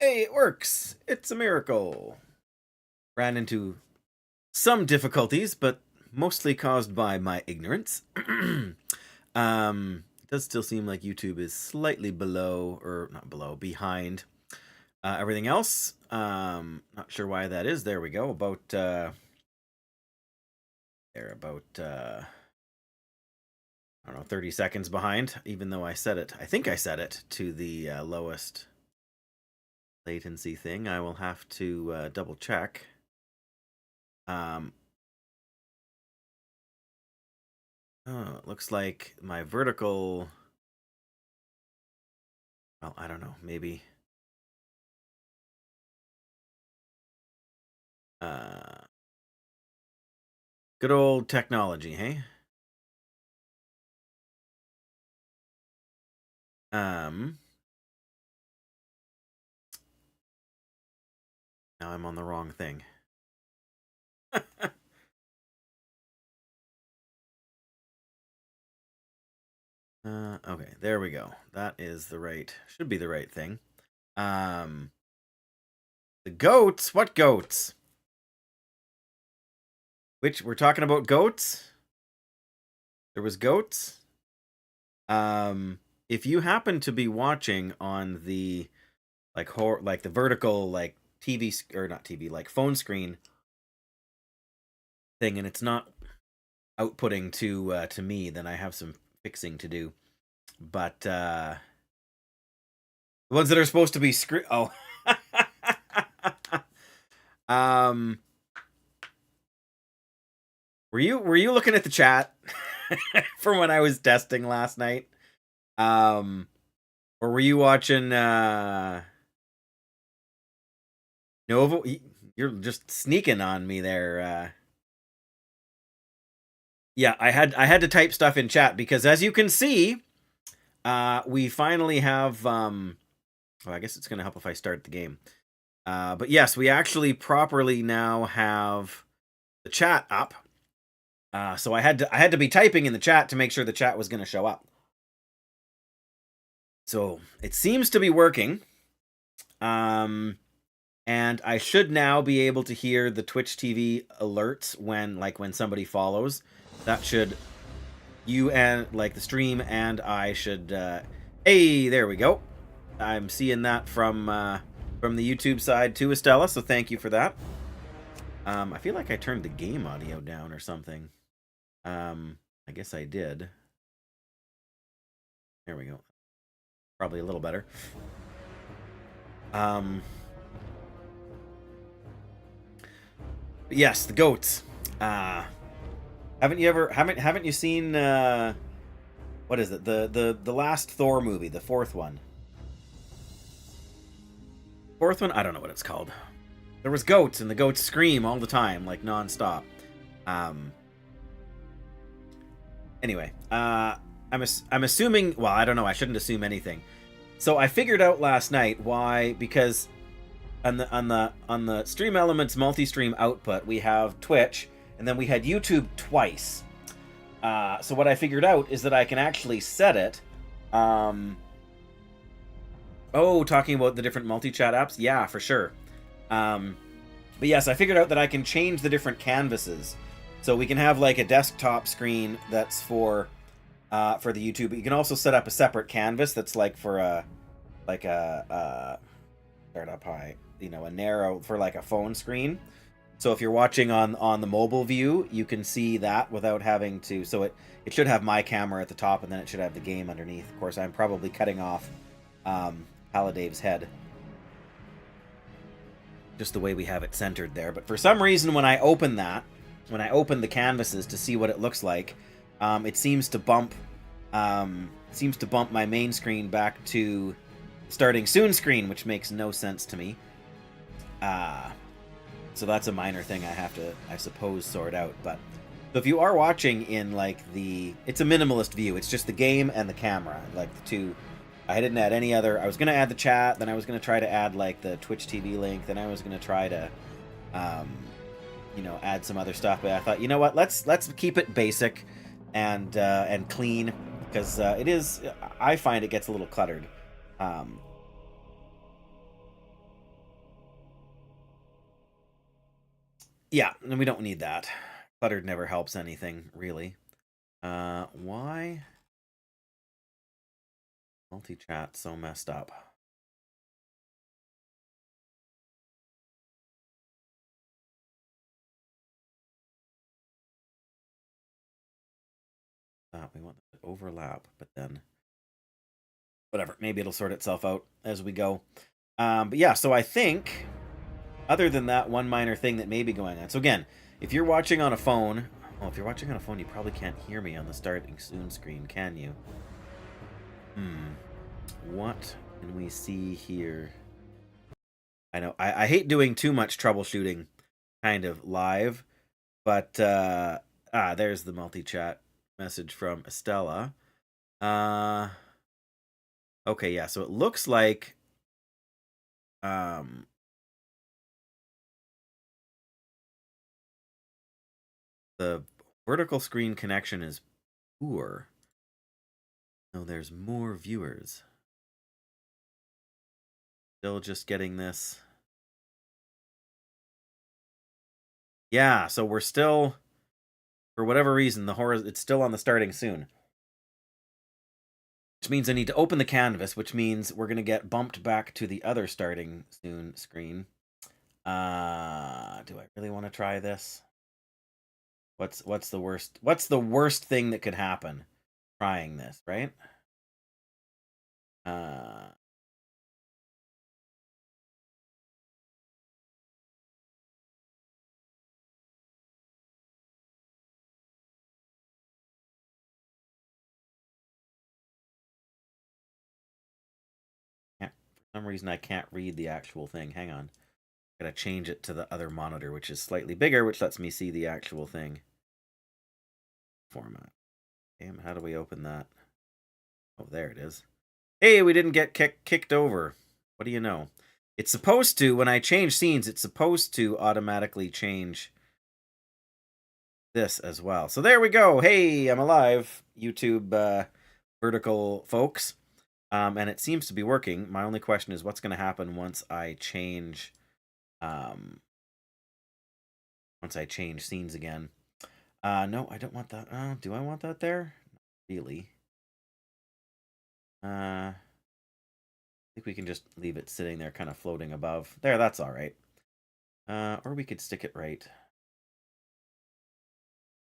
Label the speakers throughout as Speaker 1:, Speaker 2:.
Speaker 1: Hey, it works. It's a miracle. Ran into some difficulties, but mostly caused by my ignorance. It does still seem like YouTube is slightly below, or not below, behind everything else. Not sure why that is. There we go. I don't know, 30 seconds behind, even though I think I set it to the lowest latency thing. I will have to double check. Oh, it looks like my vertical. Well, I don't know. Maybe. Good old technology, hey? Now I'm on the wrong thing. Okay, there we go. That is should be the right thing. The goats? What goats? We're talking about goats? There was goats? If you happen to be watching on the like the vertical like TV or not TV, like phone screen thing, and it's not outputting to me, then I have some fixing to do. But the ones that are supposed to be oh Um, were you looking at the chat from when I was testing last night? Or were you watching Nova? You're just sneaking on me there. Yeah, I had to type stuff in chat because as you can see, we finally have well, I guess it's gonna help if I start the game. But yes, we actually properly now have the chat up. So I had to be typing in the chat to make sure the chat was gonna show up. So it seems to be working. And I should now be able to hear the Twitch TV alerts when somebody follows. That should you and like the stream and I should hey, there we go. I'm seeing that from the YouTube side too, Estella, so thank you for that. I feel like I turned the game audio down or something. I guess I did. There we go. Probably a little better. Yes, the goats. Haven't you seen what is it? The last Thor movie, the fourth one. Fourth one? I don't know what it's called. There was goats and the goats scream all the time, like nonstop. Anyway, I'm assuming, well, I don't know, I shouldn't assume anything. So I figured out last night why, because on the Stream Elements multi-stream output, we have Twitch, and then we had YouTube twice. So what I figured out is that I can actually set it. Oh, talking about the different multi-chat apps? Yeah, for sure. But yes, I figured out that I can change the different canvases. So we can have like a desktop screen that's for the YouTube. But you can also set up a separate canvas that's like for a start up high, a narrow for like a phone screen. So if you're watching on the mobile view, you can see that without having to. So it should have my camera at the top, and then it should have the game underneath. Of course, I'm probably cutting off Paladin's head, just the way we have it centered there. But for some reason, when I open the canvases to see what it looks like, it seems to bump my main screen back to starting soon screen, which makes no sense to me. So that's a minor thing I have to, I suppose, sort out. But so if you are watching in like it's a minimalist view. It's just the game and the camera, like the two. I didn't add any other. I was gonna add the chat, then I was gonna try to add like the Twitch TV link, then I was gonna try to, add some other stuff. But I thought, you know what? Let's keep it basic and clean, because it is. I find it gets a little cluttered. Yeah, and we don't need that. Cluttered never helps anything, really. Why? Multi-chat so messed up. We want to overlap, but then whatever. Maybe it'll sort itself out as we go. But yeah, so I think other than that one minor thing that may be going on. So again, if you're watching on a phone, well, if you're watching on a phone, you probably can't hear me on the starting soon screen, can you? What can we see here? I know I hate doing too much troubleshooting kind of live, but there's the multi-chat message from Estella. Okay, yeah, so it looks like the vertical screen connection is poor. No, there's more viewers. Still just getting this. Yeah, so we're still, for whatever reason, it's still on the starting soon. Which means I need to open the canvas, which means we're going to get bumped back to the other starting soon screen. Do I really want to try this? What's the worst thing that could happen trying this, right? For some reason I can't read the actual thing. Hang on. Gotta change it to the other monitor, which is slightly bigger, which lets me see the actual thing. Format. Damn, how do we open that? Oh, there it is. Hey, we didn't get kicked over. What do you know? It's supposed to, when I change scenes, it's supposed to automatically change this as well. So there we go. Hey, I'm alive, YouTube vertical folks. And it seems to be working. My only question is what's going to happen once I change scenes again. No, I don't want that. Oh, do I want that there? Not really. I think we can just leave it sitting there kind of floating above. There, that's all right. Or we could stick it right.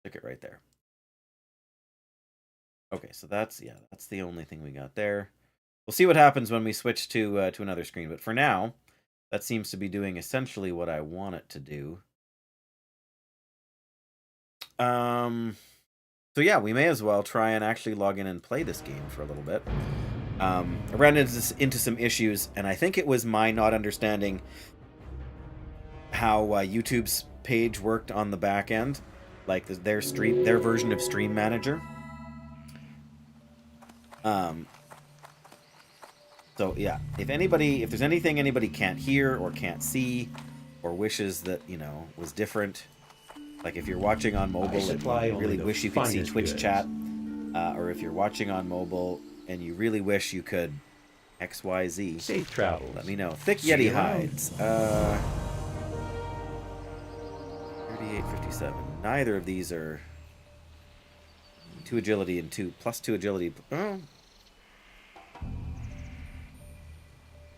Speaker 1: Stick it right there. Okay, so that's the only thing we got there. We'll see what happens when we switch to another screen, but for now, that seems to be doing essentially what I want it to do. So yeah, we may as well try and actually log in and play this game for a little bit. I ran into some issues, and I think it was my not understanding how YouTube's page worked on the back end, like their version of Stream Manager. So yeah, if there's anything anybody can't hear or can't see, or wishes that was different, like if you're watching on mobile and you really wish you could see Twitch chat, or if you're watching on mobile and you really wish you could XYZ,
Speaker 2: safe travel.
Speaker 1: Let me know. Thick Yeti hides. 3857. Neither of these are 2 agility and 2 plus 2 agility. Oh.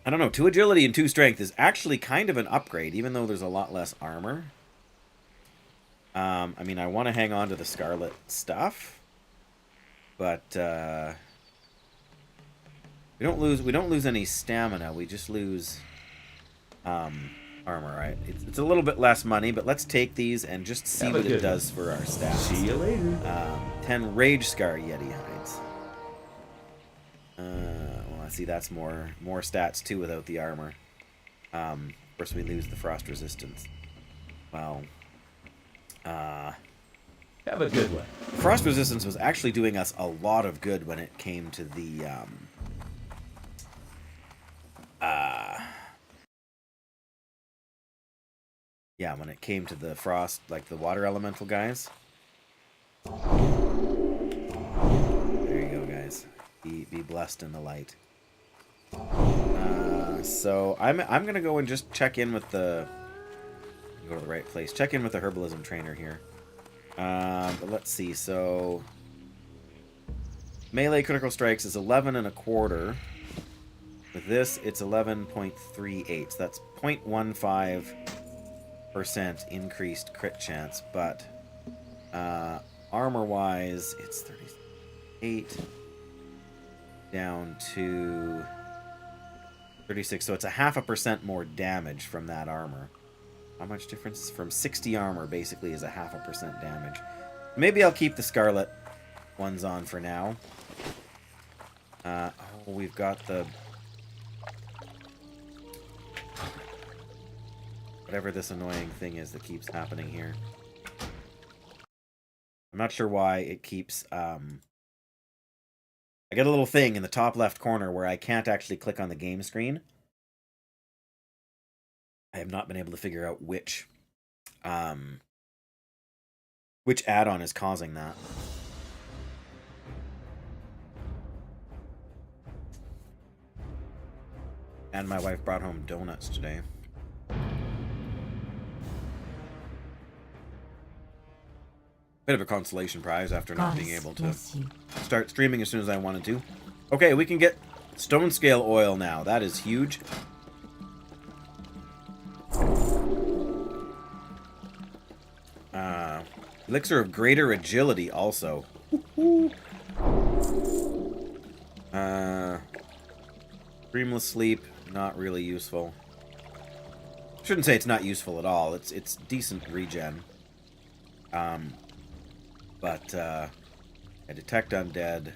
Speaker 1: I don't know. 2 agility and 2 strength is actually kind of an upgrade, even though there's a lot less armor. I mean, I want to hang on to the Scarlet stuff, but we don't lose any stamina. We just lose armor, right? It's a little bit less money, but let's take these and just see what it does for our stats.
Speaker 2: See you later.
Speaker 1: 10 Rage Scar Yeti hides. Well, I see that's more stats too without the armor. Of course, we lose the frost resistance. Well,
Speaker 2: have a good one.
Speaker 1: Frost resistance was actually doing us a lot of good when it came to the when it came to the frost, like the water elemental guys. There you go, guys. Be blessed in the light. So I'm gonna go and just check in with the. Go to the right place. Check in with the herbalism trainer here. But let's see. So melee critical strikes is 11.25. With this, it's 11.38. So that's 0.15% increased crit chance. But armor-wise, it's 38 down to 36. So it's a 0.5% more damage from that armor. How much difference? From 60 armor, basically, is a 0.5% damage. Maybe I'll keep the Scarlet ones on for now. We've got the... whatever this annoying thing is that keeps happening here. I'm not sure why it keeps... I get a little thing in the top left corner where I can't actually click on the game screen. I have not been able to figure out which add-on is causing that. And my wife brought home donuts today. Bit of a consolation prize after not being able to start streaming as soon as I wanted to. Okay, we can get stone scale oil now. That is huge. Elixir of greater agility also. Dreamless sleep, not really useful. Shouldn't say it's not useful at all. It's decent regen. But detect undead,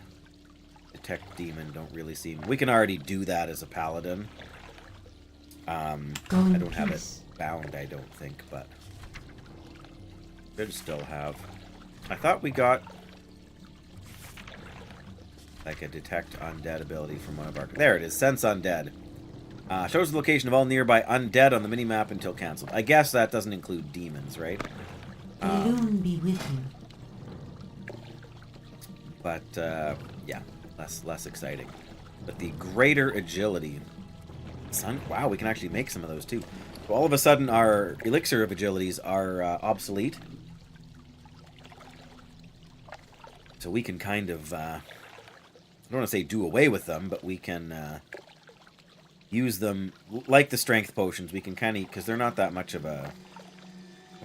Speaker 1: Detect Demon don't really seem... We can already do that as a Paladin. I don't have it bound, I don't think, but... Should still have. I thought we got... like a Detect Undead ability from one of our... There it is, Sense Undead. Shows the location of all nearby undead on the minimap until cancelled. I guess that doesn't include demons, right?
Speaker 3: Loon be with you.
Speaker 1: But, yeah, less exciting. But the greater agility... Wow, we can actually make some of those, too. So all of a sudden, our elixir of agilities are obsolete. So we can kind of... I don't want to say do away with them, but we can... use them like the strength potions. We can kind of, because they're not that much of a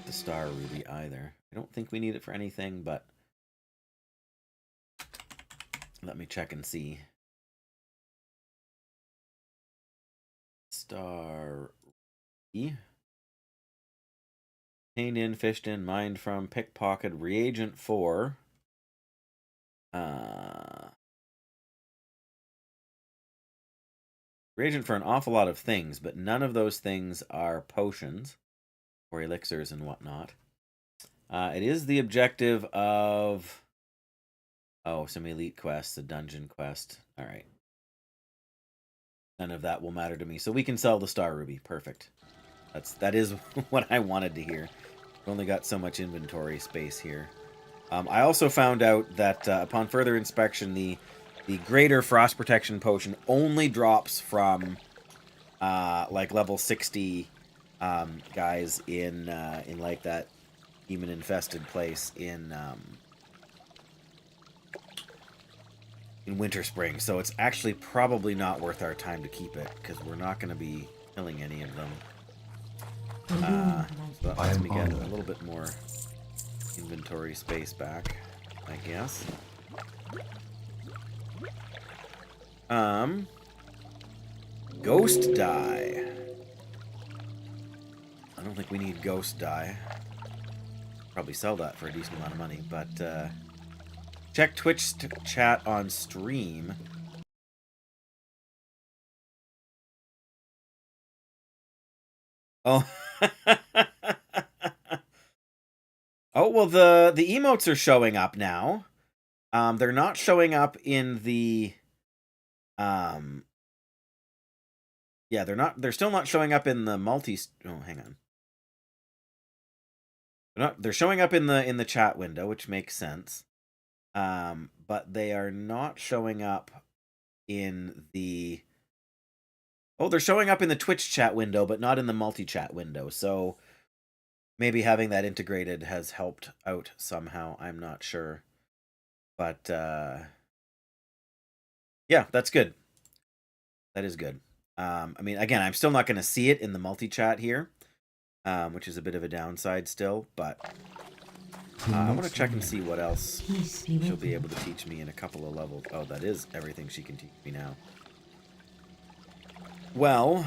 Speaker 1: the star ruby either. I don't think we need it for anything, but let me check and see. Star ruby. Obtained in, fished in, mined from, pickpocketed, reagent for. Reagent for an awful lot of things, but none of those things are potions or elixirs and whatnot. It is the objective of... Oh, some elite quests, a dungeon quest. All right. None of that will matter to me. So we can sell the Star Ruby. Perfect. That is what I wanted to hear. We've only got so much inventory space here. I also found out that upon further inspection, the greater frost protection potion only drops from like level 60 guys in like that demon infested place in Winter Spring. So it's actually probably not worth our time to keep it because we're not going to be killing any of them. So that lets me get a little bit more inventory space back, I guess. Ghost dye. I don't think we need ghost dye. Probably sell that for a decent amount of money, but check Twitch chat on stream. Oh. Oh, well, the emotes are showing up now. They're not showing up in the yeah, they're still not showing up in the multi... Oh, hang on. They're showing up in the chat window, which makes sense. But they are not showing up in the... Oh, they're showing up in the Twitch chat window, but not in the multi-chat window. So maybe having that integrated has helped out somehow. I'm not sure. But yeah, that's good. That is good. I mean, again, I'm still not going to see it in the multi-chat here, which is a bit of a downside still, but I want to check and see what else she'll be able to teach me in a couple of levels. Oh, that is everything she can teach me now. Well,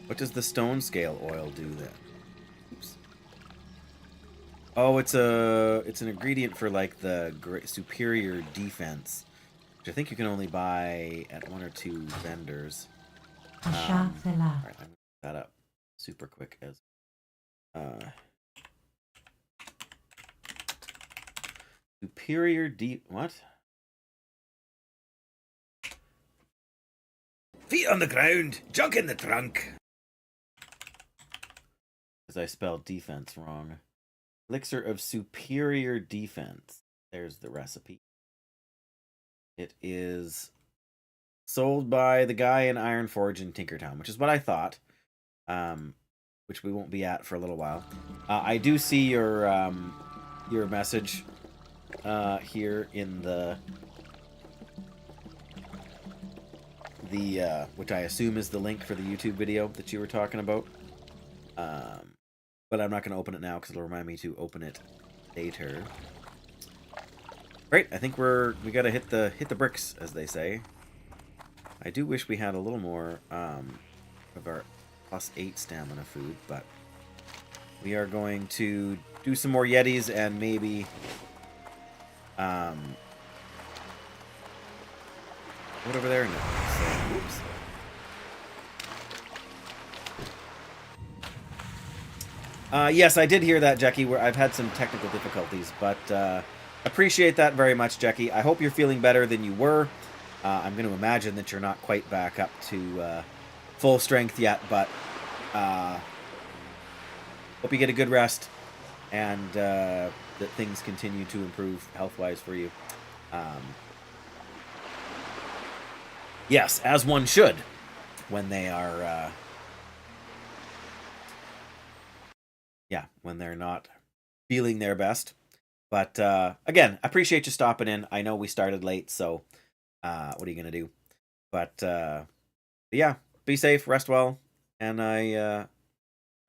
Speaker 1: what does the stone scale oil do then? Oops. Oh, it's an ingredient for like the superior defense, which I think you can only buy at 1 or 2 vendors. All right, I'm gonna look that up super quick as superior what? Feet on the ground, junk in the trunk. Because I spelled defense wrong. Elixir of superior defense. There's the recipe. It is sold by the guy in Ironforge in Tinkertown, which is what I thought. Which we won't be at for a little while. I do see your message here in the which I assume is the link for the YouTube video that you were talking about. But I'm not going to open it now because it'll remind me to open it later. Great, I think we got to hit the bricks, as they say. I do wish we had a little more of our +8 stamina food, but we are going to do some more Yetis and maybe What over there? No. So, oops. Yes, I did hear that, Jackie, where I've had some technical difficulties, but appreciate that very much, Jackie. I hope you're feeling better than you were. I'm going to imagine that you're not quite back up to full strength yet, but hope you get a good rest and that things continue to improve health-wise for you. Yes, as one should when they are... when they're not feeling their best. But again, appreciate you stopping in. I know we started late, so what are you going to do? But yeah, be safe, rest well. And I'm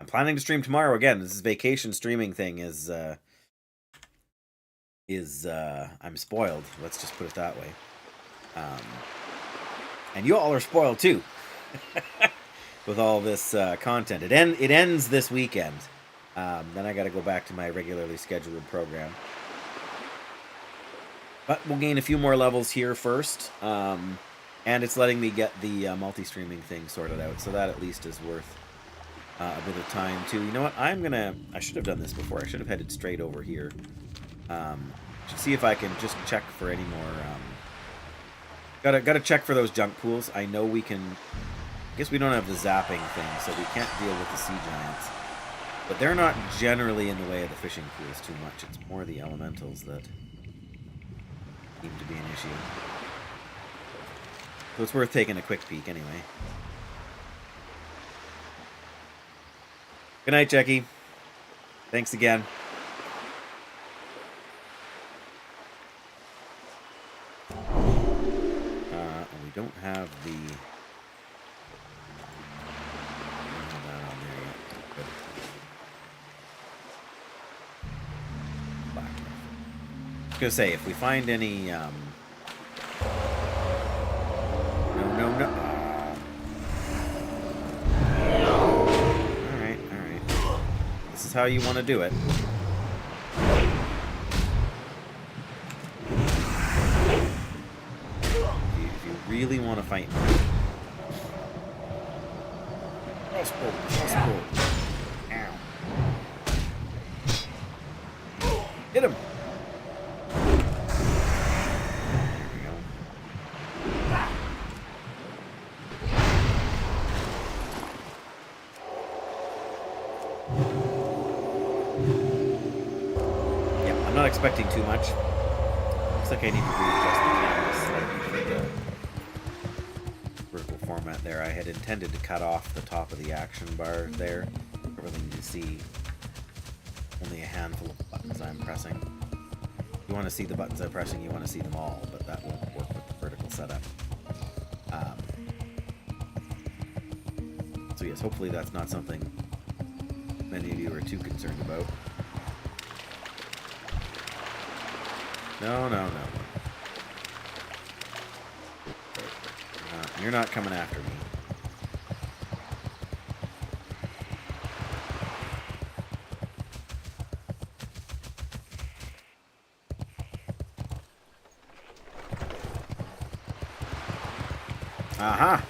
Speaker 1: planning to stream tomorrow again. This vacation streaming thing is I'm spoiled. Let's just put it that way. And you all are spoiled too with all this content. It ends this weekend. Then I got to go back to my regularly scheduled program. But we'll gain a few more levels here first. And it's letting me get the multi-streaming thing sorted out. So that at least is worth a bit of time too. You know what? I should have done this before. I should have headed straight over here. Should see if I can just check for any more... Gotta check for those junk pools. I know we can... I guess we don't have the zapping thing, so we can't deal with the sea giants. But they're not generally in the way of the fishing pools too much. It's more the elementals that seem to be an issue. So it's worth taking a quick peek anyway. Good night, Jackie. Thanks again. And we don't have the... I was gonna say, if we find any, No. Alright. This is how you want to do it. If you really want to fight me. Crossbow. Ow. Hit him! Expecting too much. Looks like I need to readjust the camera slightly for the vertical format there. I had intended to cut off the top of the action bar there. I really need to see only a handful of buttons I'm pressing. If you want to see the buttons I'm pressing, you want to see them all, but that won't work with the vertical setup. So yes, hopefully that's not something many of you are too concerned about. No. You're not coming after me. Aha!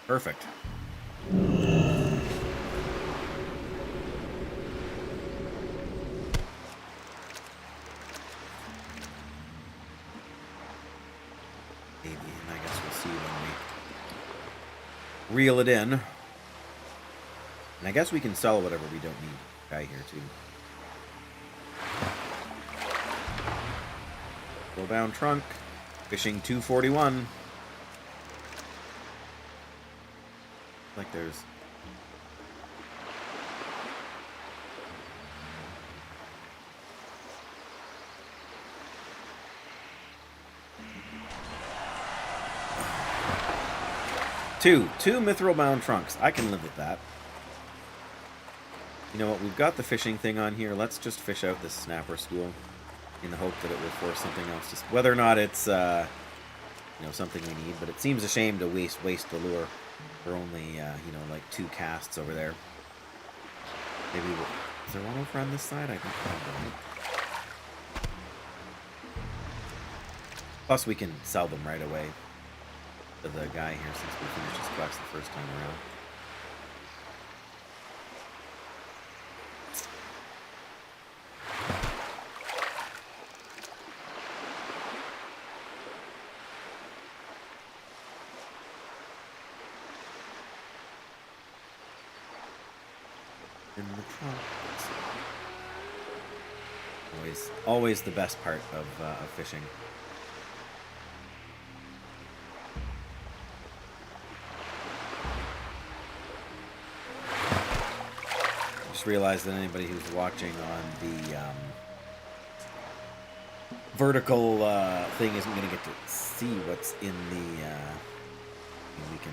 Speaker 1: Perfect. Reel it in. And I guess we can sell whatever we don't need. Guy here too. Go down trunk. Fishing 241. Like there's... Two mithril-bound trunks. I can live with that. You know what? We've got the fishing thing on here. Let's just fish out this snapper school in the hope that it will force something else. Just whether or not it's something we need, but it seems a shame to waste the lure for only like 2 casts over there. Maybe is there one over on this side? I don't remember. Plus, we can sell them right away to the guy here since we finished his quest the first time around. In the tropics. Always the best part of fishing. Just realized that anybody who's watching on the vertical thing isn't going to get to see what's in the. We can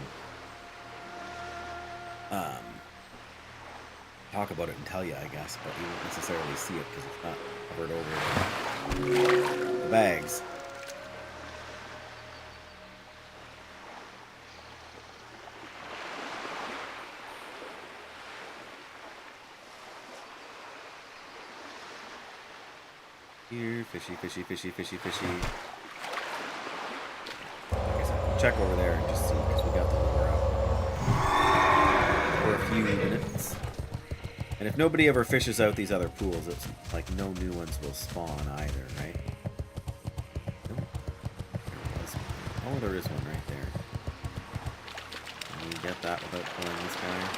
Speaker 1: talk about it and tell you, I guess, but you won't necessarily see it because it's not covered over the bags. Here, fishy, fishy, fishy, fishy, fishy. I guess I'll check over there and just see because we got the lure up for a few minutes. And if nobody ever fishes out these other pools, it's like no new ones will spawn either, right? Nope. Oh, there is one right there. Can we get that without pulling this guy?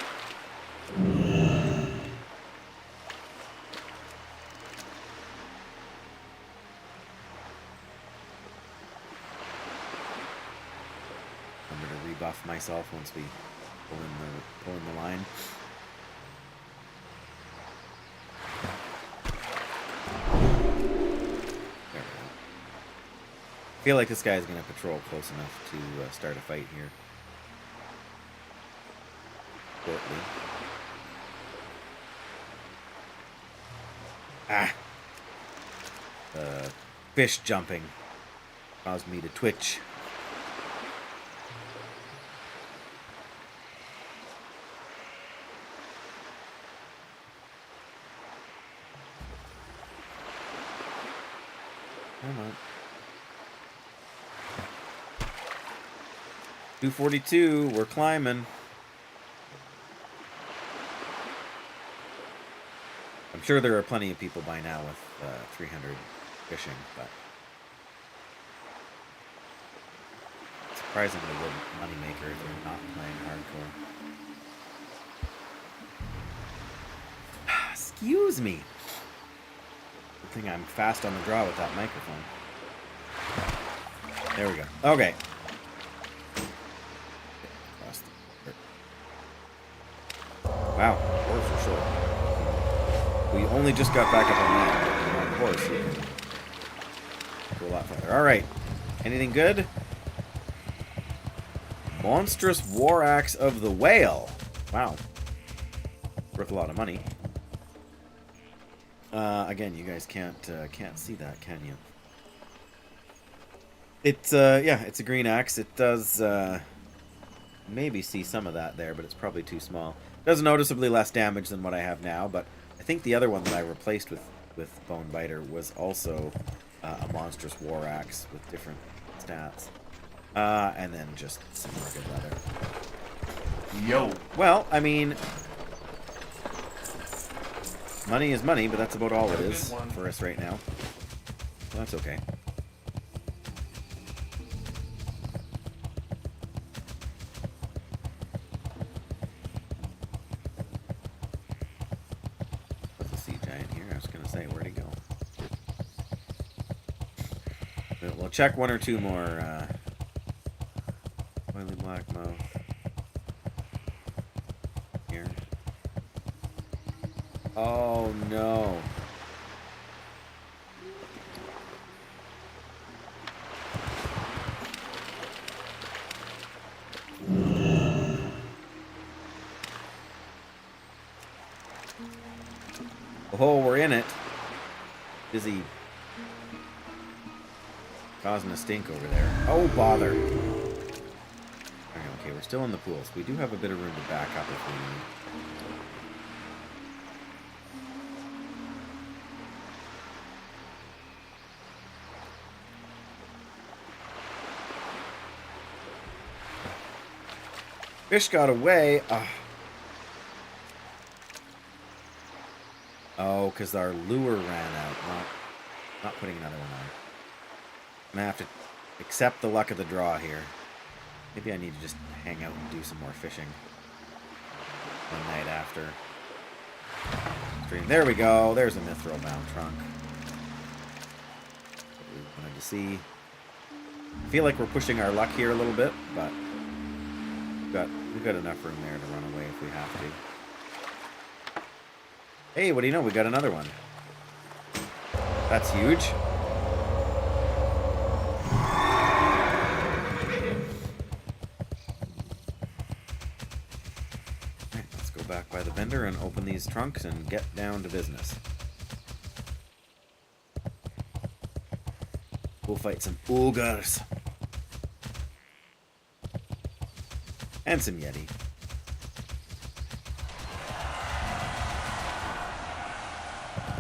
Speaker 1: I'm going to rebuff myself once we pull in the line. I feel like this guy is going to patrol close enough to start a fight here. Shortly. Ah! Fish jumping caused me to twitch. Come on. 242, we're climbing. I'm sure there are plenty of people by now with 300 fishing, but surprisingly good moneymaker if you're not playing hardcore. Excuse me. Good thing I'm fast on the draw with that microphone. There we go. Okay. Wow, horse for sure. We only just got back up on land. On the horse, you can go a lot farther. Alright. Anything good? Monstrous War Axe of the Whale. Wow. Worth a lot of money. Again, you guys can't see that, can you? It's yeah, it's a green axe. It does maybe see some of that there, but it's probably too small. Does noticeably less damage than what I have now, but I think the other one that I replaced with Bone Biter was also a monstrous war axe with different stats. And then just some rugged leather.
Speaker 2: Yo.
Speaker 1: Well, I mean, money is money, but that's about all it is for us right now. So that's okay. We'll check one or two more. Oily Blackmouth. Here. Oh no. Oh, we're in it. Busy causing a stink over there. Oh, bother. Okay, we're still in the pools. We do have a bit of room to back up if we need. Fish got away. Oh, because our lure ran out. Well, not putting another one on. I'm going to have to accept the luck of the draw here. Maybe I need to just hang out and do some more fishing one night after. Stream. There we go. There's a mithril bound trunk. What we wanted to see. I feel like we're pushing our luck here a little bit, but we've got enough room there to run away if we have to. Hey, what do you know? We got another one. That's huge. Alright, let's go back by the vendor and open these trunks and get down to business. We'll fight some ogres. And some yeti.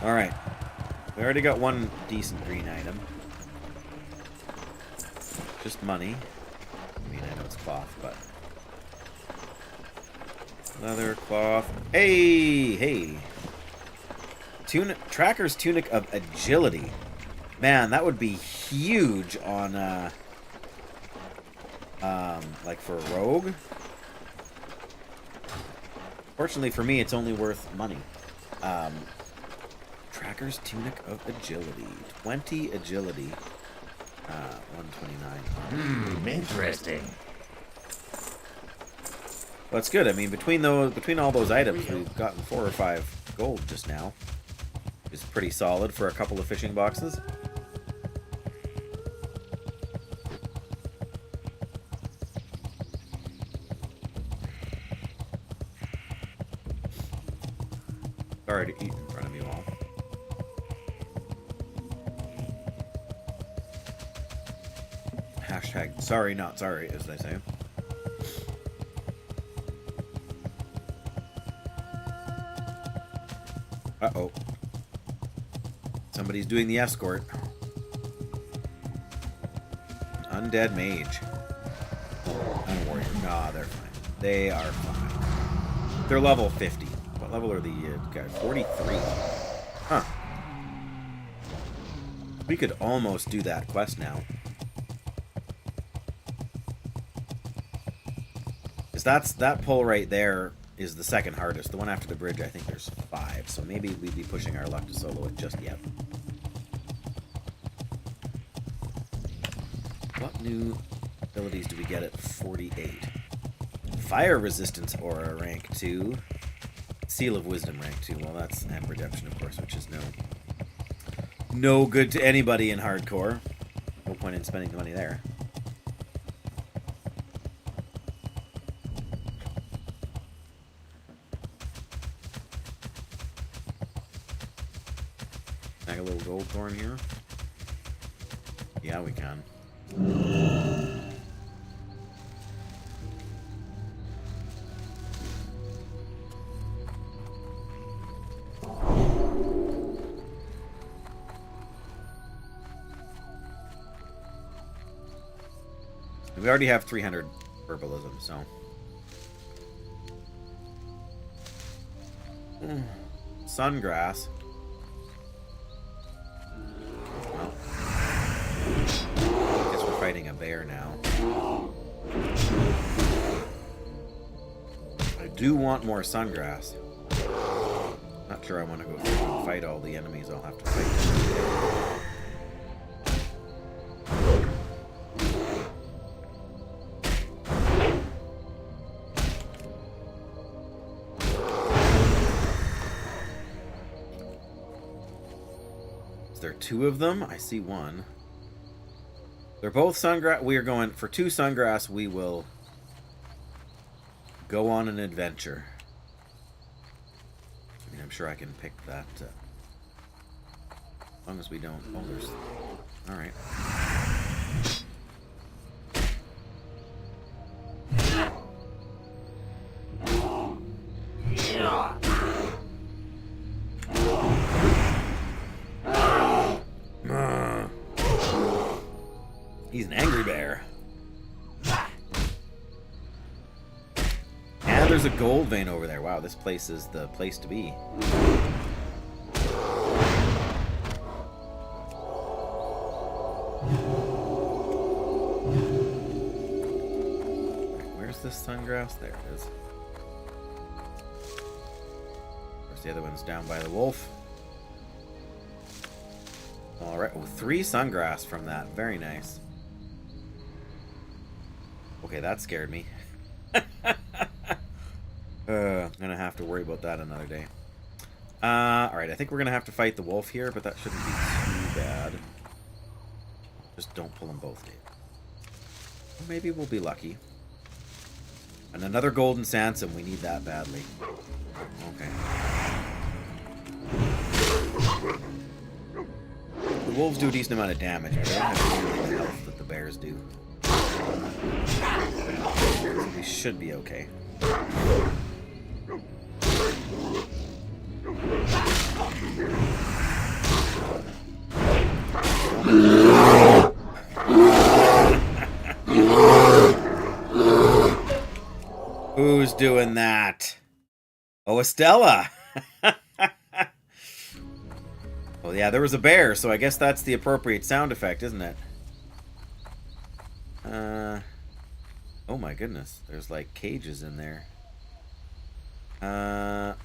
Speaker 1: Alright. We already got one decent green item. Just money. I mean, I know it's cloth, but... leather, cloth. Hey! Hey! Tracker's Tunic of Agility. Man, that would be huge on, like for a rogue. Fortunately for me, it's only worth money. Tracker's Tunic of Agility. 20 agility. 129.
Speaker 2: Interesting.
Speaker 1: Well, it's good. I mean, between all those items, we've gotten 4 or 5 gold just now. It's pretty solid for a couple of fishing boxes. Sorry to eat in front of you all. Hashtag sorry not sorry, as they say. Uh-oh. Somebody's doing the escort. Undead mage. And warrior. Nah, they're fine. They are fine. They're level 50. What level are the guys? 43. Huh. We could almost do that quest now. Because that pull right there is the second hardest. The one after the bridge, I think there's 5. So maybe we'd be pushing our luck to solo it just yet. What new abilities do we get at 48? Fire resistance aura rank 2. Seal of Wisdom rank 2. Well, that's and redemption, of course, which is no good to anybody in hardcore. No point in spending the money there. Snag a little gold thorn here. Yeah, we can. We already have 300 herbalism, so. Sungrass. Well, I guess we're fighting a bear now. I do want more sungrass. Not sure I want to go through and fight all the enemies I'll have to fight. There are 2 of them. I see one. They're both sungrass. We are going for 2 sungrass. We will go on an adventure. I mean, I'm sure I can pick that. As long as we don't. Oh, there's. All right. He's an angry bear. there's a gold vein over there. Wow, this place is the place to be. Where's this sungrass? There it is. Of course, the other one's down by the wolf. Alright, oh, 3 sungrass from that. Very nice. Okay, that scared me. I'm gonna have to worry about that another day. Alright, I think we're gonna have to fight the wolf here, but that shouldn't be too bad. Just don't pull them both, Dave. Maybe we'll be lucky. And another golden Sansom. We need that badly. Okay. The wolves do a decent amount of damage, but they don't have nearly the health that the bears do. So we should be okay. Who's doing that? Oh, Estella! Oh, yeah, there was a bear, so I guess that's the appropriate sound effect, isn't it? Oh my goodness. There's, like, cages in there. I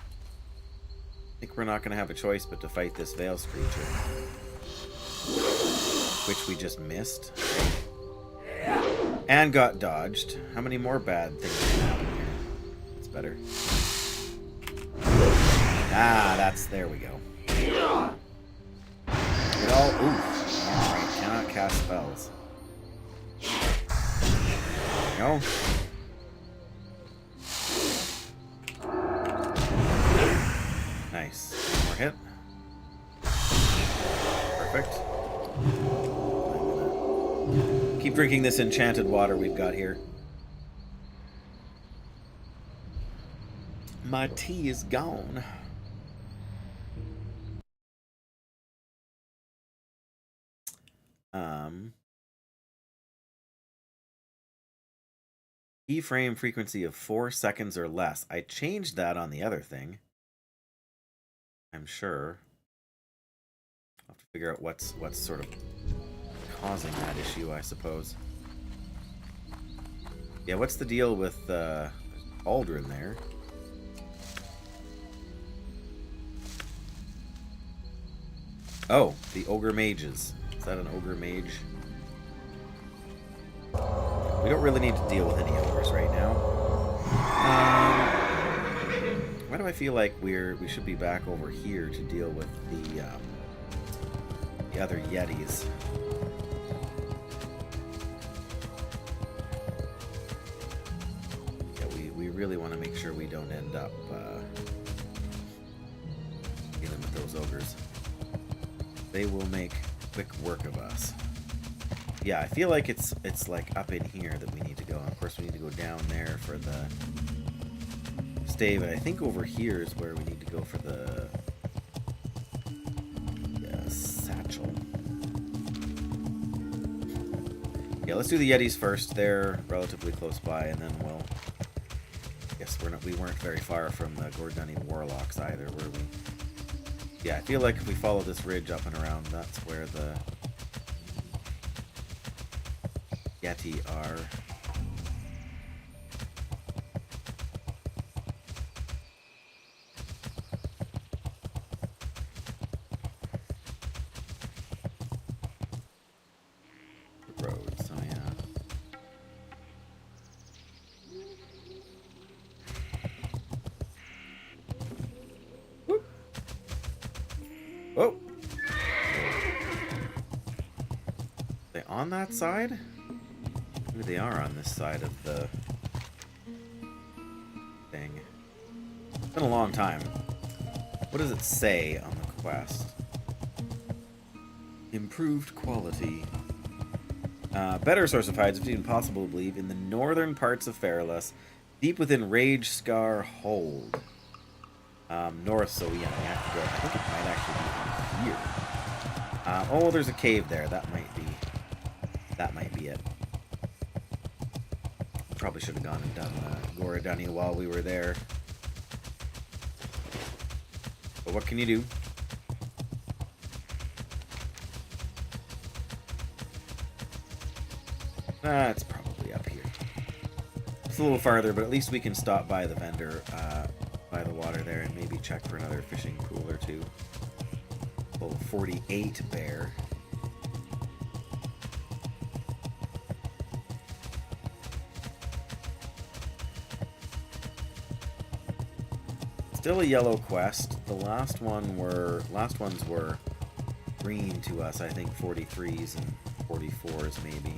Speaker 1: think we're not going to have a choice but to fight this Veil Screecher. Which we just missed. And got dodged. How many more bad things can happen here? That's better. Ah, that's... There we go. It all... Ooh. Alright, cannot cast spells. There we go. Nice. One more hit. Perfect. Keep drinking this enchanted water we've got here. My tea is gone. Keyframe frequency of 4 seconds or less. I changed that on the other thing. I'm sure. I'll have to figure out what's sort of causing that issue, I suppose. Yeah, what's the deal with Aldrin there? Oh, the ogre mages. Is that an ogre mage? We don't really need to deal with any ogres right now. Why do I feel like we should be back over here to deal with the other yetis? Yeah, we really want to make sure we don't end up dealing with those ogres. They will make quick work of us. Yeah, I feel like it's like up in here that we need to go. And of course, we need to go down there for the stave. And I think over here is where we need to go for the satchel. Yeah, let's do the Yetis first. They're relatively close by, and then we'll... Yes, we weren't very far from the Gordani Warlocks either, were we? Yeah, I feel like if we follow this ridge up and around, that's where the Yeti are. The roads, oh yeah. Whoop. Whoa. Are they on that side? Maybe they are on this side of the thing. It's been a long time. What does it say on the quest? Improved quality. Better source of hides, if even possible to believe, in the northern parts of Ferelas, deep within Rage Scar Hold. North, so yeah, we have to go. I think it might actually be here. Oh, there's a cave there. That might be it. probably should have gone and done Goradani while we were there. But what can you do? It's probably up here. It's a little farther, but at least we can stop by the vendor by the water there and maybe check for another fishing pool or two. Level 48 bear. Still a yellow quest. The last ones were green to us, I think 43s and 44s maybe.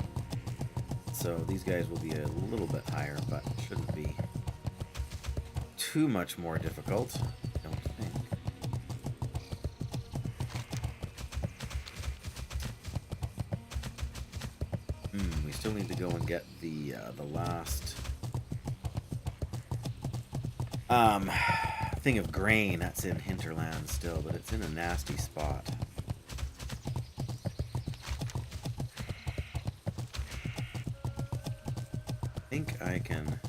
Speaker 1: So these guys will be a little bit higher, but shouldn't be too much more difficult, I don't think. We still need to go and get the last thing of grain. That's in Hinterland still, but it's in a nasty spot. I think I can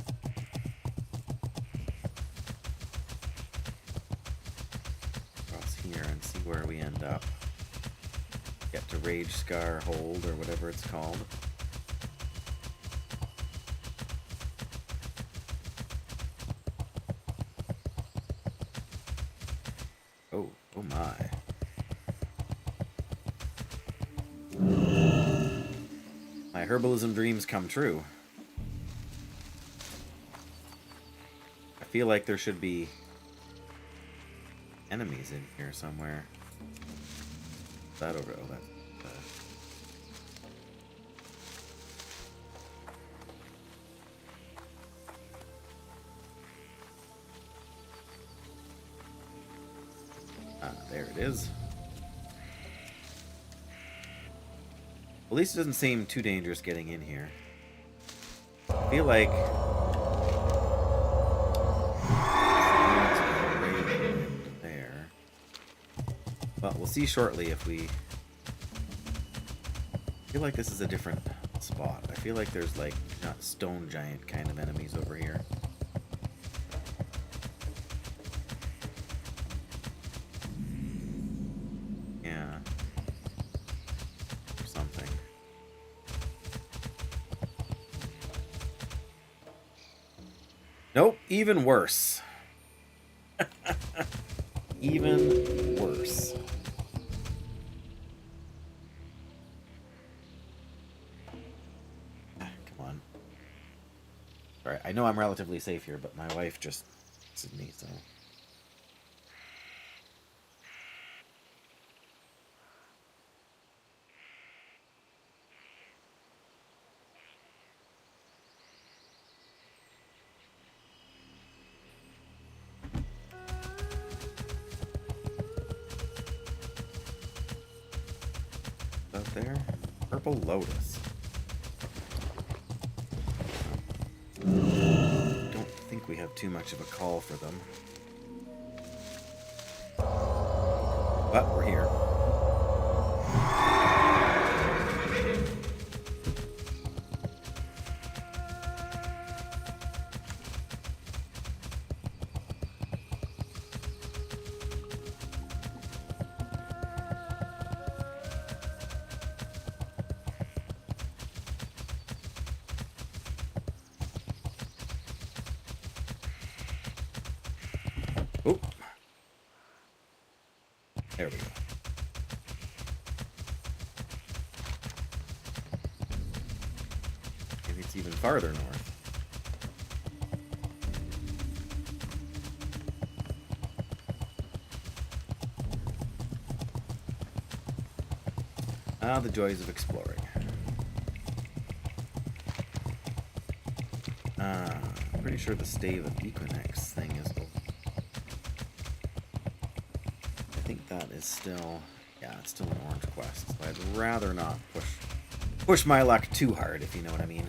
Speaker 1: cross here and see where we end up. Get to Rage Scar Hold or whatever it's called. Oh my. My herbalism dreams come true. I feel like there should be enemies in here somewhere. Is that over? Oh, that. There it is. At least it doesn't seem too dangerous getting in here. I feel like there. Well, we'll see shortly if we. I feel like this is a different spot. I feel like there's like not stone giant kind of enemies over here. Nope, even worse. Even worse. Come on. Alright, I know I'm relatively safe here, but my wife just texted me, so. There. Purple Lotus. Don't think we have too much of a call for them. But we're here. Oh, there we go. Maybe it's even farther north. Ah, the joys of exploring. I'm pretty sure the Stave of Equinix thing is over. I think that is still, yeah, it's still an orange quest. So I'd rather not push my luck too hard, if you know what I mean.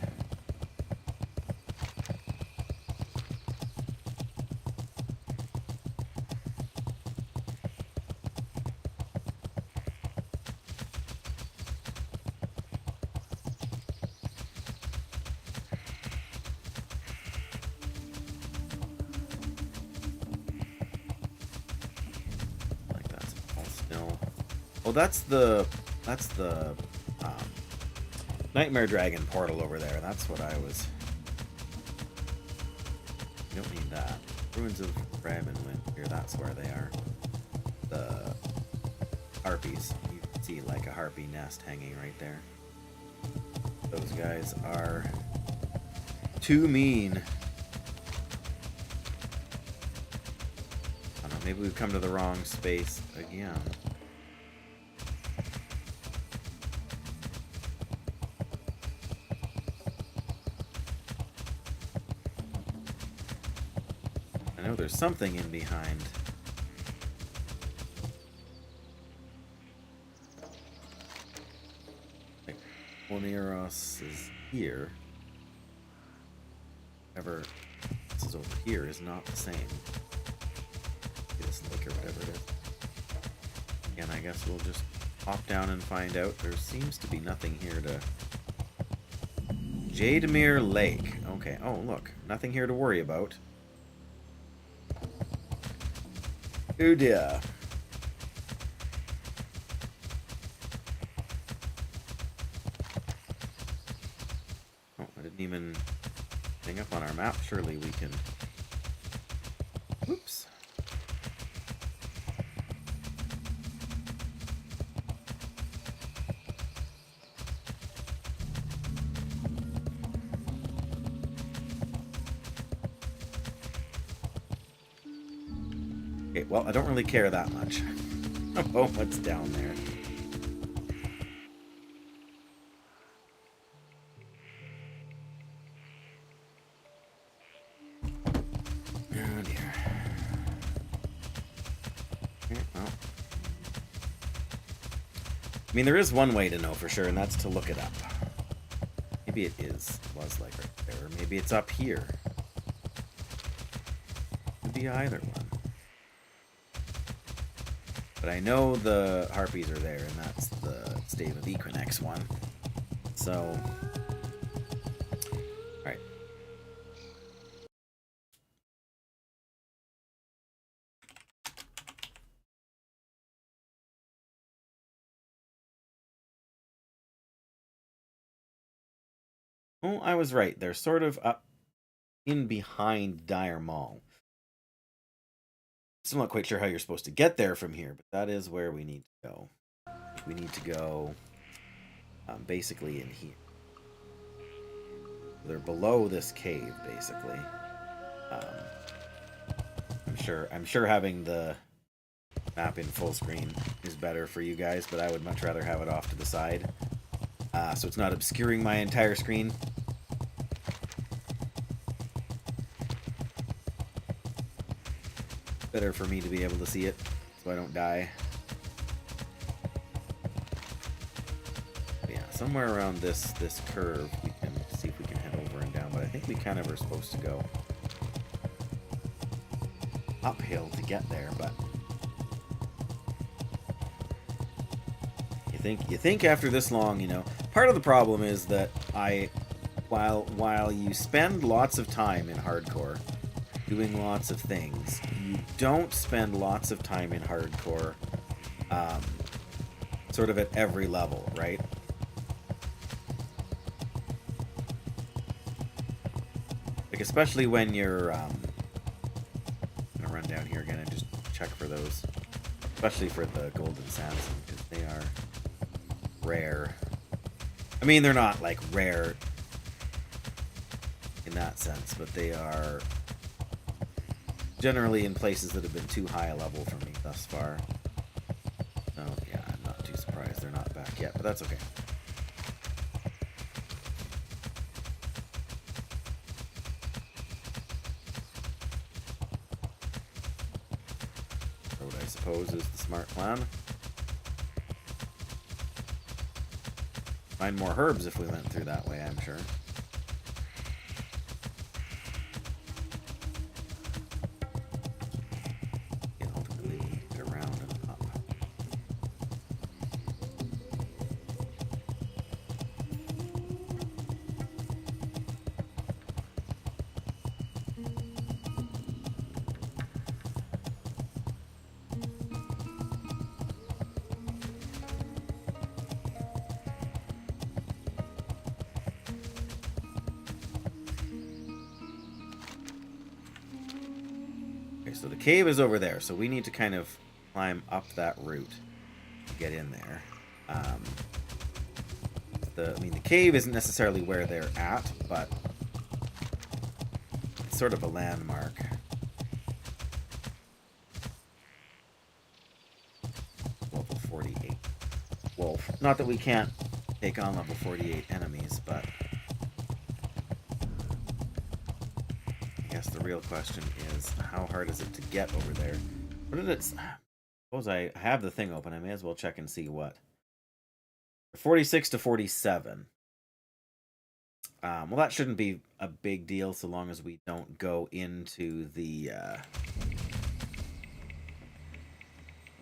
Speaker 1: Oh, that's the um, Nightmare Dragon portal over there. That's what I was. You don't need that. Ruins of Raven went here. That's where they are. The harpies. You can see like a harpy nest hanging right there. Those guys are too mean. I don't know, maybe we've come to the wrong space again. I know there's something in behind. Like, Oneros is here. However, this is over here is not the same. This lake or whatever it is. Again, I guess we'll just hop down and find out. There seems to be nothing here to... Jademere Lake. Okay, oh look. Nothing here to worry about. Oh dear. Oh, I didn't even hang up on our map. Surely we can... Oops. Okay, well, I don't really care that much about what's down there. Oh dear. Okay, well. I mean, there is one way to know for sure, and that's to look it up. Maybe it was like right there, or maybe it's up here. Could be either one. But I know the harpies are there, and that's the Stave of Equinox one. So, alright. Oh, I was right. They're sort of up in behind Dire Mall. Still not quite sure how you're supposed to get there from here, but that is where we need to go. We need to go basically in here. They're below this cave, basically. I'm sure having the map in full screen is better for you guys, but I would much rather have it off to the side, so it's not obscuring my entire screen. Better for me to be able to see it, so I don't die. But yeah, somewhere around this curve, we can see if we can head over and down. But I think we kind of are supposed to go uphill to get there. But you think after this long, you know, part of the problem is that while you spend lots of time in hardcore doing lots of things, you don't spend lots of time in hardcore sort of at every level, right? Like, especially when you're I'm gonna run down here again and just check for those, especially for the golden Samson, because they are rare. I mean, they're not like rare in that sense, but they are generally in places that have been too high a level for me thus far. So, yeah, I'm not too surprised they're not back yet, but that's okay. Road, I suppose, is the smart plan. Find more herbs if we went through that way, I'm sure. Okay, so the cave is over there, so we need to kind of climb up that route to get in there. I mean, the cave isn't necessarily where they're at, but it's sort of a landmark. Level 48. Wolf. Not that we can't take on level 48 enemies, but I guess the real question is, how hard is it to get over there? What did it... Suppose I have the thing open. I may as well check and see what. 46 to 47. Well, that shouldn't be a big deal so long as we don't go into the...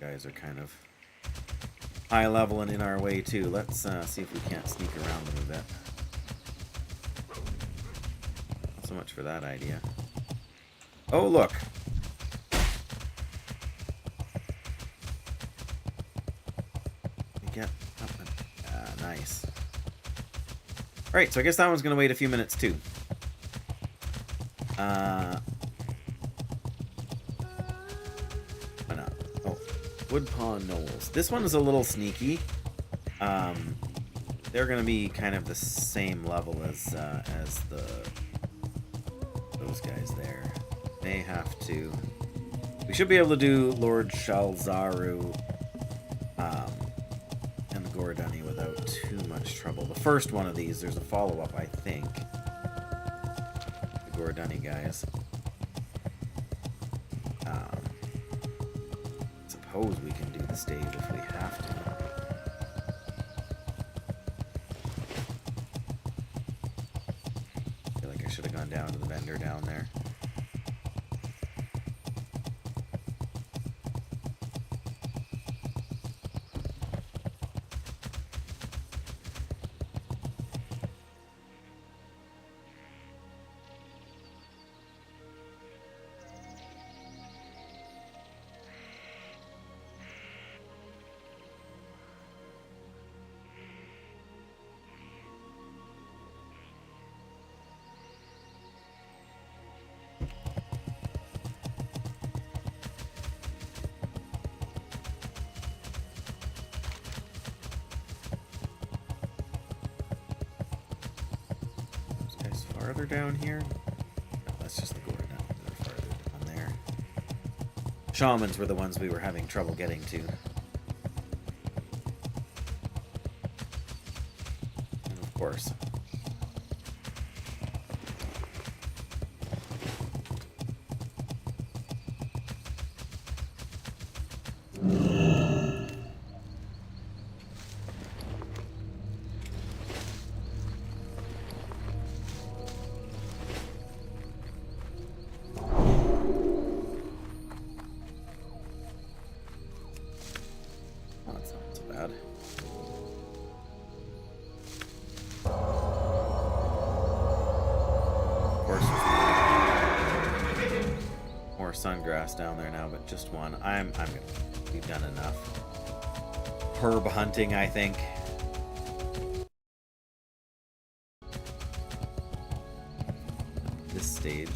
Speaker 1: guys are kind of high level and in our way too. Let's see if we can't sneak around them a bit. Not so much for that idea. Oh, look! Get up and... nice. Alright, so I guess that one's going to wait a few minutes too. Why not? Oh, Woodpaw Knolls. This one is a little sneaky. They're going to be kind of the same level as those guys there. May have to... We should be able to do Lord Shalzaru and the Gordani without too much trouble. The first one of these, there's a follow-up, I think. The Gordani guys. Suppose we can do the stage if we have to. I feel like I should have gone down to the vendor down there. Farther down here? No, that's just the Gordon. They're farther down there. Shamans were the ones we were having trouble getting to. And of course. Sungrass down there now, but just one. I'm gonna... We've done enough herb hunting, I think. This stage.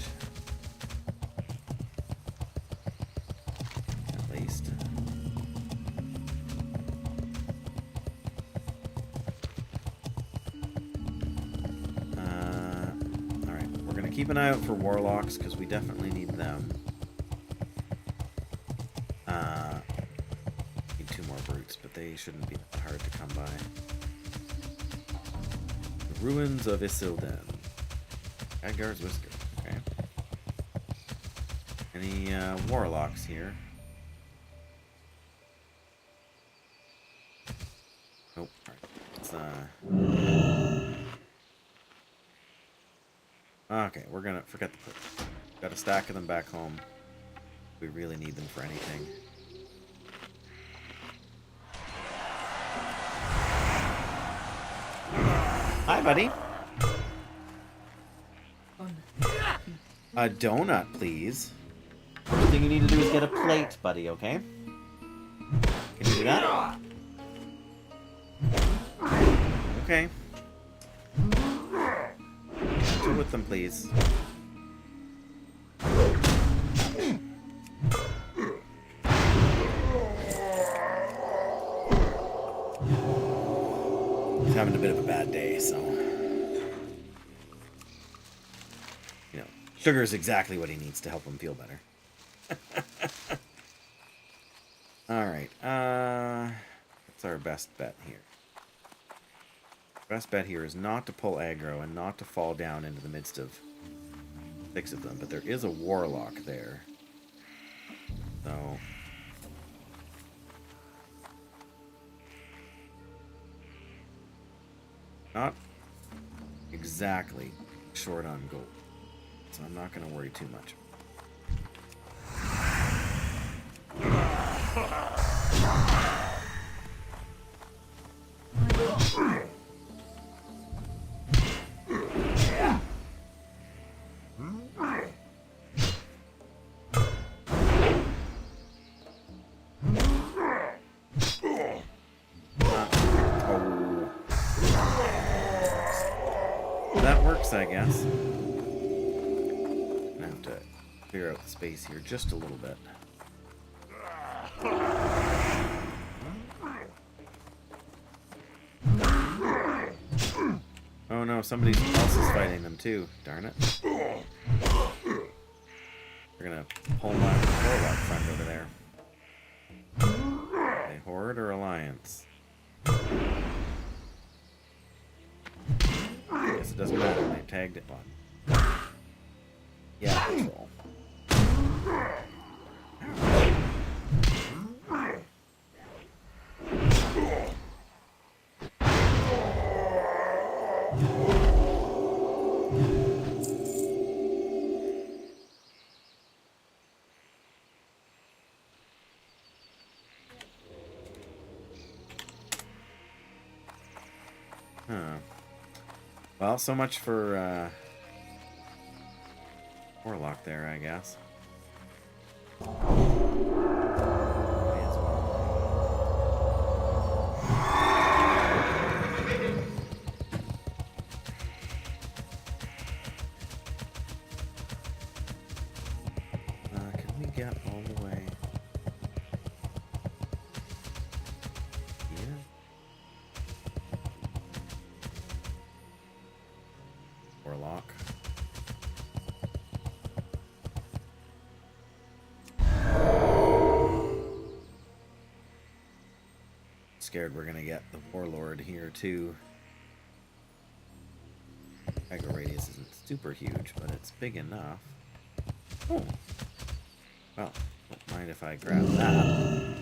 Speaker 1: At least. Alright, we're gonna keep an eye out for warlocks, because we definitely need them. But they shouldn't be that hard to come by. The ruins of Isilden. Edgar's Whisker. Okay. Any warlocks here? Nope. Alright. Okay, we're gonna forget the clip. Got a stack of them back home. We really need them for anything. Hi, buddy. A donut, please. First thing you need to do is get a plate, buddy, okay? Can you do that? Okay. Go with them, please. bit of a bad day, so sugar is exactly what he needs to help him feel better. All right, what's our best bet here? Best bet here is not to pull aggro and not to fall down into the midst of 6 of them, but there is a warlock there, so not exactly short on gold, so I'm not going to worry too much. That works, I guess. I have to clear out the space here just a little bit. Oh no, somebody else is fighting them too. Darn it. They're gonna pull my warlock friend over there. Okay, Horde or Alliance? I guess it doesn't matter. They tagged it on. Yeah, control. Huh. Well, so much for Warlock there, I guess. May as well. Can we get all the way here? Warlock. Scared we're gonna get the Warlord here too. Aggro radius isn't super huge, but it's big enough. Oh. Well, don't mind if I grab that.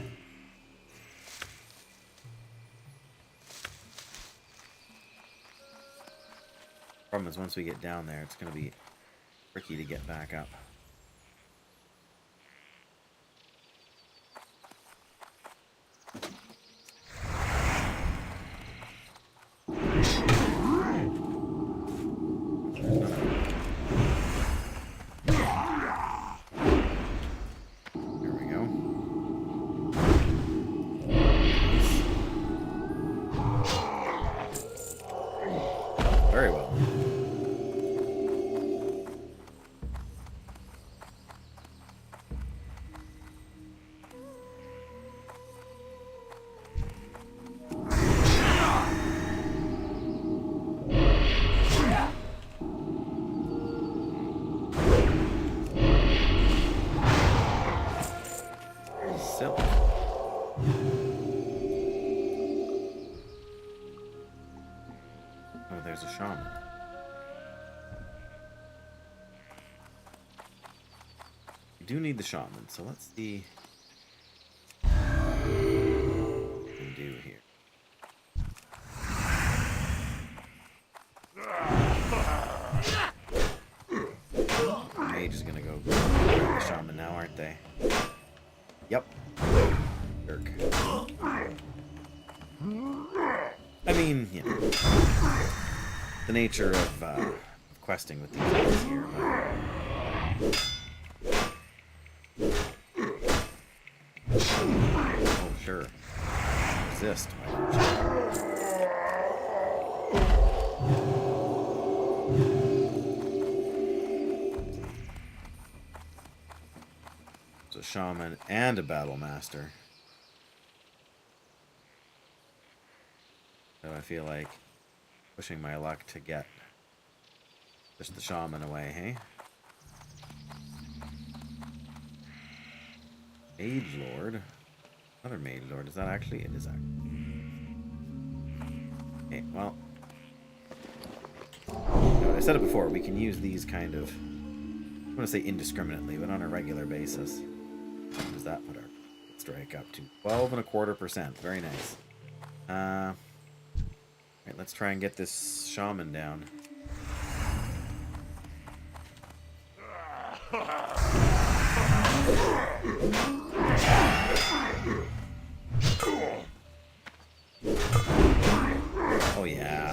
Speaker 1: Problem is, once we get down there, it's gonna be tricky to get back up. Very well. Silk. Oh, there's a shaman. We do need the shaman, so let's see what we can do here. Mage is gonna go grab the shaman now, aren't they? Yep. Jerk. I mean, you know, the nature of questing with these guys here. Oh, sure. Resist. Why don't you? It's a shaman and a battle master. So I feel like Pushing my luck to get just the shaman away, hey? Mage Lord. Another Mage Lord. Is that actually? It is actually. Okay, well. I said it before, we can use these kind of, I want to say indiscriminately, but on a regular basis. What does that put our strike up to? 12.25%. Very nice. Alright, let's try and get this shaman down. Oh yeah.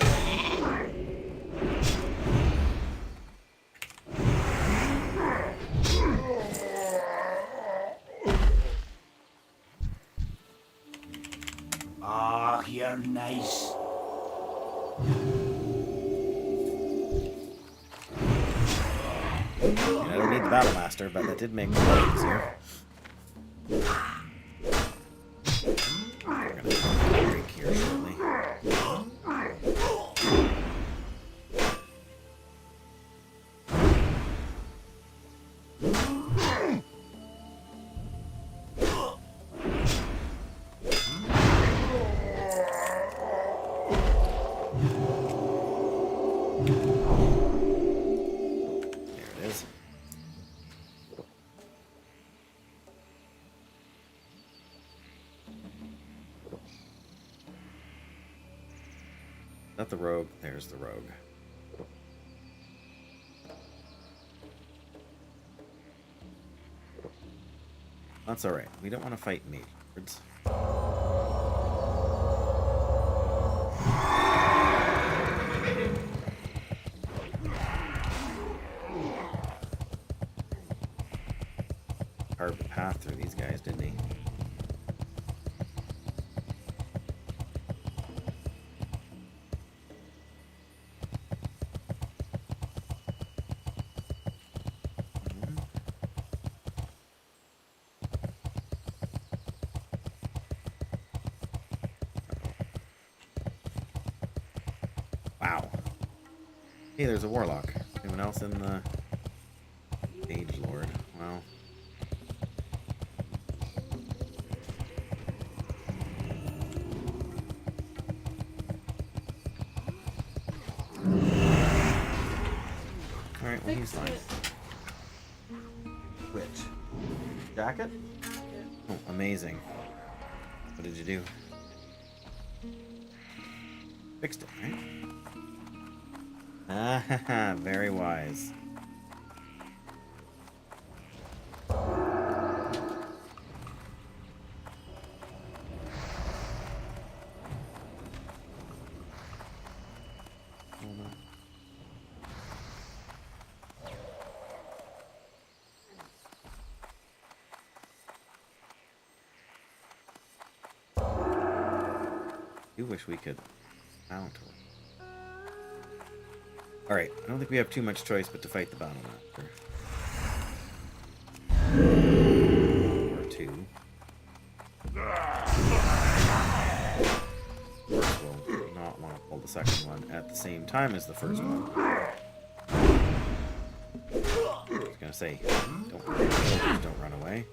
Speaker 2: Ah, you're nice.
Speaker 1: I don't need the Battle Master, but that did make it a lot easier. We're gonna break here shortly. Not the rogue. There's the rogue. That's alright. We don't want to fight mage lords. Carved a path through these guys, didn't he? Wow. Hey, there's a warlock. Anyone else in the Mage Lord? Well. Alright, well he's fine. Which? Jacket? Oh, amazing. What did you do? Fixed it, right? Ah, very wise. I do wish we could mount her. Alright, I don't think we have too much choice but to fight the Battle Master. Or two. Of course, we'll not want to pull the second one at the same time as the first one. I was gonna say, don't run away.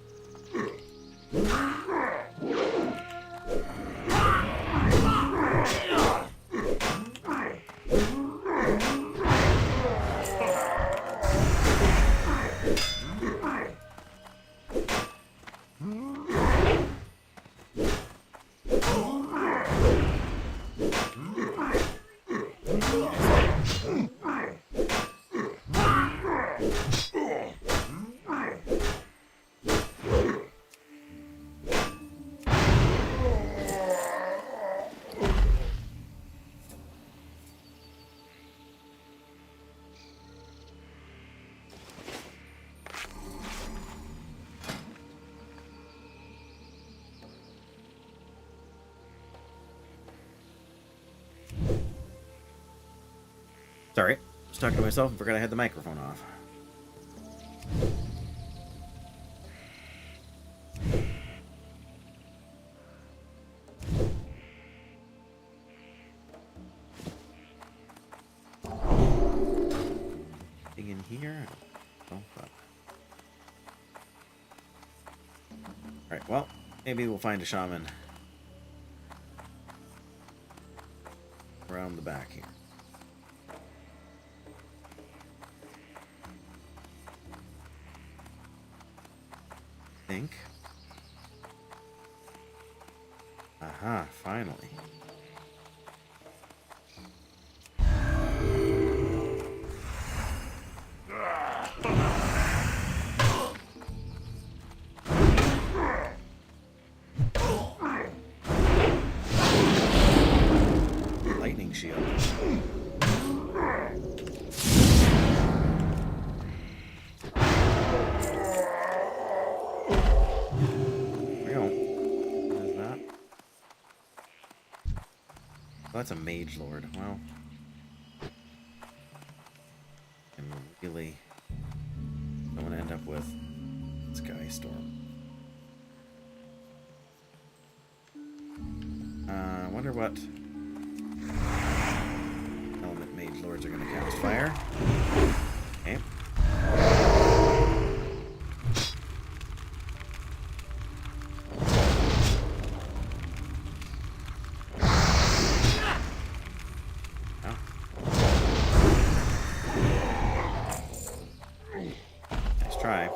Speaker 1: Sorry, just talking to myself and forgot I had the microphone off. here? Oh, but... Alright, well, maybe we'll find a shaman around the back here. Think. Aha, finally. Lightning shield. That's a mage lord. Well, and really don't want to end up with Sky Storm. I wonder what element mage lords are going to cast. Fire. Okay. Try.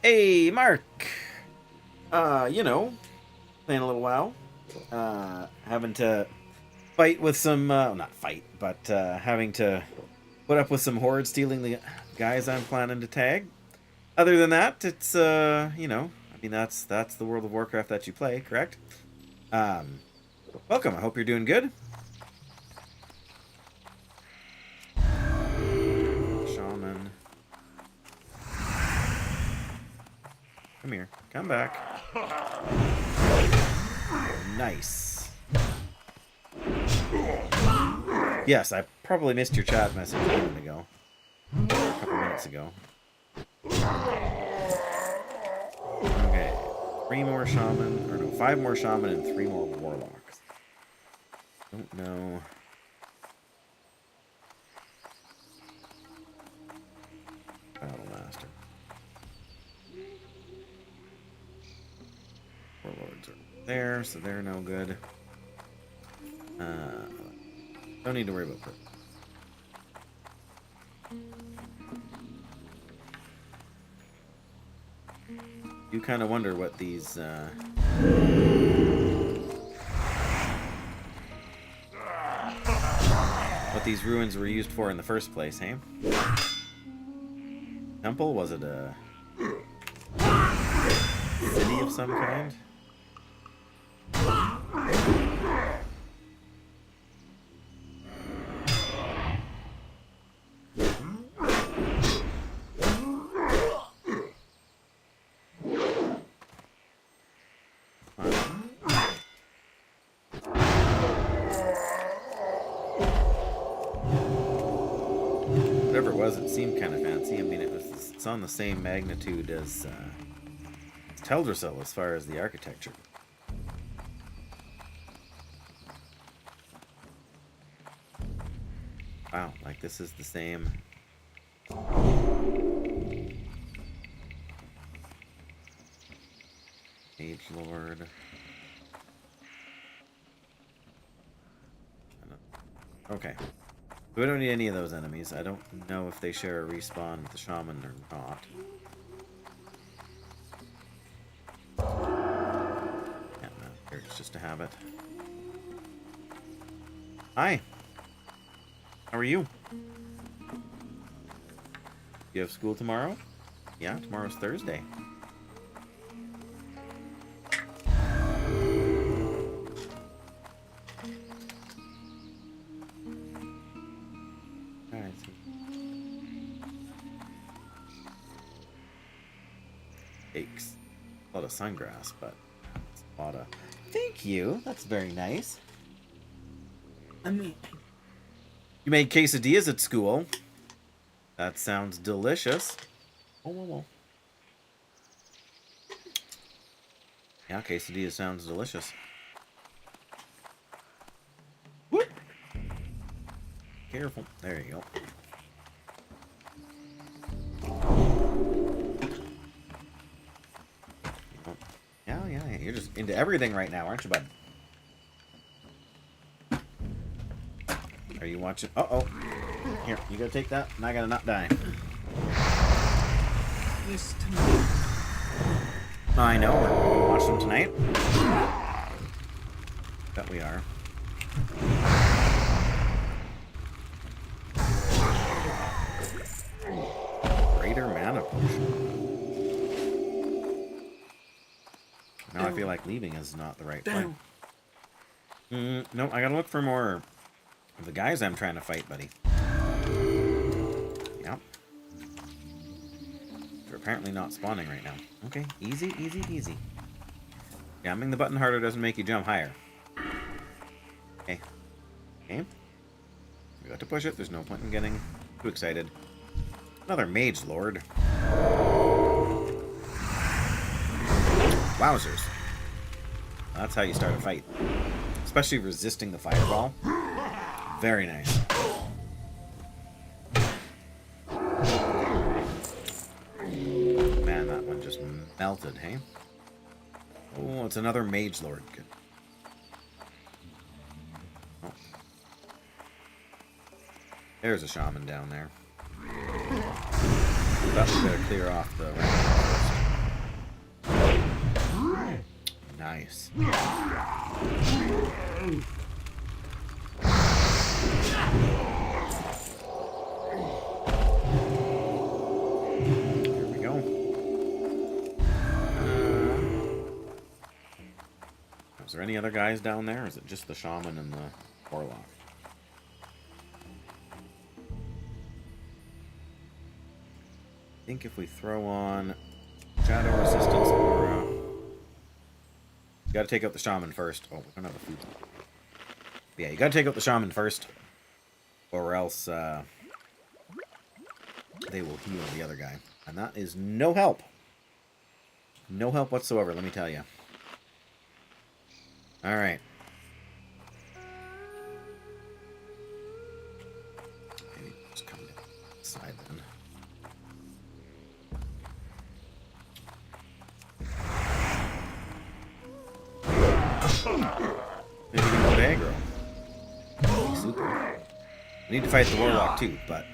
Speaker 1: Hey, Mark! You know, playing a little WoW. Having to fight with some, not fight, but having to put up with some hordes stealing the guys I'm planning to tag. Other than that, it's, you know, I mean, that's the World of Warcraft that you play, correct? Welcome, I hope you're doing good. Shaman. Come here. Come back. Nice. Yes, I probably missed your chat message a minute ago. Or a couple minutes ago. Okay. 3 more shaman. Or no, 5 more shaman and 3 more warlocks. Don't know. Battle master. Warlords are there, so they're no good. Don't need to worry about that. You kind of wonder what these ruins were used for in the first place, hey? Temple? Was it a city of some kind? Whatever it was, it seemed kind of fancy. I mean, it's on the same magnitude as Teldrassil as far as the architecture. Wow, like this is the same. Mage Lord. Okay. We don't need any of those enemies. I don't know if they share a respawn with the shaman or not. Yeah, no, here it's just a habit. Hi. How are you? You have school tomorrow? Yeah, tomorrow's Thursday. Yikes. A lot of sungrass, but a lot of... Thank you. That's very nice.
Speaker 2: I mean,
Speaker 1: You made quesadillas at school. That sounds delicious. Oh, whoa, whoa. Yeah, quesadilla sounds delicious. Whoop. Careful. There you go. Yeah. You're just into everything right now, aren't you, bud? Are you watching? Uh-oh. Here, you gotta take that, and I gotta not die.
Speaker 2: this tonight.
Speaker 1: I know, we're gonna watch them tonight. Bet we are. Greater mana potion. Now I feel like leaving is not the right play. No, I gotta look for more of the guys I'm trying to fight, buddy. Yep. They're apparently not spawning right now. Okay, easy, easy, easy. Jamming the button harder doesn't make you jump higher. Okay. Okay. We got to push it. There's no point in getting too excited. Another mage lord. Wowzers. That's how you start a fight. Especially resisting the fireball. Very nice. Man, that one just melted, hey? Oh, it's another mage lord. Good. Oh. There's a shaman down there. But we better clear off the rank. Nice. Here we go. Is there any other guys down there, or is it just the shaman and the warlock? I think if we throw on shadow resistance or you gotta take out the shaman first. Oh, we don't have the food. But yeah, you gotta take out the shaman first, or else they will heal the other guy, and that is no help. No help whatsoever, let me tell you. All right. Maybe just come inside then. Maybe we can go to aggro. That'd be super. We need to fight the warlock too, but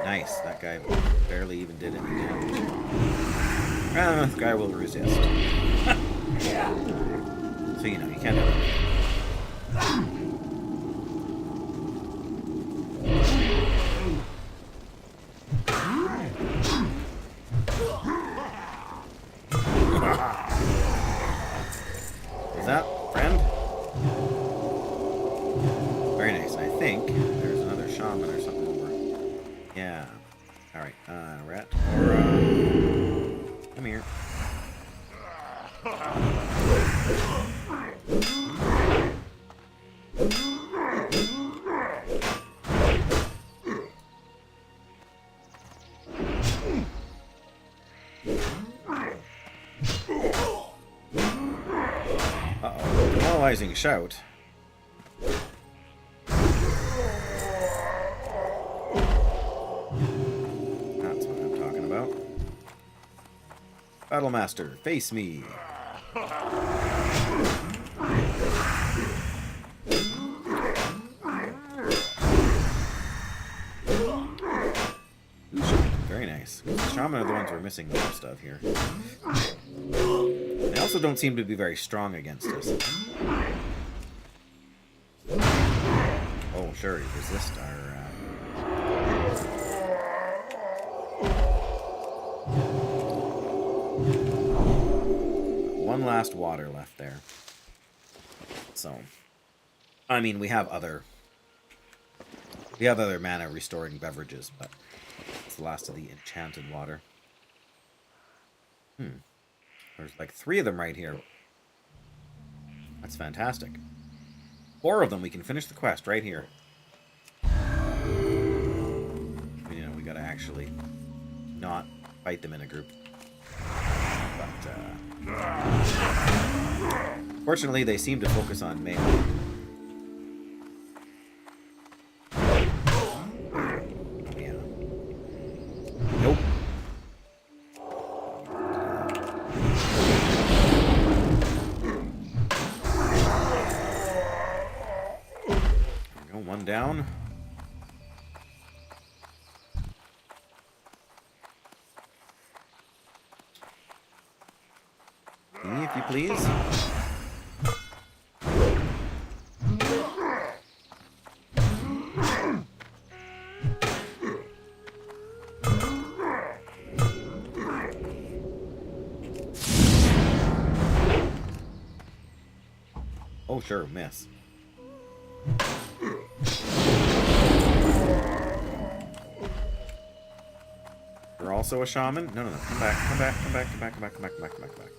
Speaker 1: nice. That guy barely even did any damage. This guy will resist. So you know you can't do it. Is that friend? Very nice. I think there's another shaman or something over. Yeah. All right. Rat. Or come here. Uh-oh. Demoralizing shout. That's what I'm talking about. Battlemaster, face me. Very nice. The shaman are the ones we're missing most of here. They also don't seem to be very strong against us. Oh, sure, resist our... One last water left there. So, I mean, we have other We have other mana restoring beverages, but it's the last of the enchanted water. There's like 3 of them right here. That's fantastic. 4 of them, we can finish the quest right here. You know, we gotta actually not fight them in a group. But, fortunately, they seem to focus on melee. Yeah. Nope. There we go, 1 down. If you please. Oh, sure, miss. You're also a shaman? No, no, no. Come back, come back, come back, come back, come back, come back, come back, come back, come back.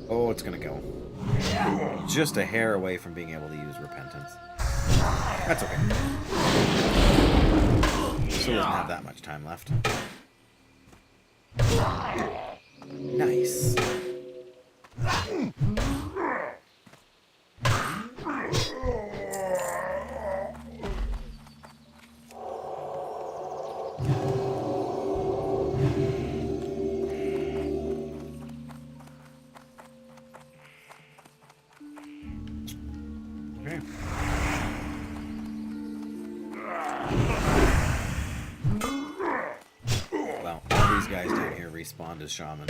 Speaker 1: Oh, it's gonna go. Just a hair away from being able to use repentance. That's okay. Still doesn't have that much time left. Nice. Okay. Well, all these guys down here respawned as shaman.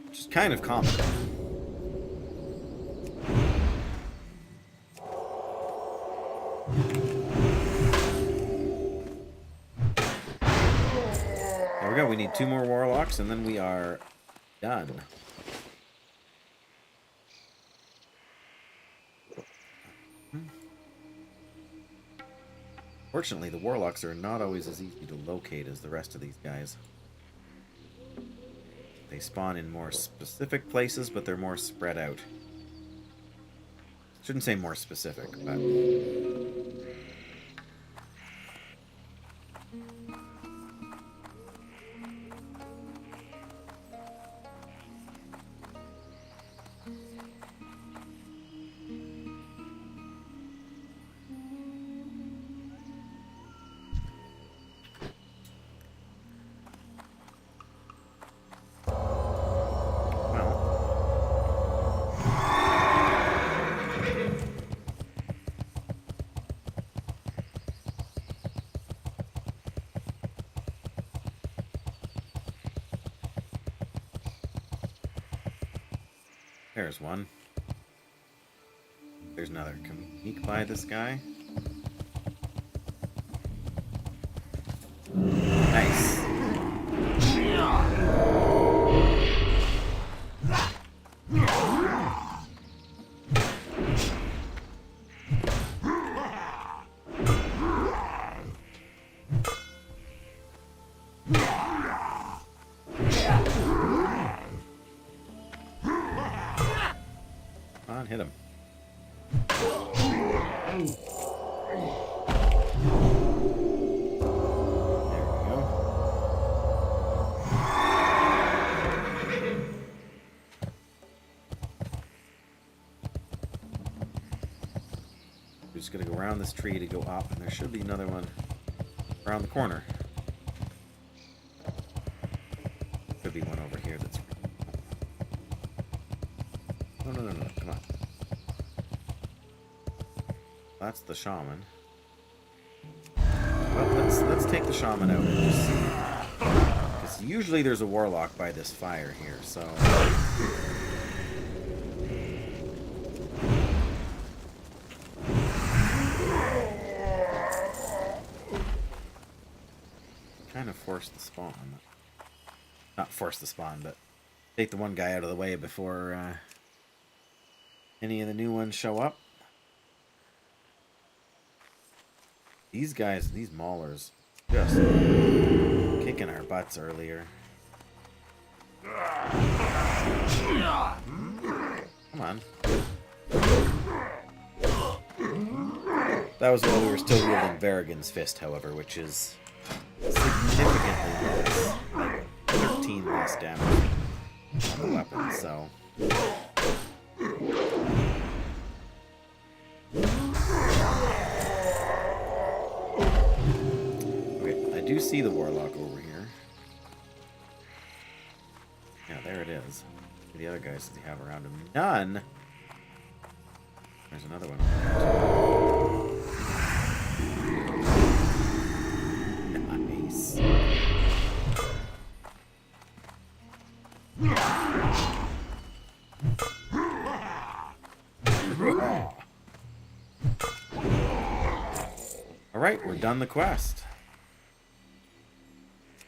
Speaker 1: Which is kind of common. There we go. We need 2 more warlocks and then we are done. Fortunately, the warlocks are not always as easy to locate as the rest of these guys. They spawn in more specific places, but they're more spread out. Shouldn't say more specific, but... There's one. There's another. Can we sneak by this guy? Nice. Hit him. There we go. We're just gonna go around this tree to go up, and there should be another one around the corner. Could be one over here that's... No, no, no, no, come on. That's the shaman. Well, let's take the shaman out and just see. Because usually there's a warlock by this fire here, so... Kind of forced the spawn. Not force the spawn, but take the one guy out of the way before any of the new ones show up. These guys, these maulers, just kicking our butts earlier. Come on. That was while we were still wielding Varigan's Fist, however, which is significantly less. Like 13 less damage on the weapon, so. Okay, I do see the Warlock over here. Yeah, there it is. What the other guys does he have around him? None! There's another one over there. Nice. Alright, we're done the quest.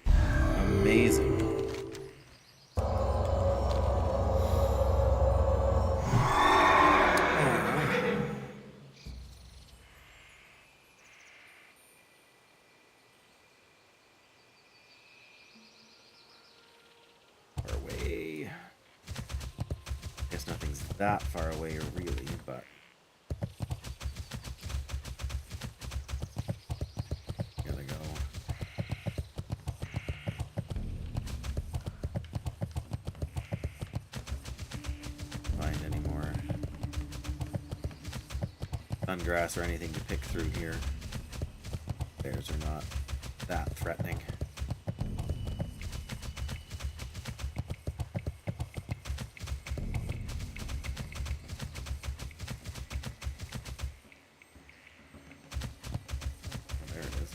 Speaker 1: Amazing. Far away. Guess nothing's that far away really, but gotta go. Find any more sungrass or anything to pick through here. Bears are not that threatening. There it is.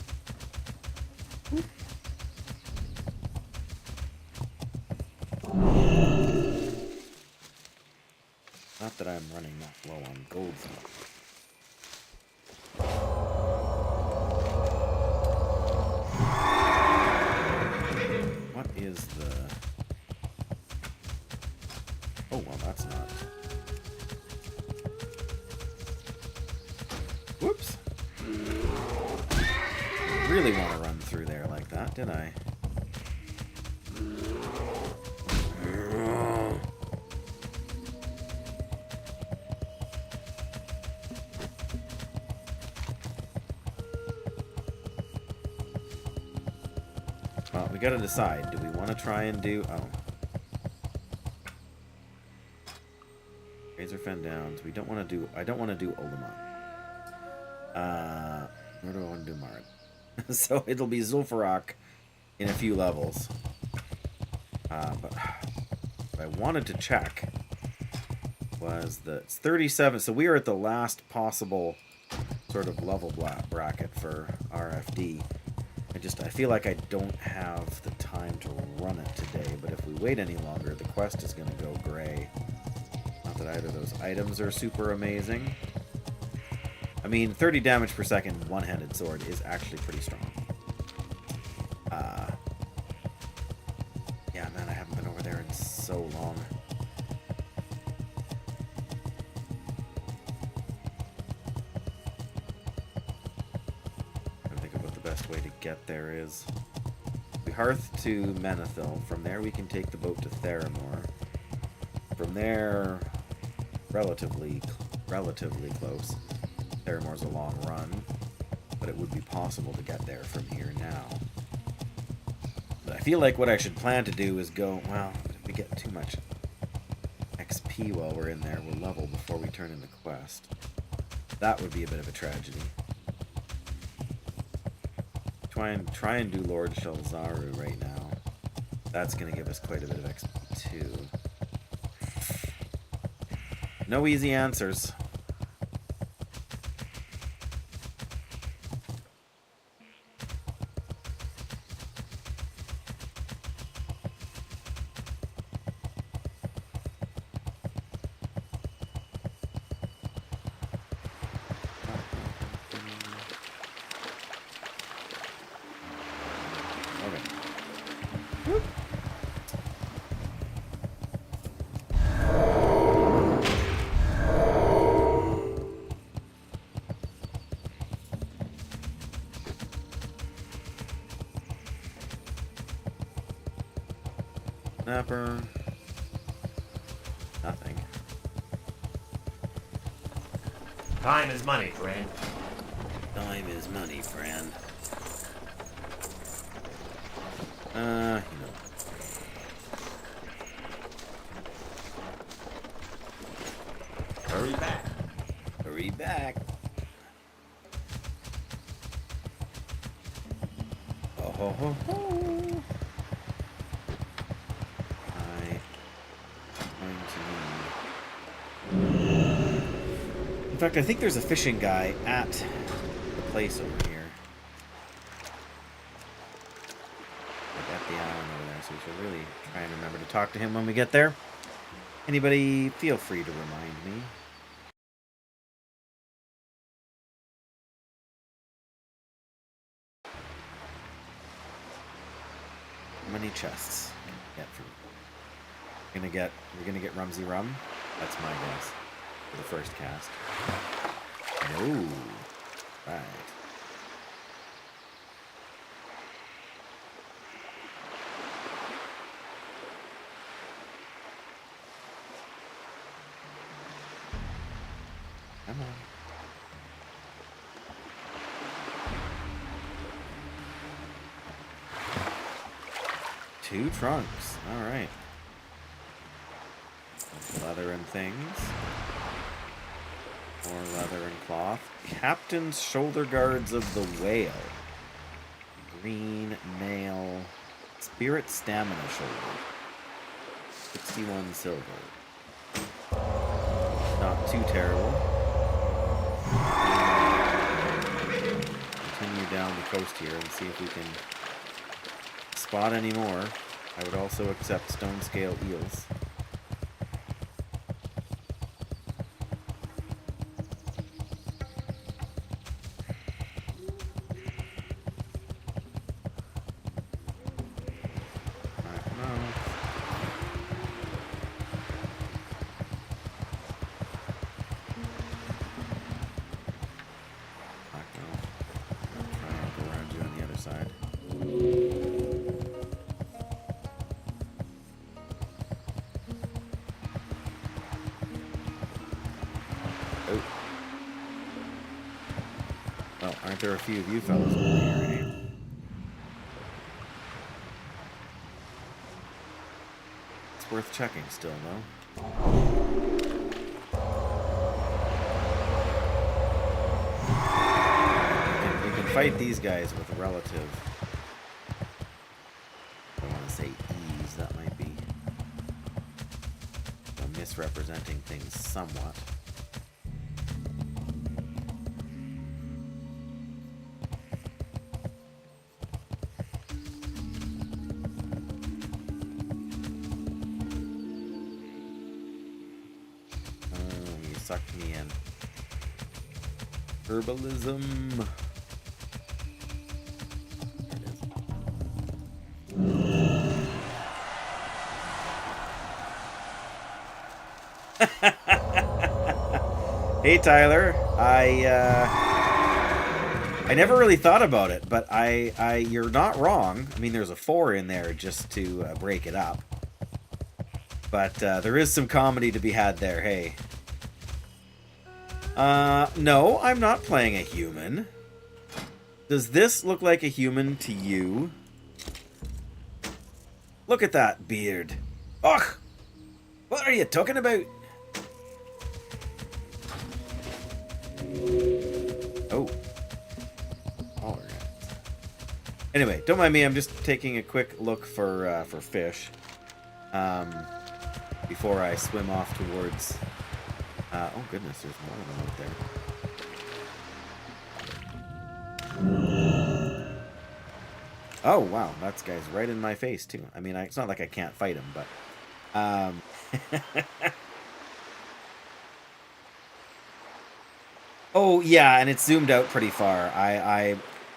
Speaker 1: Not that I'm running that low on gold. What is the... Oh, well, that's not... Whoops! Really want to run through there like that, did I? Well, we gotta decide. Do we want to try and do... Oh. Razor Fen Downs. We don't want to do... I don't want to do Olimar. Nor do I want to do Marin. So it'll be Zul'Farrak in a few levels. But what I wanted to check was that it's 37. So we are at the last possible sort of level bracket for RFD. I feel like I don't have the time to run it today, but if we wait any longer, the quest is going to go gray. Not that either of those items are super amazing. I mean, 30 damage per second one-handed sword is actually pretty strong. Yeah, man, I haven't been over there in so long. I think about the best way to get there is... We hearth to Menethil. From there we can take the boat to Theramore. From there, relatively close. Theramore's a long run, but it would be possible to get there from here now. But I feel like what I should plan to do is go, well, if we get too much XP while we're in there, we'll level before we turn in the quest. That would be a bit of a tragedy. Try and do Lord Shalzaru right now. That's going to give us quite a bit of XP too. No easy answers. Snapper. Nothing.
Speaker 4: Time is money, friend.
Speaker 1: Time is money, friend. You know.
Speaker 4: Hurry back.
Speaker 1: Hurry back. Oh ho ho ho. In fact, I think there's a fishing guy at the place over here. Like at the island over there, so we should really try and remember to talk to him when we get there. Anybody, feel free to remind me. How many chests can we get for? We're gonna get Rumsey Rum. That's my guess for the first cast. No, right. Come on. Two trunks. All right. Leather and things. More leather and cloth. Captain's shoulder guards of the whale. Green nail. Spirit stamina shoulder. 61 silver. Not too terrible. Continue down the coast here and see if we can spot any more. I would also accept stone scale eels. Aren't there a few of you fellas over here, eh? It's worth checking still, though. You can fight these guys with relative... I don't want to say ease, that might be... misrepresenting things somewhat. Sucked me in. Herbalism. There it is. Hey Tyler, I never really thought about it, but you're not wrong. I mean, there's a 4 in there just to break it up, but there is some comedy to be had there. Hey. No, I'm not playing a human. Does this look like a human to you? Look at that beard. Ugh! What are you talking about? Oh. All right. Anyway, don't mind me. I'm just taking a quick look for fish. Before I swim off towards... oh goodness, there's more of them out there. Oh wow, that guy's right in my face too. I mean, it's not like I can't fight him, but oh yeah, and it's zoomed out pretty far.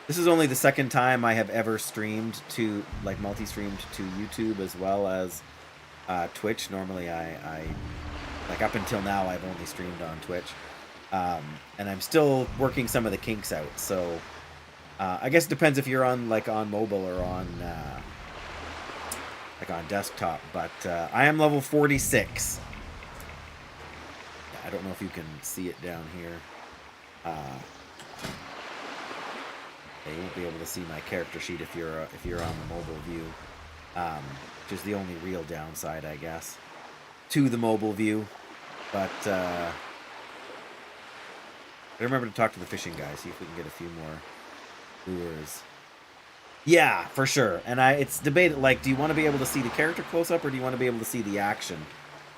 Speaker 1: This is only the second time I have ever streamed to, like, multi-streamed to YouTube as well as Twitch. Normally like up until now, I've only streamed on Twitch, and I'm still working some of the kinks out. So I guess it depends if you're on mobile or like on desktop, but I am level 46. I don't know if you can see it down here. You won't be able to see my character sheet if you're on the mobile view, which is the only real downside, I guess, to the mobile view. But remember to talk to the fishing guy, see if we can get a few more lures. Yeah, for sure. And it's debated, like, do you want to be able to see the character close up, or do you want to be able to see the action?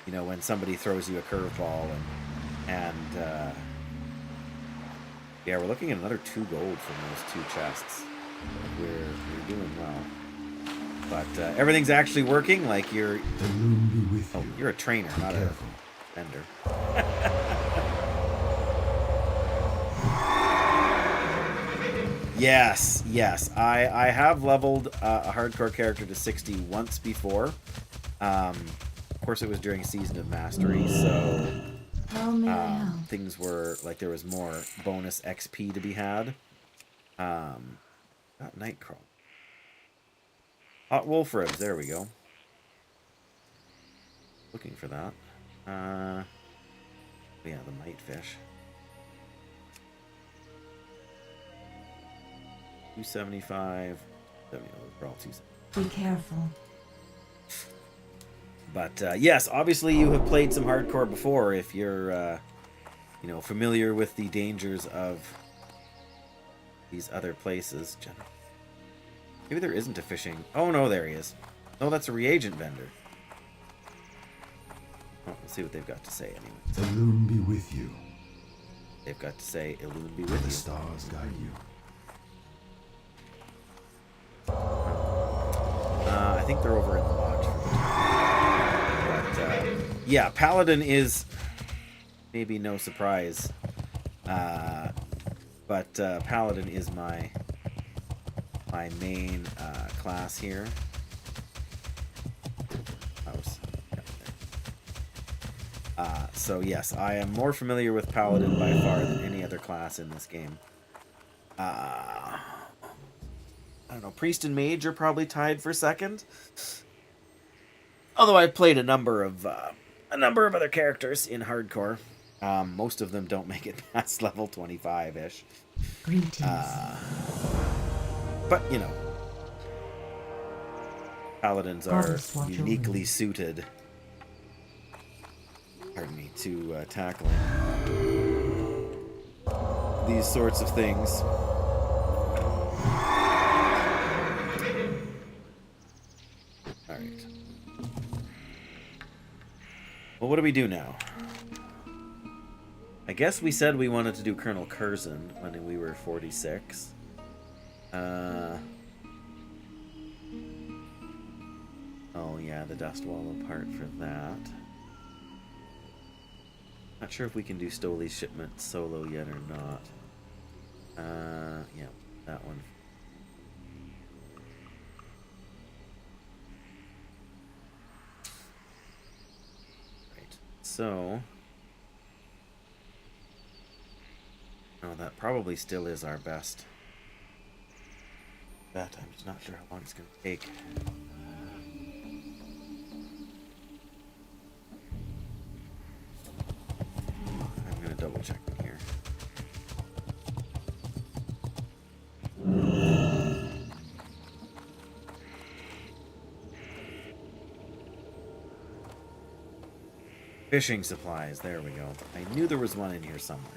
Speaker 1: You know, when somebody throws you a curveball, and yeah, we're looking at another 2 gold from those 2 chests. We're doing well, but everything's actually working. Like you're a trainer, not a vendor. Yes. I have leveled a hardcore character to 60 once before. Of course, it was during Season of Mastery, so things were like there was more bonus XP to be had. Got Nightcrawl. Hot wolf ribs, there we go. Looking for that. Yeah, the mite fish. 275. 70, we're all 275.
Speaker 3: Be careful.
Speaker 1: But yes, obviously you have played some hardcore before if you're familiar with the dangers of these other places. Maybe there isn't a fishing. Oh no, there he is. Oh, that's a reagent vendor. Oh, let's see what they've got to say anyway.
Speaker 5: Elune be with you.
Speaker 1: They've got to say, Elune be with you.
Speaker 5: The stars guide you.
Speaker 1: I think they're over in the lodge. But yeah, Paladin is maybe no surprise. But Paladin is my main class here. So yes, I am more familiar with Paladin by far than any other class in this game. I don't know, Priest and Mage are probably tied for second. Although I've played a number of other characters in hardcore. Most of them don't make it past level 25-ish.
Speaker 3: Greetings.
Speaker 1: But, Paladins are
Speaker 3: Goddess, watch
Speaker 1: uniquely
Speaker 3: over.
Speaker 1: suited, pardon me, to tackling these sorts of things. Alright. Well, what do we do now? I guess we said we wanted to do Colonel Curzon when we were 46. Oh yeah, the dust wall apart for that. Not sure if we can do Stoley's shipment solo yet or not. Yeah, that one. Right, so... Oh, that probably still is our best bet. I'm just not sure how long it's going to take. I'm going to double check here. Fishing supplies, there we go. I knew there was one in here somewhere.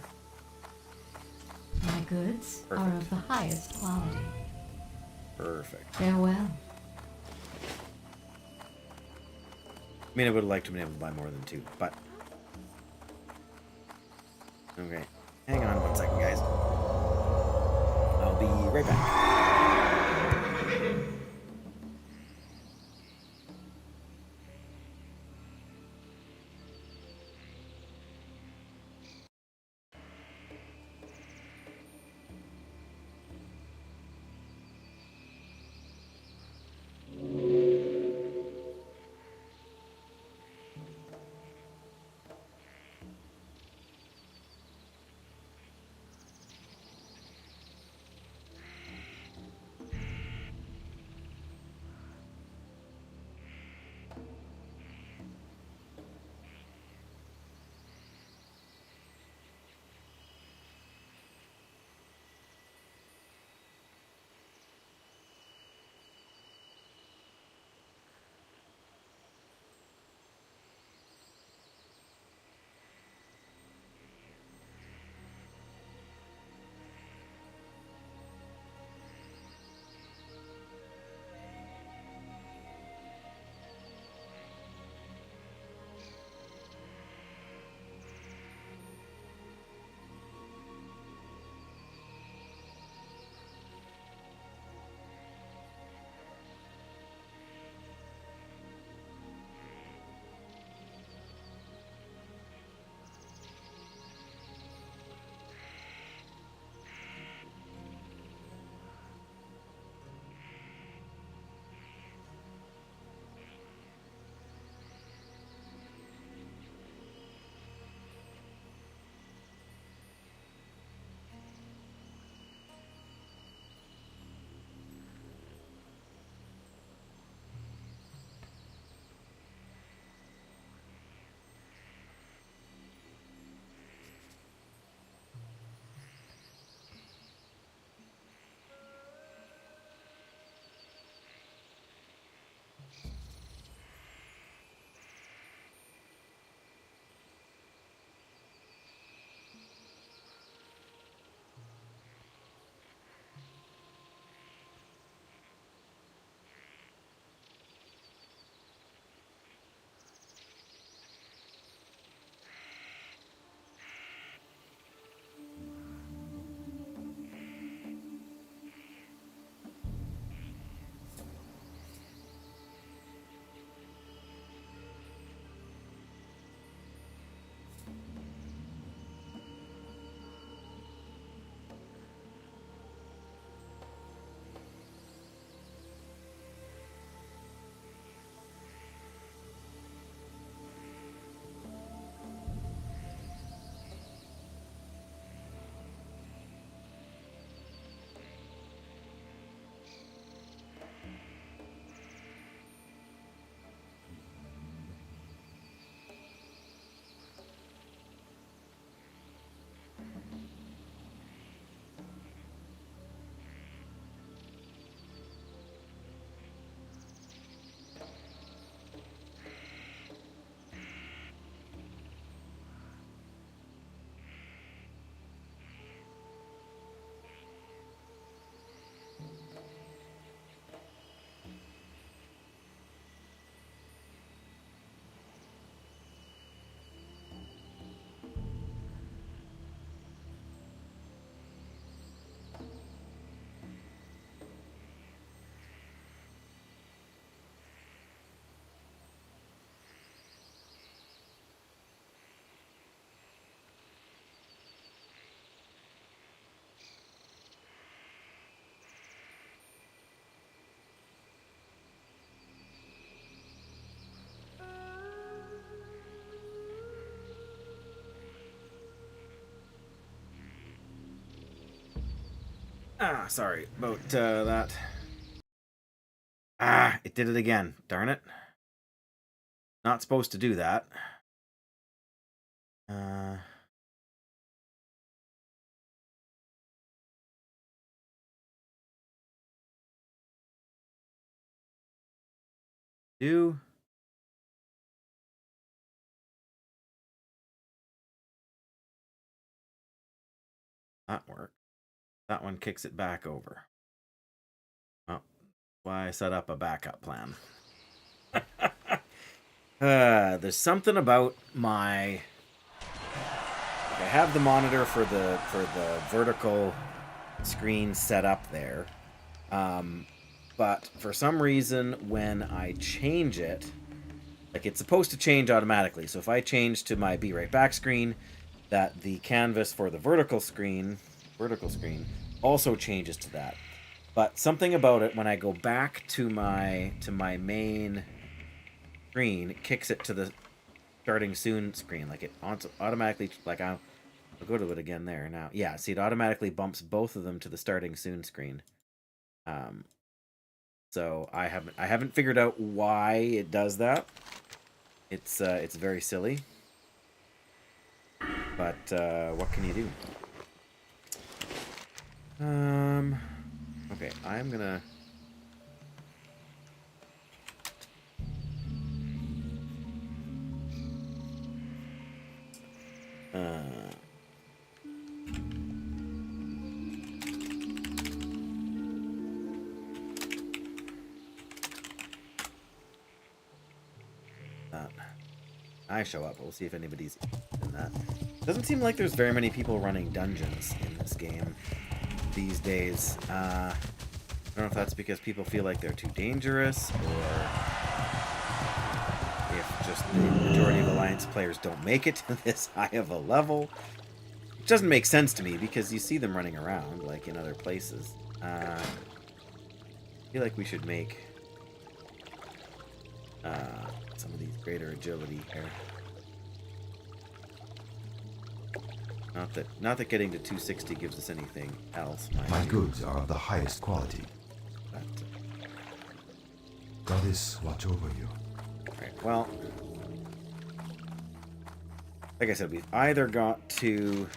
Speaker 3: My goods are
Speaker 1: Perfect.
Speaker 3: of the highest quality.
Speaker 1: Perfect.
Speaker 3: Farewell.
Speaker 1: I mean, I would have liked to be able to buy more than 2, but... Okay. Hang on 1 second, guys. I'll be right back. Ah, sorry about that. Ah, it did it again. Darn it. Not supposed to do that. Do that work? That one kicks it back over. Well, why I set up a backup plan. There's something about my. I have the monitor for the vertical screen set up there, but for some reason when I change it, like it's supposed to change automatically. So if I change to my Be Right Back screen, that the canvas for the vertical screen also changes to that. But something about it when I go back to my main screen, it kicks it to the starting soon screen. Like it automatically, like I'll go to it again there now. Yeah, see, it automatically bumps both of them to the starting soon screen. So I haven't figured out why it does that. It's very silly. But what can you do? Okay, I'm gonna. I show up. We'll see if anybody's in that. Doesn't seem like there's very many people running dungeons in this game these days. I don't know if that's because people feel like they're too dangerous, or if just the majority of Alliance players don't make it to this high of a level. Which doesn't make sense to me, because you see them running around, like in other places. I feel like we should make some of these greater agility here. Not that getting to 260 gives us anything else.
Speaker 5: My goods are of the highest quality.
Speaker 1: But,
Speaker 5: Goddess, watch over you.
Speaker 1: right, well, like I said, we've either got to.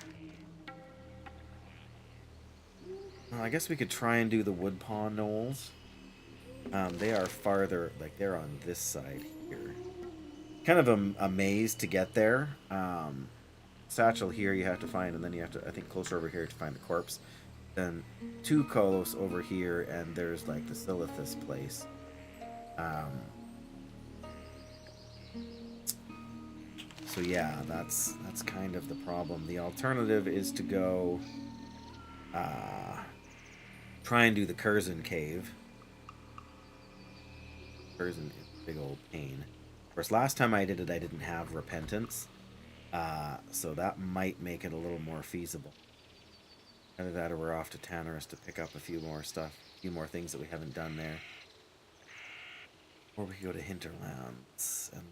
Speaker 1: Well, I guess we could try and do the Woodpaw Knolls. They are farther, like they're on this side here. Kind of a maze to get there. Satchel here you have to find, and then you have to, I think, closer over here to find the corpse. Then 2 Kolos over here, and there's like the Silithus place. So yeah, that's kind of the problem. The alternative is to go try and do the Curzon cave. Curzon is a big old pain. Of course, last time I did it, I didn't have repentance. So that might make it a little more feasible. Either that or we're off to Tannerus to pick up a few more stuff, a few more things that we haven't done there. Or we could go to Hinterlands and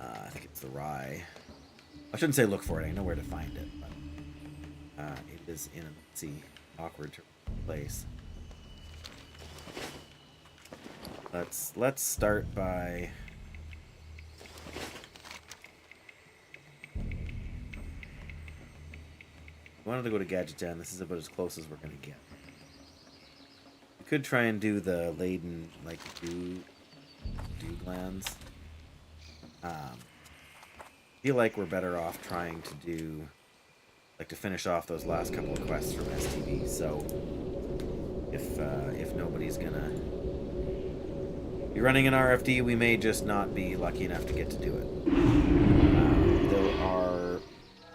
Speaker 1: I think it's the Rye. I shouldn't say look for it, I know where to find it, but it is in a awkward place. Let's start by I wanted to go to Gadgetan. This is about as close as we're gonna get. We could try and do the Laden, like dew glands. Feel like we're better off trying to do, like, to finish off those last couple of quests from STV. So if nobody's gonna be running an RFD, we may just not be lucky enough to get to do it. There are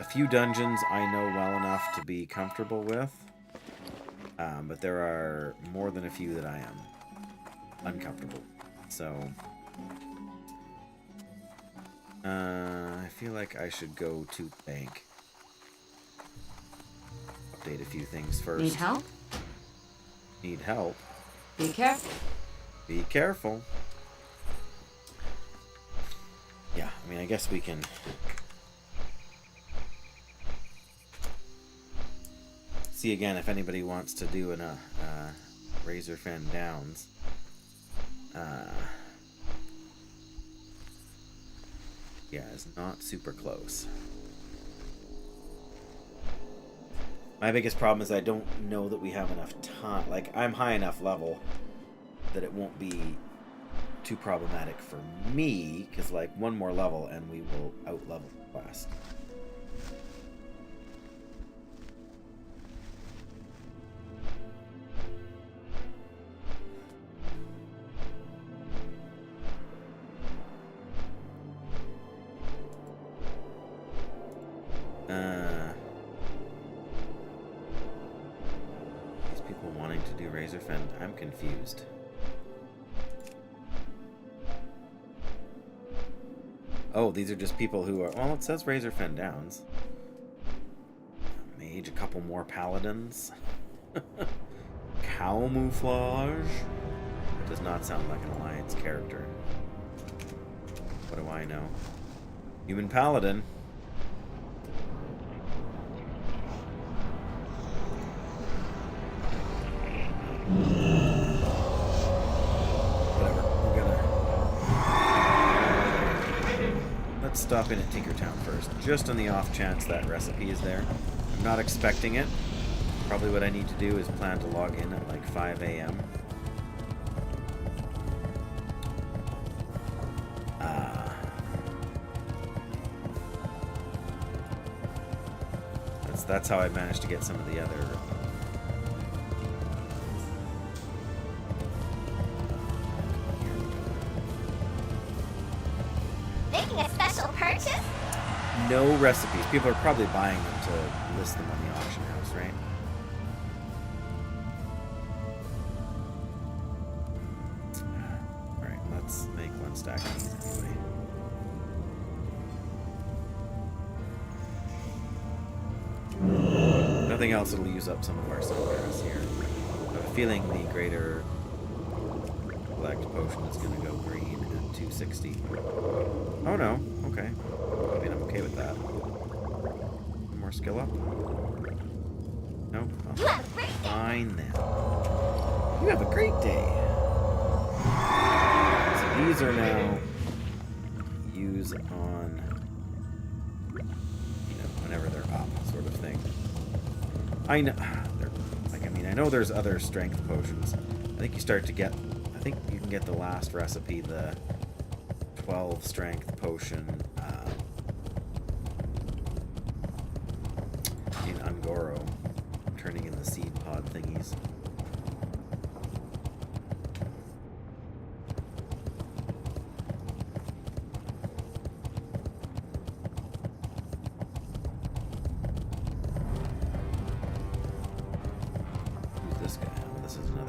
Speaker 1: a few dungeons I know well enough to be comfortable with, but there are more than a few that I am uncomfortable. So I feel like I should go to the bank. Update a few things first.
Speaker 6: Need help?
Speaker 1: Need help.
Speaker 6: Be careful.
Speaker 1: Be careful. Yeah, I mean, I guess we can see again if anybody wants to do a Razor Fen Downs. Yeah, it's not super close. My biggest problem is I don't know that we have enough time. Like, I'm high enough level that it won't be too problematic for me, because, like, one more level and we will out-level the quest. These people wanting to do Razor Fen, I'm confused. Oh, these are just people who are... Well, it says Razor Fen Downs. Mage, a couple more Paladins. Camouflage. It does not sound like an Alliance character. What do I know? Human Paladin. Whatever. We're gonna... Let's stop in at Tinkertown first, just on the off chance that recipe is there. I'm not expecting it. Probably what I need to do is plan to log in at like 5 a.m. That's how I managed to get some of the other...
Speaker 6: Making a special purchase?
Speaker 1: No recipes. People are probably buying them to list them on the auction house, right? Alright, let's make one stack of these anyway. Nothing else that'll use up some of our silveras here. I have a feeling the greater collect potion is going to go green at 260. Oh no, okay. I mean, I'm okay with that. One more skill up? Nope. Oh. Fine then. You have a great day. So these are now use on, you know, whenever they're up, sort of thing. I know, like, I mean, I know there's other strength potions. I think you start to get, I think you can get the last recipe, the 12 strength potion in Ungoro, turning in the seed pod thingies.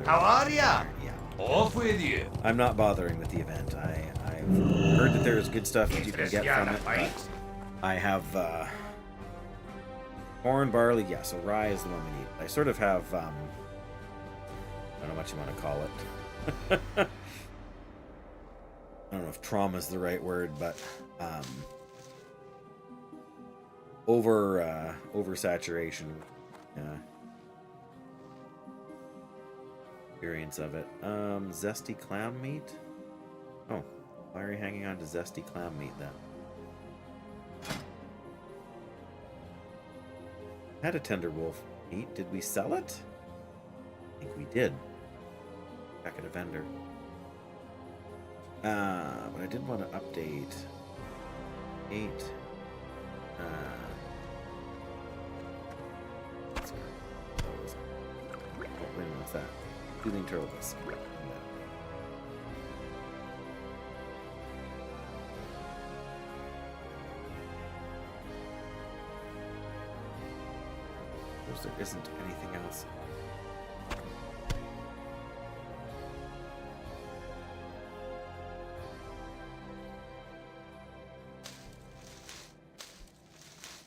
Speaker 4: How are ya?
Speaker 1: Yeah.
Speaker 4: Off with you.
Speaker 1: I'm not bothering with the event. I've heard that there's good stuff that you can get from it, but I have corn, barley, yeah, so rye is the one we need. I sort of have, I don't know what you want to call it. I don't know if trauma is the right word, but oversaturation. Experience of it. Zesty clam meat? Oh, why are you hanging on to zesty clam meat then? Had a tender wolf meat. Did we sell it? I think we did. Back at a vendor. But I did want to update. 8. Let's go. Those. Oh, wait a minute, what's that? Feeling turtle bisque. Yeah. Suppose there isn't anything else.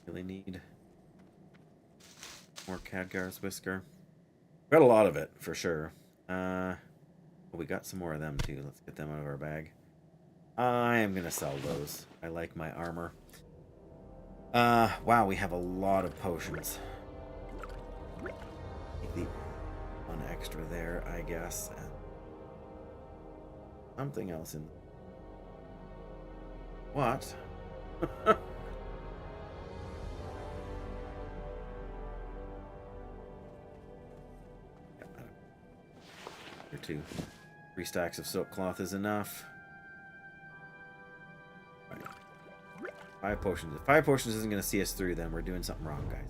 Speaker 1: Really need more Khadgar's whisker. Got a lot of it for sure. Well, we got some more of them too. Let's get them out of our bag. I am gonna sell those. I like my armor. Wow, we have a lot of potions. the one extra there, I guess. And something else in. What? Or two. 3 stacks of silk cloth is enough. Right. 5 potions. If 5 potions isn't going to see us through, then we're doing something wrong, guys.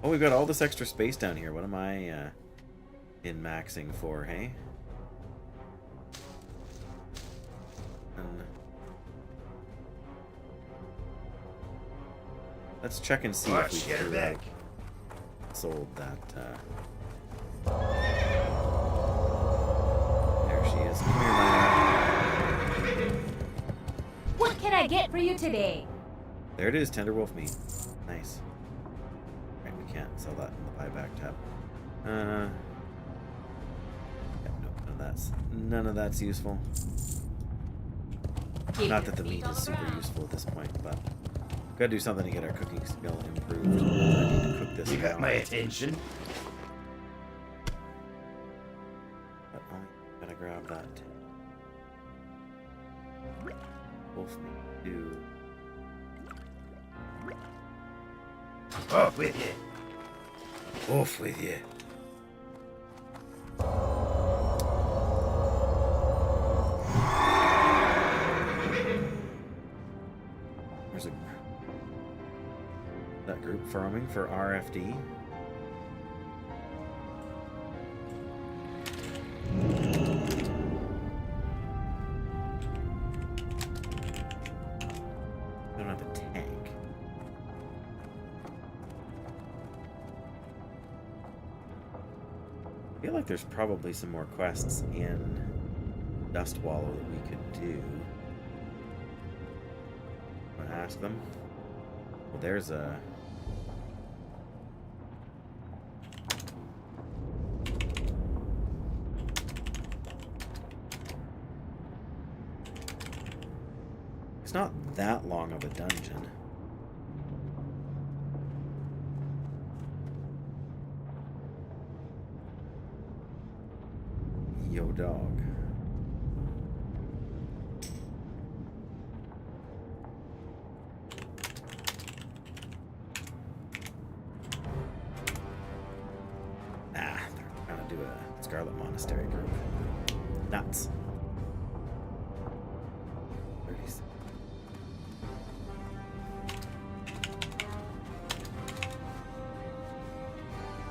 Speaker 1: Oh, we've got all this extra space down here. What am I min-maxing for, hey? Let's check and see if we can sold that. There she is. Come here, Miner.
Speaker 6: What can I get for you today?
Speaker 1: There it is, tender wolf meat. Nice. Right, we can't sell that in the buyback tab. Yeah, no, none of that's useful. Not that the meat is super useful at this point, but gotta do something to get our cooking skill improved. I need to cook this.
Speaker 4: You got
Speaker 1: now.
Speaker 4: my attention.
Speaker 1: But I gotta grab that. Wolf meat too.
Speaker 4: Off with you.
Speaker 1: Off with you. There's that group farming for RFD. I don't have a tank. I feel like there's probably some more quests in Dust Wallow that we could do. Want to ask them? Well, there's a... It's not that long of a dungeon. Yo, dog. Nah, they're trying to do a Scarlet Monastery group. Nuts. 36.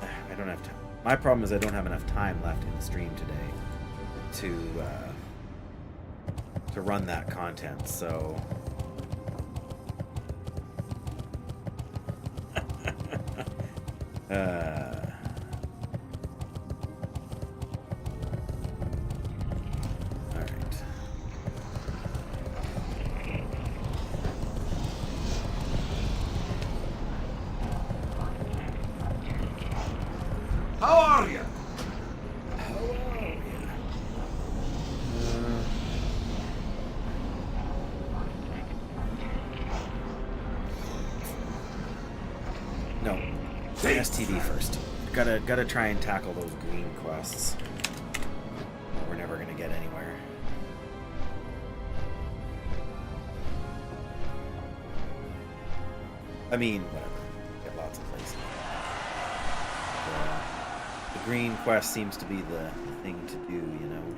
Speaker 1: I don't have time. My problem is I don't have enough time left in the stream today to run that content, so all right.
Speaker 4: How are you? No, STD first. Gotta try and tackle those green quests. We're never gonna get anywhere. I mean, whatever. Get lots of places. The green quest seems to be the thing to do, you know.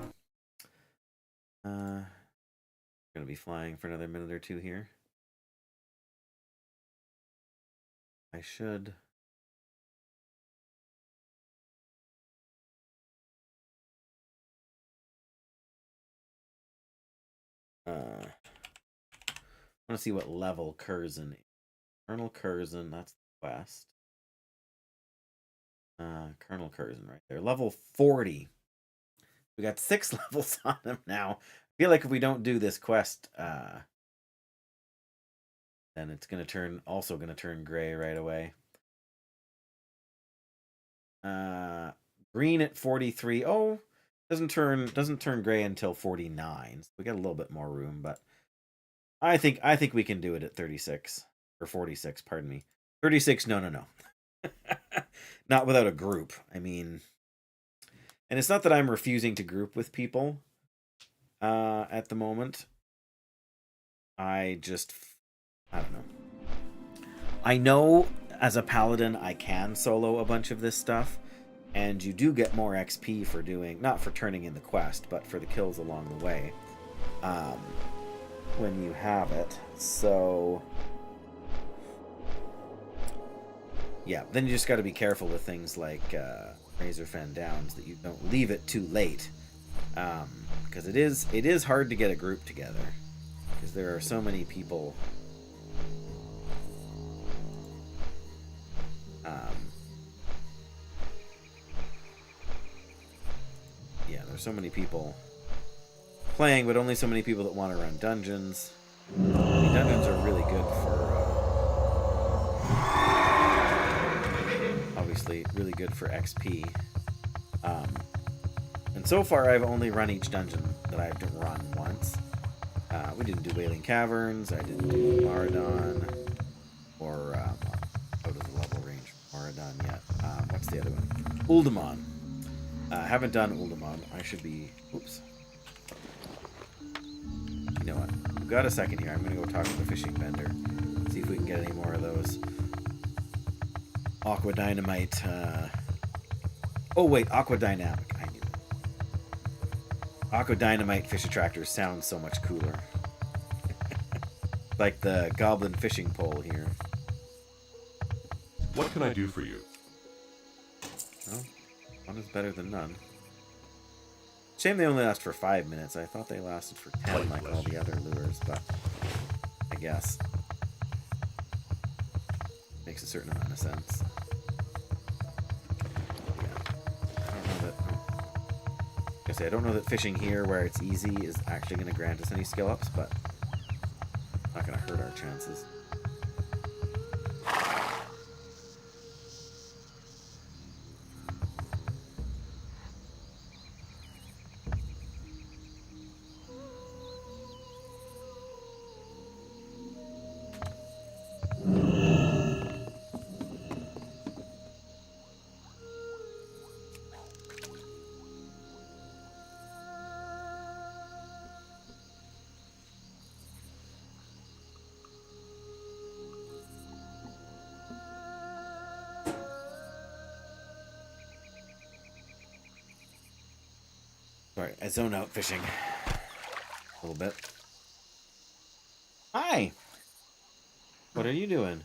Speaker 4: Gonna be flying for another minute or two here. I should. I want to see what level Curzon is. Colonel Curzon, that's the quest. Colonel Curzon right there. Level 40. We got 6 levels on him now. I feel like if we don't do this quest, then it's gonna turn gray right away. Green at 43. Oh, doesn't turn gray until 49. So we got a little bit more room, but
Speaker 1: I think we can do it at 36 or 46. Pardon me. 36. No. Not without a group. I mean, and it's not that I'm refusing to group with people at the moment. I don't know. I know as a paladin I can solo a bunch of this stuff, and you do get more XP for doing, not for turning in the quest, but for the kills along the way when you have it. So yeah, then you just got to be careful with things like Razorfen Downs, that you don't leave it too late, because it is hard to get a group together, because there are so many people. Yeah, there's so many people playing, but only so many people that want to run dungeons. I mean, dungeons are really good for obviously really good for XP. And so far I've only run each dungeon that I've run once. We didn't do Wailing Caverns, I didn't do Maradon, or out of the level range Maradon yet. What's the other one? Uldamon. Haven't done Uldamon. I should be... Oops. You know what? We've got a second here. I'm going to go talk to the fishing vendor. See if we can get any more of those. Aqua Dynamite. Oh, wait. Aqua Dynamic. I knew it. Aqua Dynamite fish attractors sound so much cooler. Like the goblin fishing pole here.
Speaker 7: What can I do for you?
Speaker 1: Well, one is better than none. Shame they only last for 5 minutes. I thought they lasted for 10 like all the other lures, but I guess. Makes a certain amount of sense. I don't know that fishing here where it's easy is actually going to grant us any skill ups, but not going to hurt our chances. Sorry, I zone out fishing a little bit. Hi! What are you doing?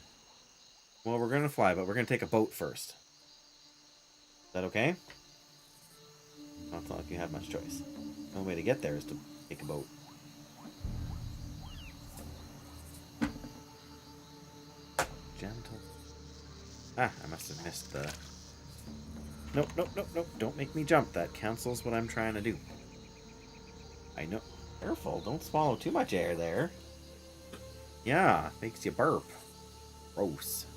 Speaker 1: Well, we're going to fly, but we're going to take a boat first. Is that okay? Well, it's not like you have much choice. The only way to get there is to take a boat. Gentle. Ah, I must have missed the... Nope. Don't make me jump. That cancels what I'm trying to do. I know. Careful. Don't swallow too much air there. Yeah, makes you burp. Gross.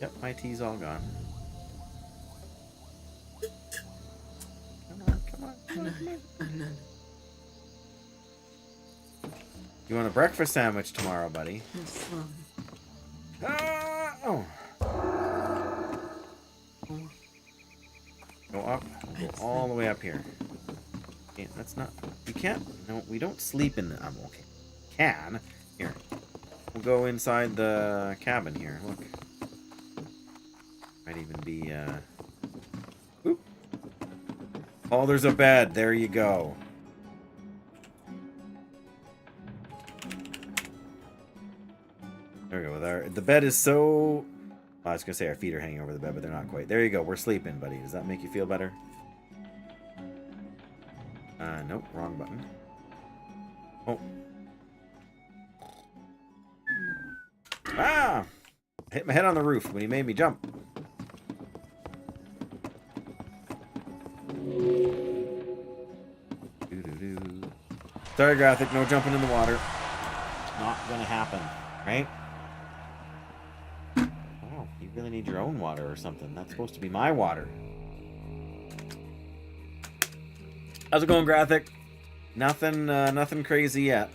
Speaker 1: Yep, my tea's all gone. Come on. You want a breakfast sandwich tomorrow, buddy? Oh. Go up. Go all the way up here. Okay, that's not... You can't... No, we don't sleep in the... okay. Can. Here. We'll go inside the cabin here. Look. Might even be, Oop. Oh, there's a bed. There you go. There we go. The bed is so... I was going to say our feet are hanging over the bed, but they're not quite. There you go. We're sleeping, buddy. Does that make you feel better? Nope. Wrong button. Oh. Ah! Hit my head on the roof when he made me jump. Sorry, Graphic. No jumping in the water. Not going to happen. Right? You really need your own water or something. That's supposed to be my water. How's it going, Graphic? Nothing crazy yet.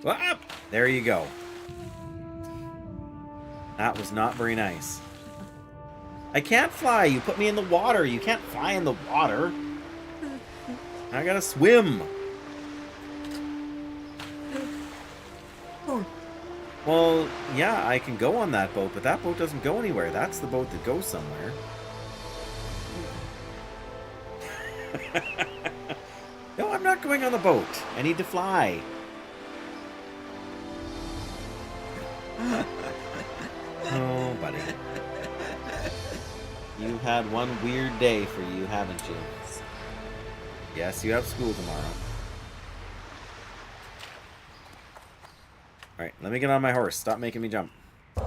Speaker 1: Ah, there you go. That was not very nice. I can't fly. You put me in the water. You can't fly in the water. I gotta swim.
Speaker 2: Oh,
Speaker 1: Well, yeah, I can go on that boat, but that boat doesn't go anywhere. That's the boat that goes somewhere. No, I'm not going on the boat. I need to fly. Oh, buddy. You've had one weird day for you, haven't you? Yes, you have school tomorrow. Alright, let me get on my horse. Stop making me jump. I'm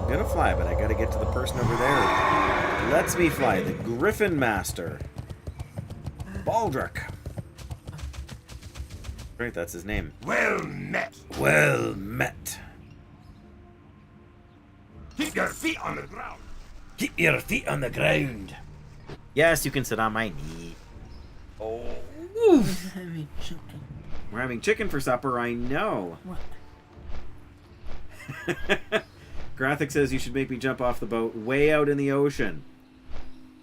Speaker 1: gonna fly, but I gotta get to the person over there. Lets me fly. The Griffin Master. Baldric. Right, that's his name.
Speaker 5: Well met.
Speaker 1: Well met.
Speaker 5: Keep your feet on the ground.
Speaker 1: Keep your feet on the ground. Yes, you can sit on my knee. Oh.
Speaker 2: I mean, chicken.
Speaker 1: We're having chicken for supper, I know.
Speaker 2: What?
Speaker 1: Graphic says you should make me jump off the boat way out in the ocean.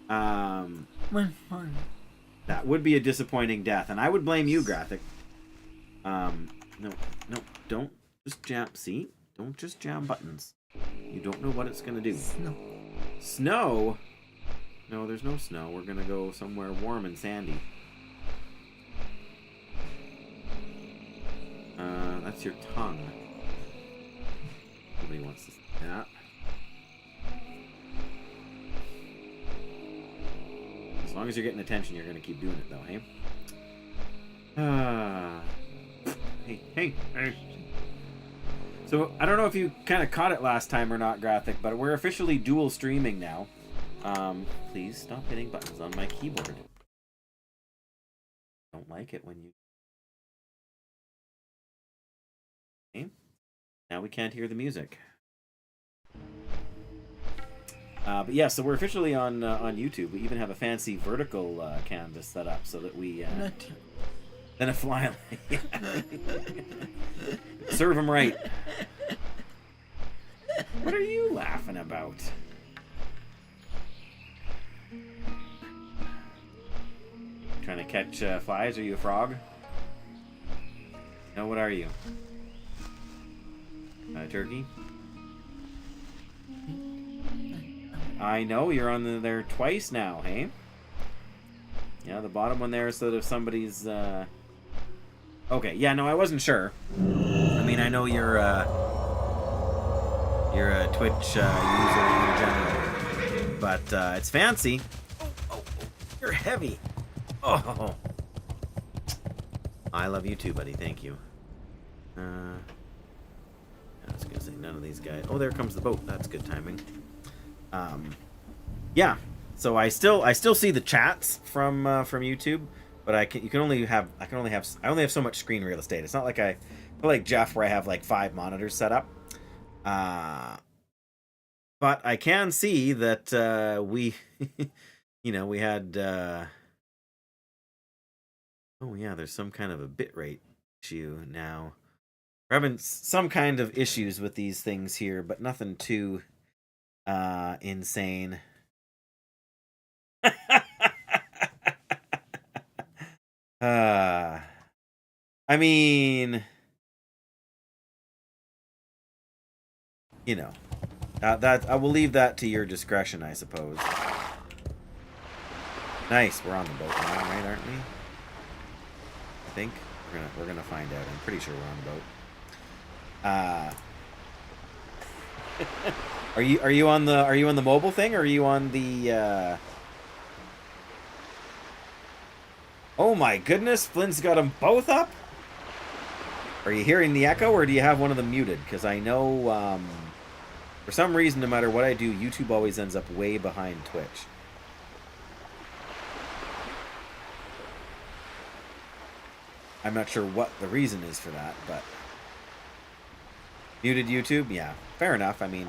Speaker 2: When fun.
Speaker 1: That would be a disappointing death, and I would blame you, Graphic. No, don't just jam. See? Don't just jam buttons. You don't know what it's gonna do.
Speaker 2: No.
Speaker 1: Snow? No, there's no snow. We're gonna go somewhere warm and sandy. That's your tongue. Nobody wants to see that. As long as you're getting attention, you're gonna keep doing it, though, hey? Hey. So, I don't know if you kind of caught it last time or not, Graphic, but we're officially dual streaming now. Please stop hitting buttons on my keyboard. Don't like it when you... Okay. Now we can't hear the music. But yeah, so we're officially on YouTube. We even have a fancy vertical canvas set up so that we... then a fly... Serve him right. What are you laughing about? Trying to catch flies? Are you a frog? No, what are you? A turkey? I know, you're on there twice now, hey? Yeah, the bottom one there is so that if somebody's... Okay, yeah, no, I wasn't sure. I mean, I know you're a Twitch user in general, but it's fancy. Oh, you're heavy. Oh, I love you too, buddy. Thank you. I was gonna say none of these guys. Oh, there comes the boat. That's good timing. Yeah. So I still see the chats from YouTube, but I only have so much screen real estate. It's not like I feel like Jeff where I have like 5 monitors set up. But I can see that we we had oh yeah, there's some kind of a bitrate issue now. We're having some kind of issues with these things here, but nothing too insane. I mean, that I will leave that to your discretion, I suppose. Nice, we're on the boat now, right? Aren't we? I think we're gonna find out. I'm pretty sure we're on the boat. Are you on the mobile thing, or are you on the? Oh my goodness, Flynn's got them both up. Are you hearing the echo, or do you have one of them muted? Because I know for some reason, no matter what I do, YouTube always ends up way behind Twitch. I'm not sure what the reason is for that, but... Muted YouTube? Yeah, fair enough. I mean,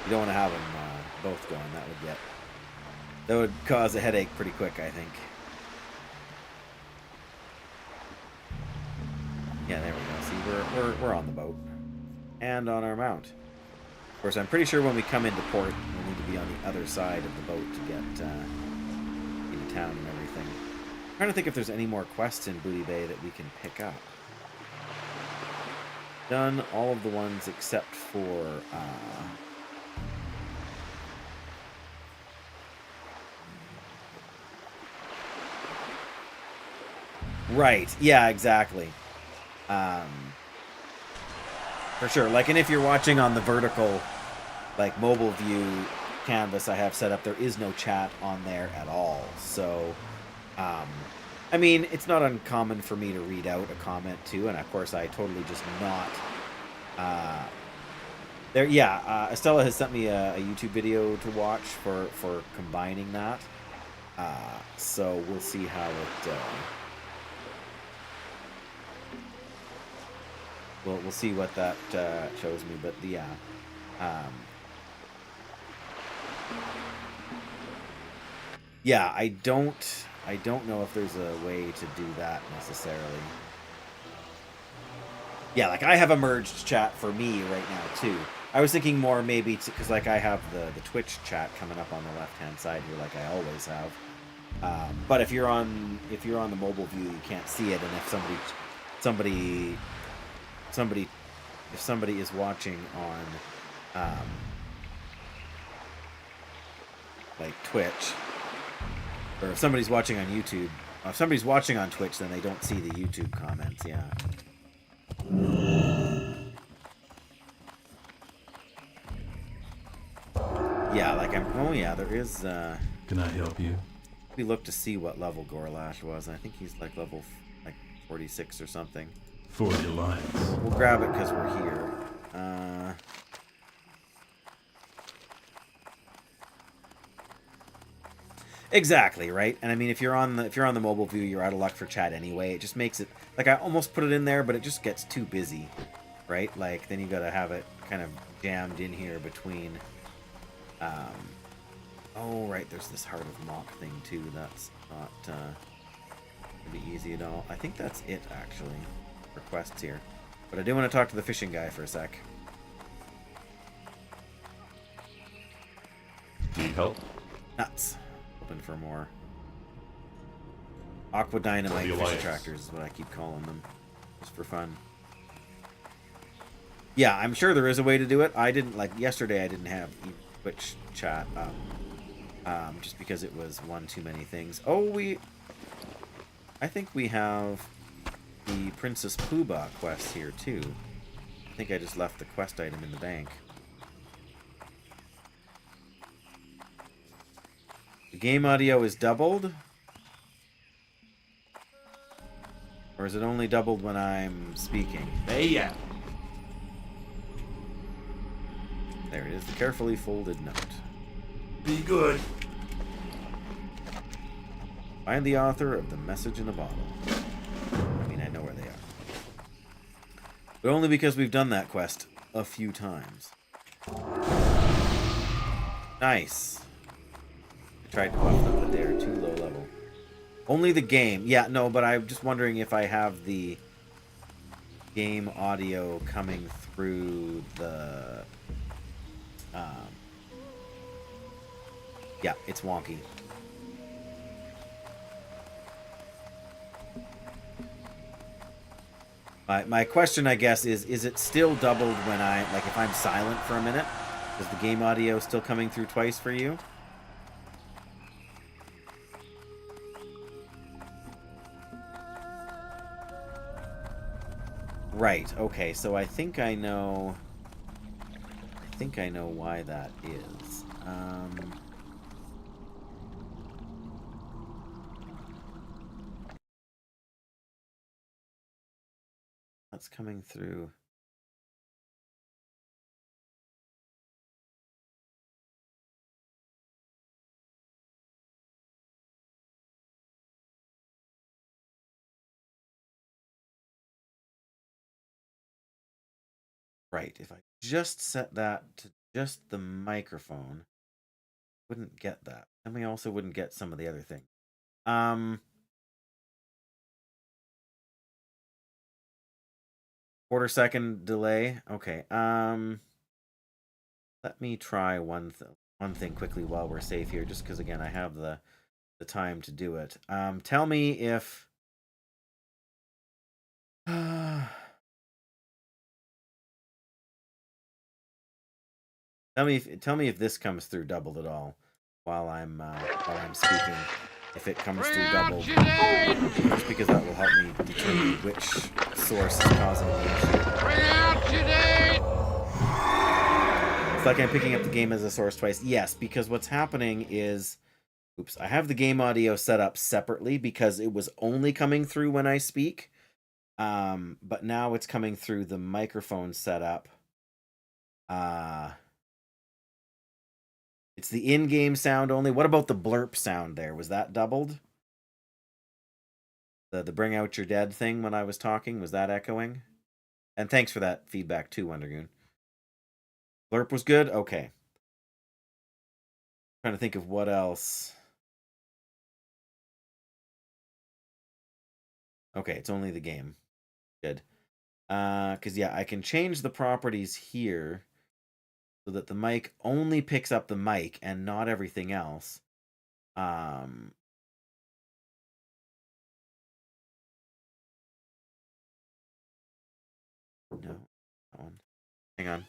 Speaker 1: you don't want to have them both going. That would cause a headache pretty quick, I think. Yeah, there we go. we're on the boat and on our mount. Of course, I'm pretty sure when we come into port, we'll need to be on the other side of the boat to get into town and everything. I'm trying to think if there's any more quests in Booty Bay that we can pick up. Done all of the ones except for right, yeah, exactly. For sure. Like, and if you're watching on the vertical, like, mobile view canvas I have set up, there is no chat on there at all. So, I mean, it's not uncommon for me to read out a comment too, and of course I totally just not there. Yeah, Estella has sent me a YouTube video to watch for combining that. So we'll see how it we'll see what that shows me, but yeah. Yeah, I don't know if there's a way to do that necessarily. Yeah, like I have a merged chat for me right now too. I was thinking more maybe because like I have the Twitch chat coming up on the left hand side here, like I always have. But if you're on the mobile view, you can't see it, and if somebody is watching on like Twitch, or if somebody's watching on YouTube, if somebody's watching on Twitch, then they don't see the YouTube comments. Yeah. Yeah, like oh yeah, there is.
Speaker 7: Can I help you?
Speaker 1: We look to see what level Gorlash was. I think he's like level 46 or something.
Speaker 7: For the Alliance.
Speaker 1: We'll grab it because we're here. Exactly, right? And I mean, if you're on the mobile view, you're out of luck for chat anyway. It just makes it like I almost put it in there, but it just gets too busy, right? Like then you got to have it kind of jammed in here between. Oh right, there's this Heart of Mock thing too. That's not gonna be easy at all. I think that's it actually. Requests here, but I do want to talk to the fishing guy for a sec.
Speaker 7: Need help?
Speaker 1: Nuts. Hoping for more. Aqua Dynamite fish attractors is what I keep calling them. Just for fun. Yeah, I'm sure there is a way to do it. I didn't, like, yesterday I didn't have Twitch chat up. Just because it was one too many things. Oh, I think we have the Princess Poobah quest here, too. I think I just left the quest item in the bank. The game audio is doubled? Or is it only doubled when I'm speaking?
Speaker 5: Hey, yeah.
Speaker 1: There it is, the carefully folded note.
Speaker 5: Be good.
Speaker 1: Find the author of the message in a bottle. I mean, I know where they are. But only because we've done that quest a few times. Nice. I tried to buff them, but they are too low level. Only the game. Yeah, no, but I'm just wondering if I have the game audio coming through the... yeah, it's wonky. My question, I guess, is it still doubled when like, if I'm silent for a minute? Is the game audio still coming through twice for you? Right, okay, so I think I know why that is. That's coming through. Right, if I just set that to just the microphone, wouldn't get that. And we also wouldn't get some of the other things. quarter-second delay. Okay. Let me try one thing quickly while we're safe here, just because again I have the time to do it. Tell me if tell me if this comes through doubled at all while I'm speaking. If it comes through doubled, just because that will help me determine which source is causing the issue. It's like I'm picking up the game as a source twice. Yes, because what's happening is, oops, I have the game audio set up separately because it was only coming through when I speak. But now it's coming through the microphone setup. It's the in-game sound only. What about the blurp sound there? Was that doubled? The bring out your dead thing when I was talking, was that echoing? And thanks for that feedback too, Wondergoon. Blurp was good? Okay. Trying to think of what else. Okay, it's only the game. Good. Because, yeah, I can change the properties here so that the mic only picks up the mic and not everything else. No, that one. Hang on.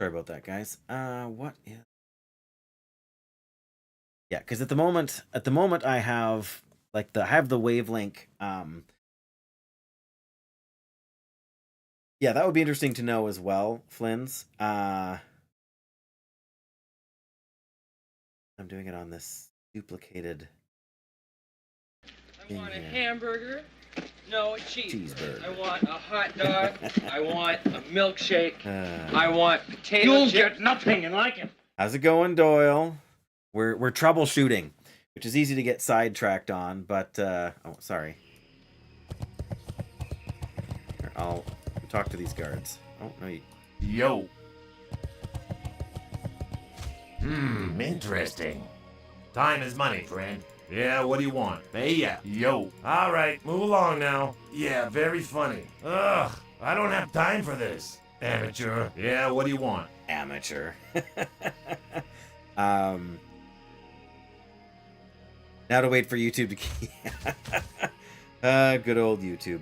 Speaker 1: Sorry about that, guys. What is... Yeah, because at the moment I have like I have the wavelength. Yeah, that would be interesting to know as well, Flynn's. I'm doing it on this duplicated.
Speaker 8: I want a hamburger. No, a cheeseburger.
Speaker 1: Cheeseburger.
Speaker 8: I want a hot dog. I want a milkshake. I want potato
Speaker 5: You'll
Speaker 8: chips.
Speaker 5: get nothing and like it.
Speaker 1: How's it going, Doyle? We're troubleshooting, which is easy to get sidetracked on, but oh, sorry. Here, I'll talk to these guards. Oh no,
Speaker 5: Yo. Interesting. Time is money, friend. Yeah, what do you want? Hey, yeah. Yo. All right, move along now. Yeah, very funny. Ugh, I don't have time for this. Amateur. Yeah, what do you want?
Speaker 1: amateur. Now to wait for YouTube to keep... good old YouTube.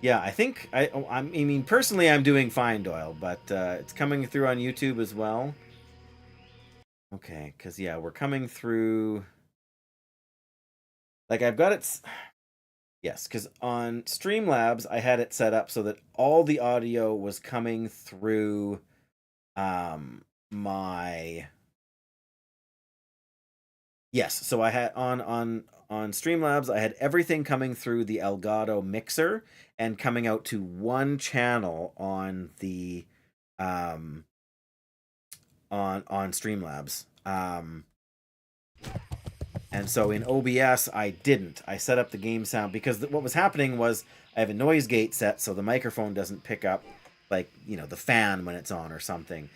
Speaker 1: Yeah, I think I mean personally I'm doing fine, Doyle, but it's coming through on YouTube as well. Okay, because yeah, we're coming through. Like I've got it. Yes, because on Streamlabs I had it set up so that all the audio was coming through my. Yes, so I had on Streamlabs I had everything coming through the Elgato mixer and coming out to one channel on the on Streamlabs. And so in OBS I didn't. I set up the game sound because what was happening was I have a noise gate set so the microphone doesn't pick up like, you know, the fan when it's on or something.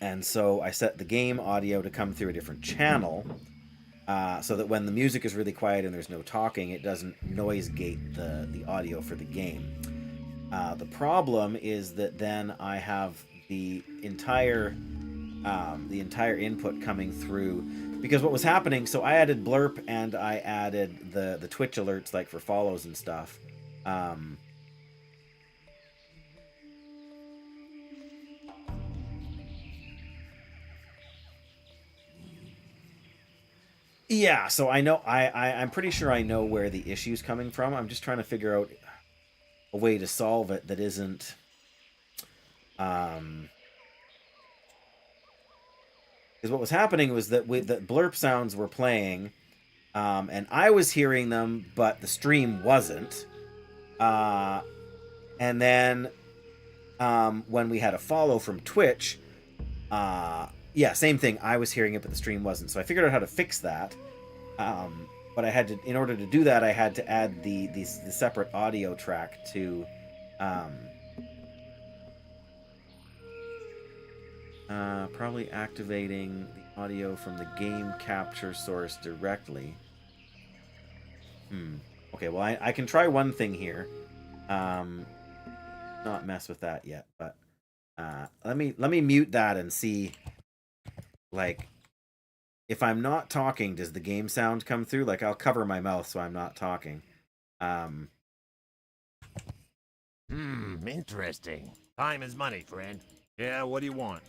Speaker 1: And so I set the game audio to come through a different channel so that when the music is really quiet and there's no talking, it doesn't noise gate the audio for the game. The problem is that then I have the entire input coming through, because what was happening, so I added blurp and I added the Twitch alerts like for follows and stuff. Yeah, so I know I'm pretty sure I know where the issue's coming from. I'm just trying to figure out a way to solve it that isn't Because what was happening was that the blurp sounds were playing, and I was hearing them, but the stream wasn't. And then when we had a follow from Twitch, yeah, same thing. I was hearing it, but the stream wasn't. So I figured out how to fix that. But I had to, in order to do that, I had to add the separate audio track to probably activating the audio from the game capture source directly. Okay, well, I can try one thing here. Not mess with that yet, but let me mute that and see, like, if I'm not talking, does the game sound come through? Like, I'll cover my mouth so I'm not talking.
Speaker 5: Interesting. Time is money, friend. Yeah, what do you want?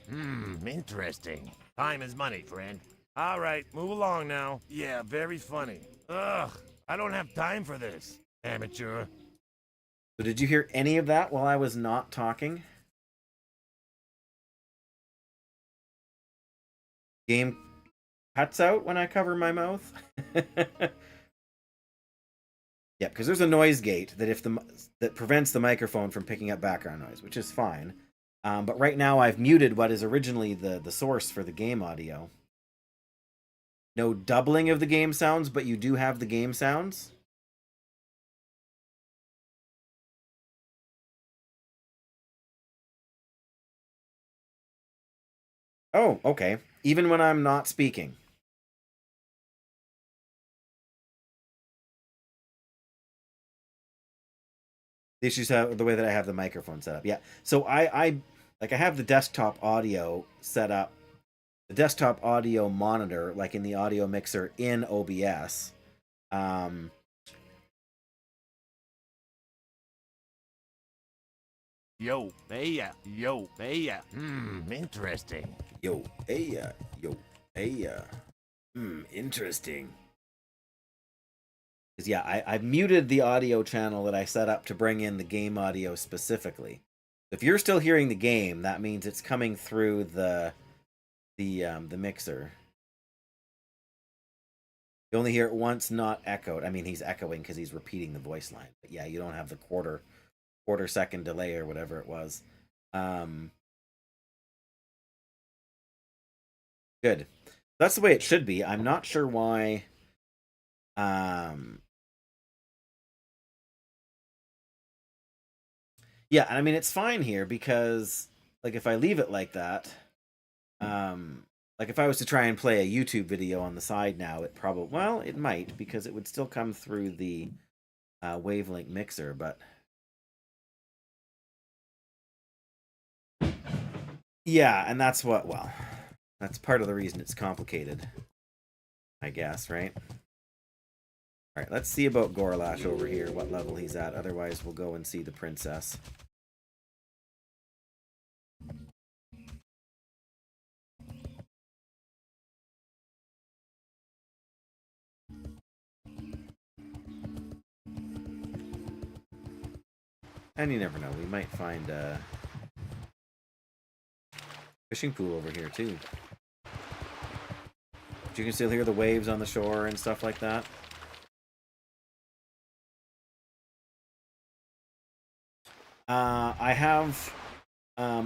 Speaker 5: Interesting. Time is money, friend. All right, move along now. Yeah, very funny. Ugh, I don't have time for this. Amateur.
Speaker 1: So did you hear any of that while I was not talking? Game cuts out when I cover my mouth? Yeah, because there's a noise gate that prevents the microphone from picking up background noise, which is fine. But right now I've muted what is originally the source for the game audio. No doubling of the game sounds, but you do have the game sounds. Oh, okay. Even when I'm not speaking. The issues have the way that I have the microphone set up. Yeah. So I have the desktop audio set up, the desktop audio monitor, like in the audio mixer in OBS.
Speaker 5: Yo, hey, yo, hey, interesting.
Speaker 1: Yo, hey, yo, hey, interesting. Because yeah, I've muted the audio channel that I set up to bring in the game audio specifically. If you're still hearing the game, that means it's coming through the mixer. You only hear it once, not echoed. I mean, he's echoing because he's repeating the voice line. But yeah, you don't have the quarter second delay or whatever it was. Good. That's the way it should be. I'm not sure why. Yeah, I mean, it's fine here because, like, if I leave it like that, like if I was to try and play a YouTube video on the side now, it probably, well, it might, because it would still come through the Wavelink mixer, but yeah, and that's that's part of the reason it's complicated, I guess, right? All right, let's see about Gorlash over here, what level he's at. Otherwise, we'll go and see the princess. And you never know, we might find a fishing pool over here, too. But you can still hear the waves on the shore and stuff like that.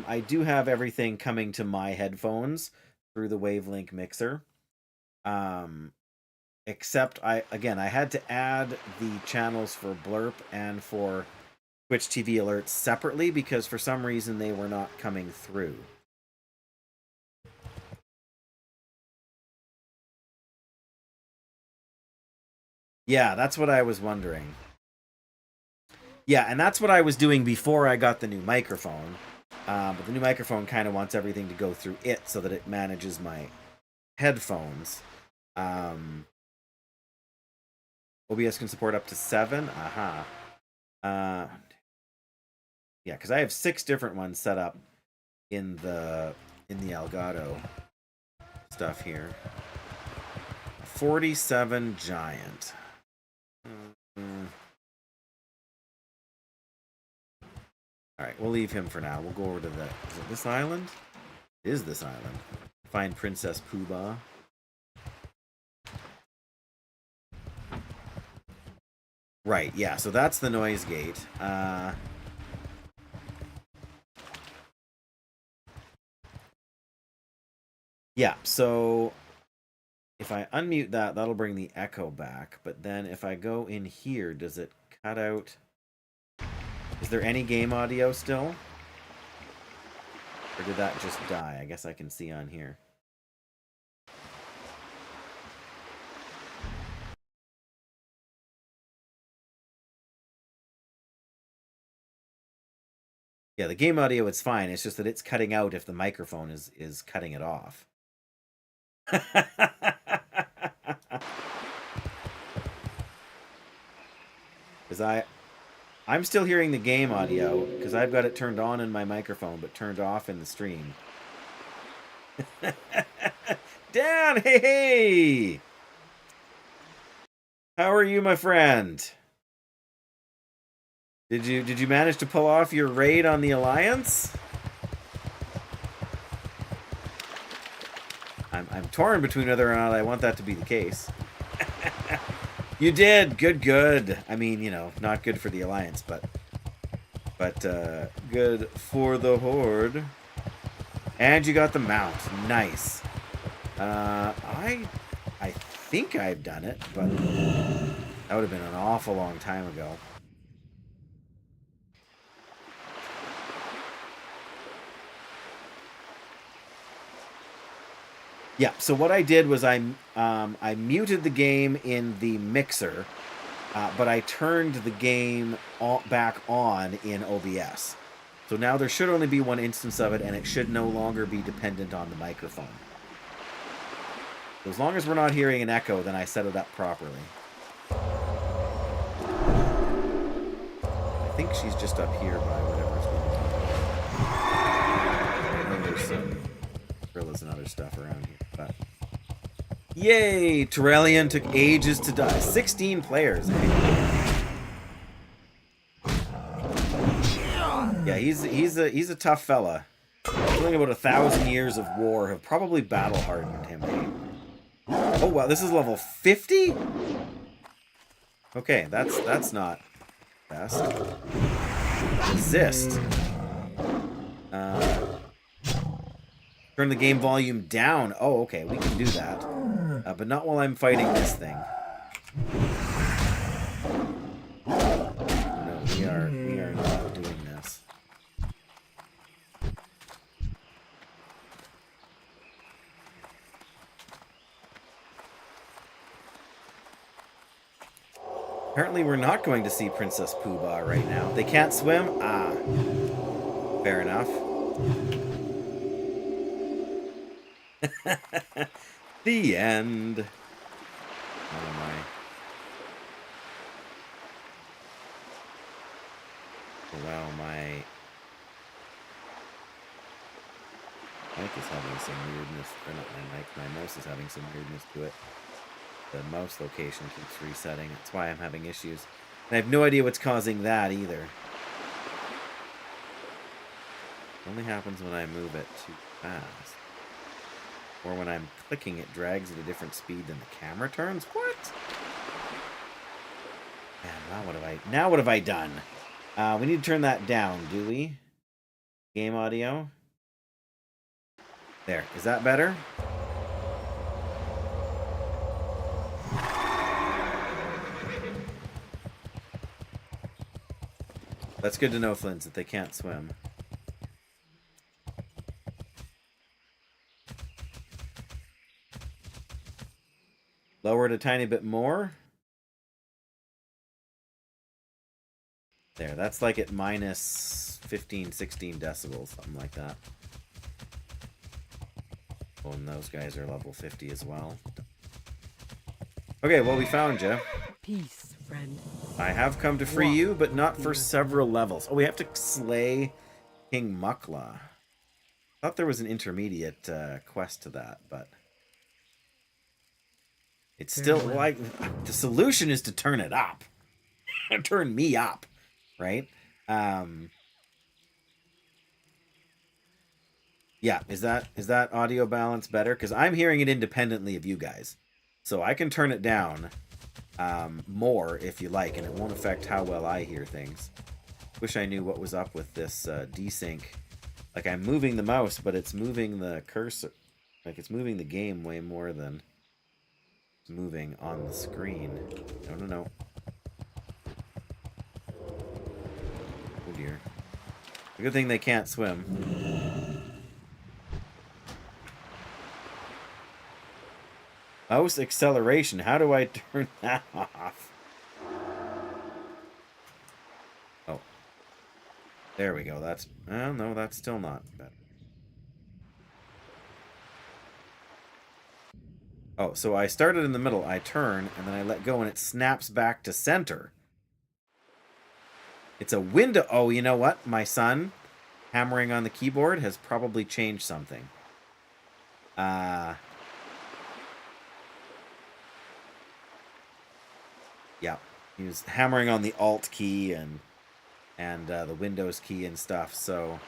Speaker 1: I do have everything coming to my headphones through the Wavelink mixer. Except I had to add the channels for Blurp and for Twitch TV alerts separately because for some reason they were not coming through. Yeah, that's what I was wondering. Yeah, and that's what I was doing before I got the new microphone. But the new microphone kind of wants everything to go through it so that it manages my headphones. OBS can support up to 7. Aha. Yeah, because I have 6 different ones set up in the Elgato stuff here. 47 giant. Alright, we'll leave him for now. We'll go over to the... Is it this island? It is this island. Find Princess Poobah. Right, yeah, so that's the noise gate. Yeah, so if I unmute that, that'll bring the echo back. But then if I go in here, does it cut out? Is there any game audio still? Or did that just die? I guess I can see on here. Yeah, the game audio is fine. It's just that it's cutting out if the microphone is cutting it off. Because I'm still hearing the game audio because I've got it turned on in my microphone but turned off in the stream. Dan, hey! How are you, my friend? Did you manage to pull off your raid on the Alliance? I'm torn between whether or not I want that to be the case. You did. Good. I mean, you know, not good for the Alliance, but good for the Horde. And you got the mount. Nice. I think I've done it, but that would have been an awful long time ago. Yeah, so what I did was I muted the game in the mixer, but I turned the game back on in OBS. So now there should only be one instance of it, and it should no longer be dependent on the microphone. So as long as we're not hearing an echo, then I set it up properly. I think she's just up here by whatever's going on. I know there's some Ferelas and other stuff around here. But yay! Terrellian took ages to die. 16 players, eh? Yeah, he's a tough fella. Feeling about 1,000 years of war have probably battle hardened him. Eh? Oh wow, this is level 50? Okay, that's not best. Resist. Turn the game volume down. Oh, okay, we can do that. But not while I'm fighting this thing. No, we are not doing this. Apparently we're not going to see Princess Poobah right now. They can't swim? Ah. Fair enough. The end. Oh my. Oh, wow, my mic is having some weirdness. Or not my mic, my mouse is having some weirdness to it. The mouse location keeps resetting. That's why I'm having issues. And I have no idea what's causing that either. It only happens when I move it too fast. Or when I'm clicking, it drags at a different speed than the camera turns. What? Man, now what have I done? We need to turn that down, do we? Game audio. There. Is that better? That's good to know, Flint, that they can't swim. Lower it a tiny bit more. There, that's like at minus 15, 16 decibels, something like that. Oh, and those guys are level 50 as well. Okay, well, we found you.
Speaker 2: Peace, friend.
Speaker 1: I have come to free you, but not for several levels. Oh, we have to slay King Mukla. I thought there was an intermediate quest to that, but... It's still like the solution is to turn it up. Turn me up, right? Yeah, is that audio balance better? Because I'm hearing it independently of you guys. So I can turn it down more if you like, and it won't affect how well I hear things. Wish I knew what was up with this desync. Like, I'm moving the mouse, but it's moving the cursor. Like, it's moving the game way more than it's moving on the screen. No. Oh dear. A good thing they can't swim. Mouse acceleration. How do I turn that off? Oh. There we go. That's... Oh, no, that's still not better. Oh, so I started in the middle, I turn, and then I let go, and it snaps back to center. It's a window... Oh, you know what? My son, hammering on the keyboard, has probably changed something. Yeah. He was hammering on the Alt key and the Windows key and stuff, so...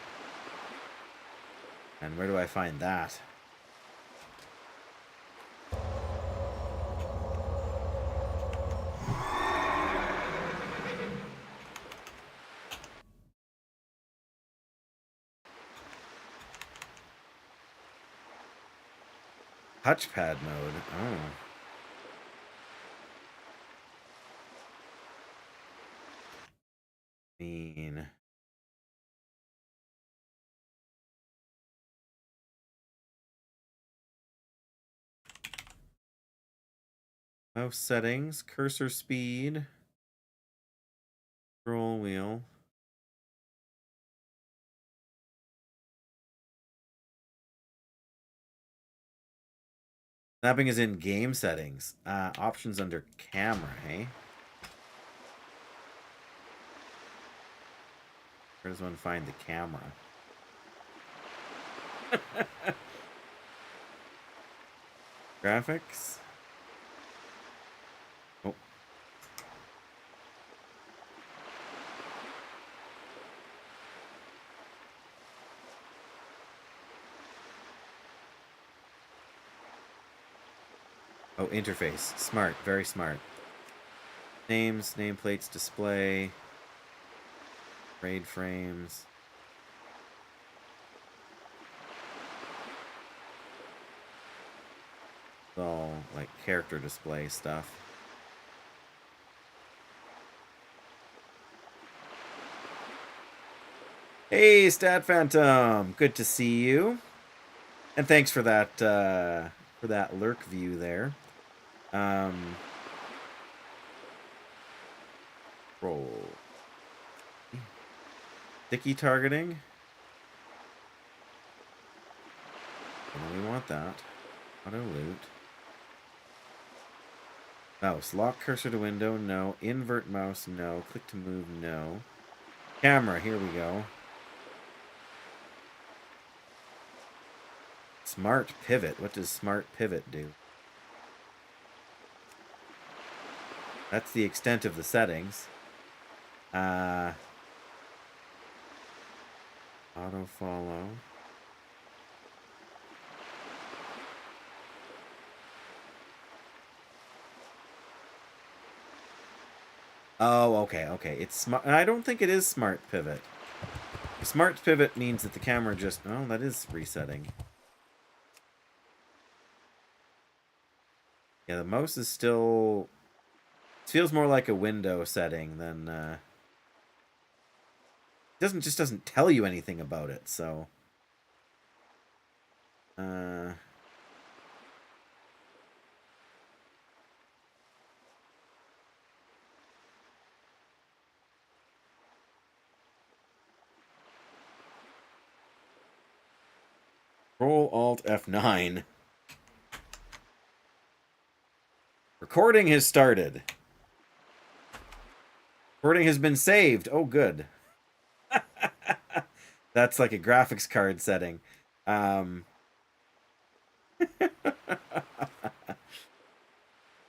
Speaker 1: And where do I find that? Touchpad mode. Oh. Mean. Mouse settings, cursor speed, scroll wheel. Snapping is in game settings. Options under camera, hey? Where does one find the camera? Graphics? Oh. Oh, interface. Smart. Very smart. Names, nameplates, display. Raid frames. It's all like character display stuff. Hey, Stat Phantom! Good to see you. And thanks for that lurk view there. Roll. Sticky targeting. We want that. Auto loot. Mouse. Lock cursor to window. No. Invert mouse. No. Click to move. No. Camera. Here we go. Smart pivot. What does smart pivot do? That's the extent of the settings. Auto follow. Oh, okay. It's smart. I don't think it is smart pivot. Smart pivot means that the camera just... Oh, that is resetting. Yeah, the mouse is still... It feels more like a window setting than... It just doesn't tell you anything about it, so... Control Alt F9. Recording has started. Recording has been saved. Oh, good. That's like a graphics card setting. And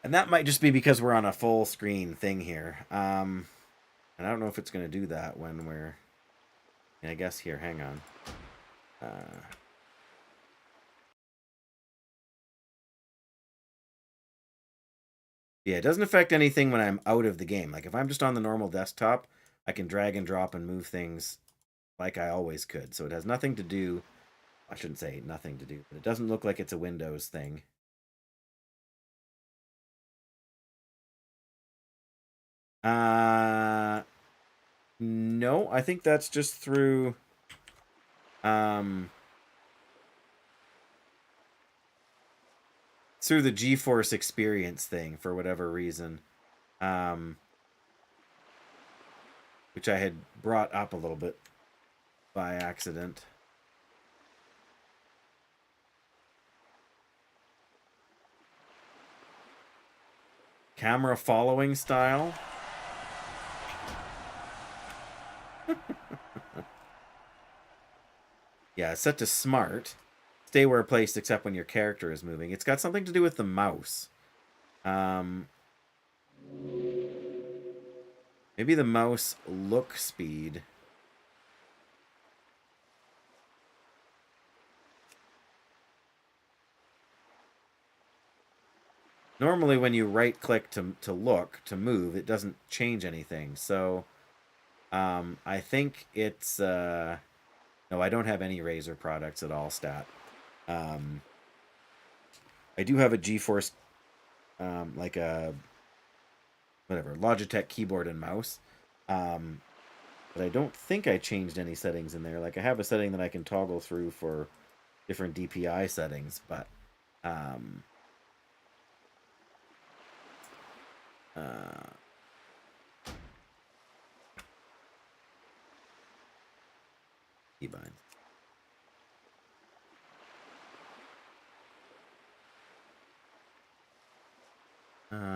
Speaker 1: that might just be because we're on a full screen thing here. And I don't know if it's going to do that when we're... I guess here, hang on. Yeah, it doesn't affect anything when I'm out of the game. Like if I'm just on the normal desktop, I can drag and drop and move things like I always could. So it has nothing to do, I shouldn't say nothing to do, but it doesn't look like it's a Windows thing. No, I think that's just through through the GeForce experience thing for whatever reason. Which I had brought up a little bit by accident. Camera following style. Yeah, it's set to smart. Stay where placed except when your character is moving. It's got something to do with the mouse. Maybe the mouse look speed. Normally when you right click to look, to move, it doesn't change anything. So I think it's no, I don't have any Razer products at all, stat. I do have a GeForce like a whatever, Logitech keyboard and mouse. But I don't think I changed any settings in there. Like I have a setting that I can toggle through for different DPI settings, but keybind.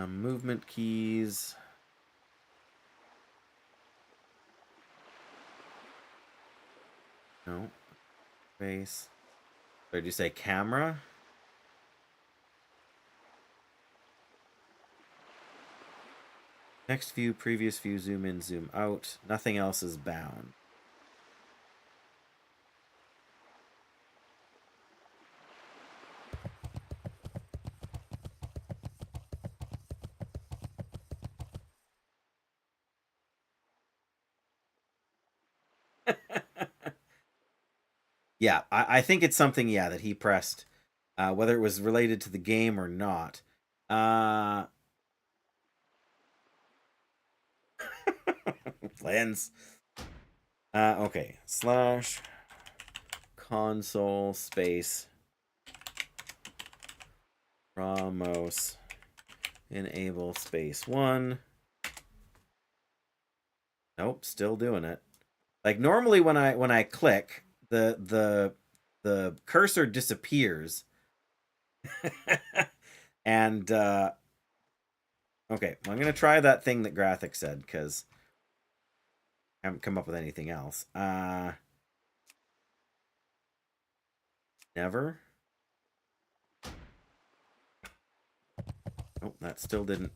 Speaker 1: Movement keys. No. Face. Or did you say camera? Next view, previous view, zoom in, zoom out. Nothing else is bound. Yeah, I think it's something, yeah, that he pressed, whether it was related to the game or not. Plans. Okay, slash console space Ramos enable space 1. Nope, still doing it. Like normally when I click, the cursor disappears. And okay, well, I'm gonna try that thing that Graphic said because I haven't come up with anything else. Never. Oh, that still didn't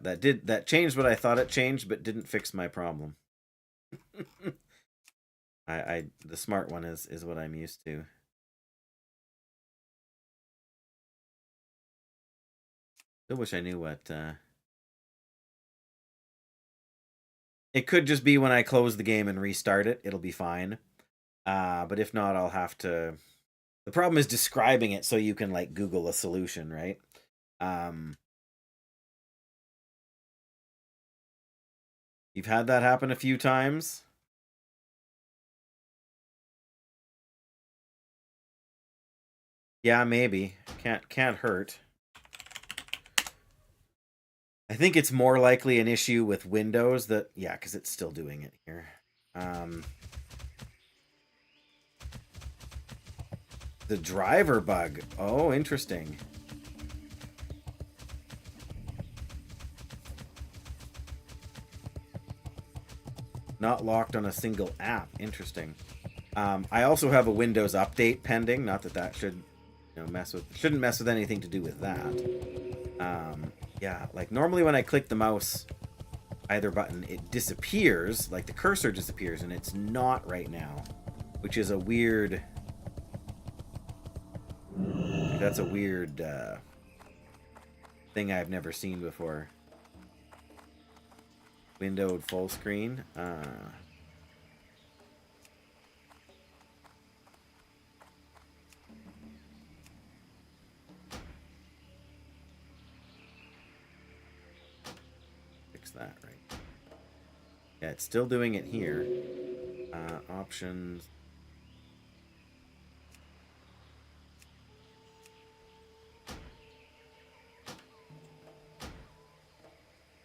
Speaker 1: that changed what I thought it changed, but didn't fix my problem. The smart one is what I'm used to. Still wish I knew what it could just be when I close the game and restart it, it'll be fine. But if not, I'll have to. The problem is describing it so you can like Google a solution, right? You've had that happen a few times. Yeah, maybe. Can't hurt. I think it's more likely an issue with Windows that, yeah, because it's still doing it here. The driver bug. Oh, interesting. Not locked on a single app. Interesting. I also have a Windows update pending. Not that that should, shouldn't mess with anything to do with that. Yeah, like normally when I click the mouse, either button, it disappears, like the cursor disappears, and it's not right now, which is a weird that's a weird thing I've never seen before. Windowed full screen. Fix that, right? Yeah, it's still doing it here. Options.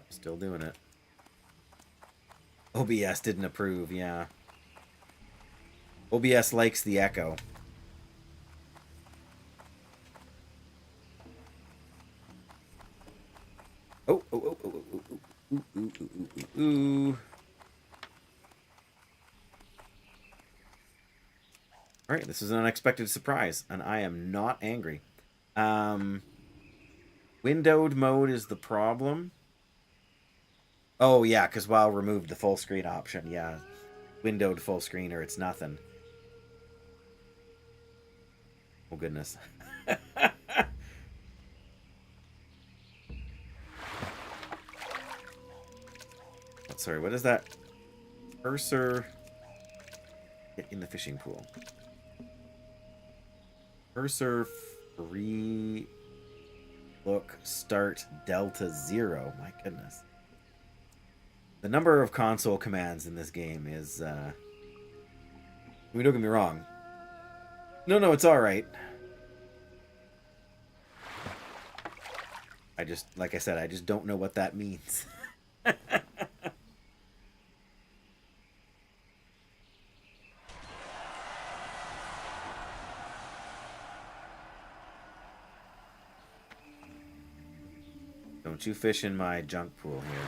Speaker 1: Still doing it. OBS didn't approve, yeah. OBS likes the echo. Oh, oh, oh, oh, oh, oh, ooh, ooh, ooh, ooh, ooh. All right, this is an unexpected surprise, and I am not angry. Windowed mode is the problem. Oh, yeah, because WoW removed the full screen option. Yeah, windowed full screen or it's nothing. Oh, goodness. Oh, sorry, what is that? Cursor. Get in the fishing pool. Cursor free look start delta 0. My goodness. The number of console commands in this game is, I mean, don't get me wrong. No, it's alright. I just, like I said, I just don't know what that means. Don't you fish in my junk pool here.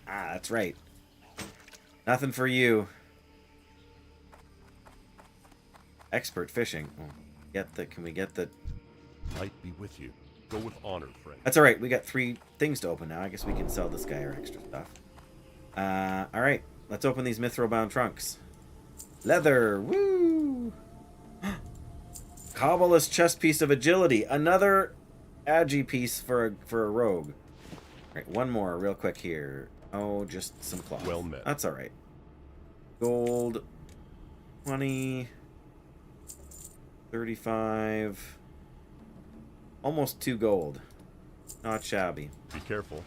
Speaker 1: That's right. Nothing for you. Expert fishing. Oh, can we get the...
Speaker 9: Might be with you. Go with honor, friend.
Speaker 1: That's alright. We got 3 things to open now. I guess we can sell this guy our extra stuff. Alright. Let's open these mithril-bound trunks. Leather. Woo! Cobbleless chest piece of agility. Another agi piece for a rogue. Alright, one more real quick here. Oh, just some cloth.
Speaker 9: Well met.
Speaker 1: That's alright. Gold. 20. 35. Almost 2 gold. Not shabby.
Speaker 9: Be careful.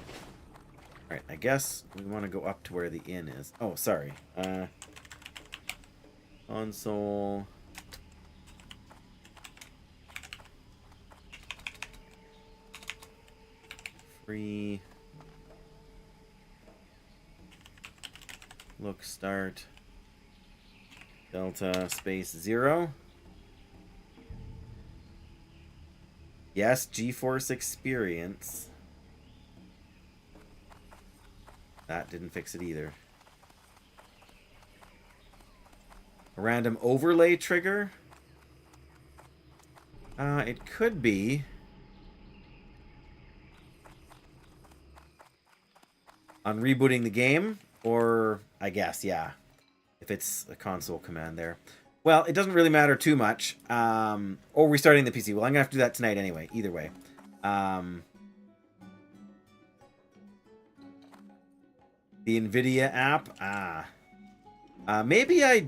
Speaker 1: Alright, I guess we want to go up to where the inn is. Oh, sorry. Console. Free. Look, start. Delta space 0. Yes, GeForce experience. That didn't fix it either. A random overlay trigger? It could be. On rebooting the game, or I guess, yeah. If it's a console command there. Well, it doesn't really matter too much. Or restarting the PC. Well, I'm going to have to do that tonight anyway. Either way. The NVIDIA app. Maybe I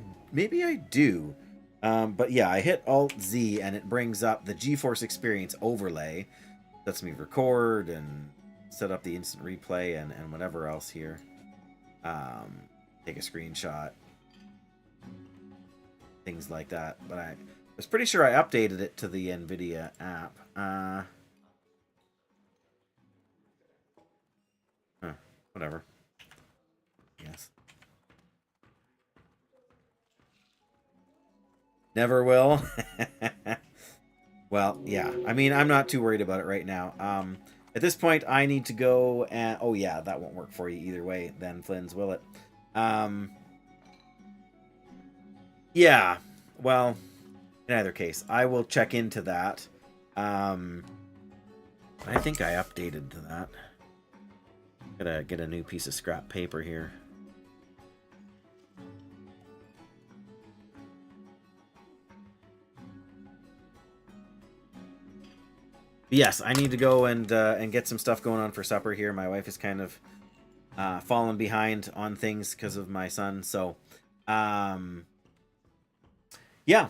Speaker 1: do. But yeah, I hit Alt-Z and it brings up the GeForce Experience overlay. Lets me record and set up the instant replay and whatever else here. Take a screenshot. Things like that. But I was pretty sure I updated it to the NVIDIA app. Whatever. Yes. Never will. Well, yeah. I mean, I'm not too worried about it right now. At this point, I need to go and... Oh, yeah, that won't work for you either way, then, Flynn's, will it? Yeah. Well, in either case, I will check into that. I think I updated to that. Gotta get a new piece of scrap paper here. yes, I need to go and get some stuff going on for supper here. My wife is kind of fallen behind on things because of my son. So, yeah,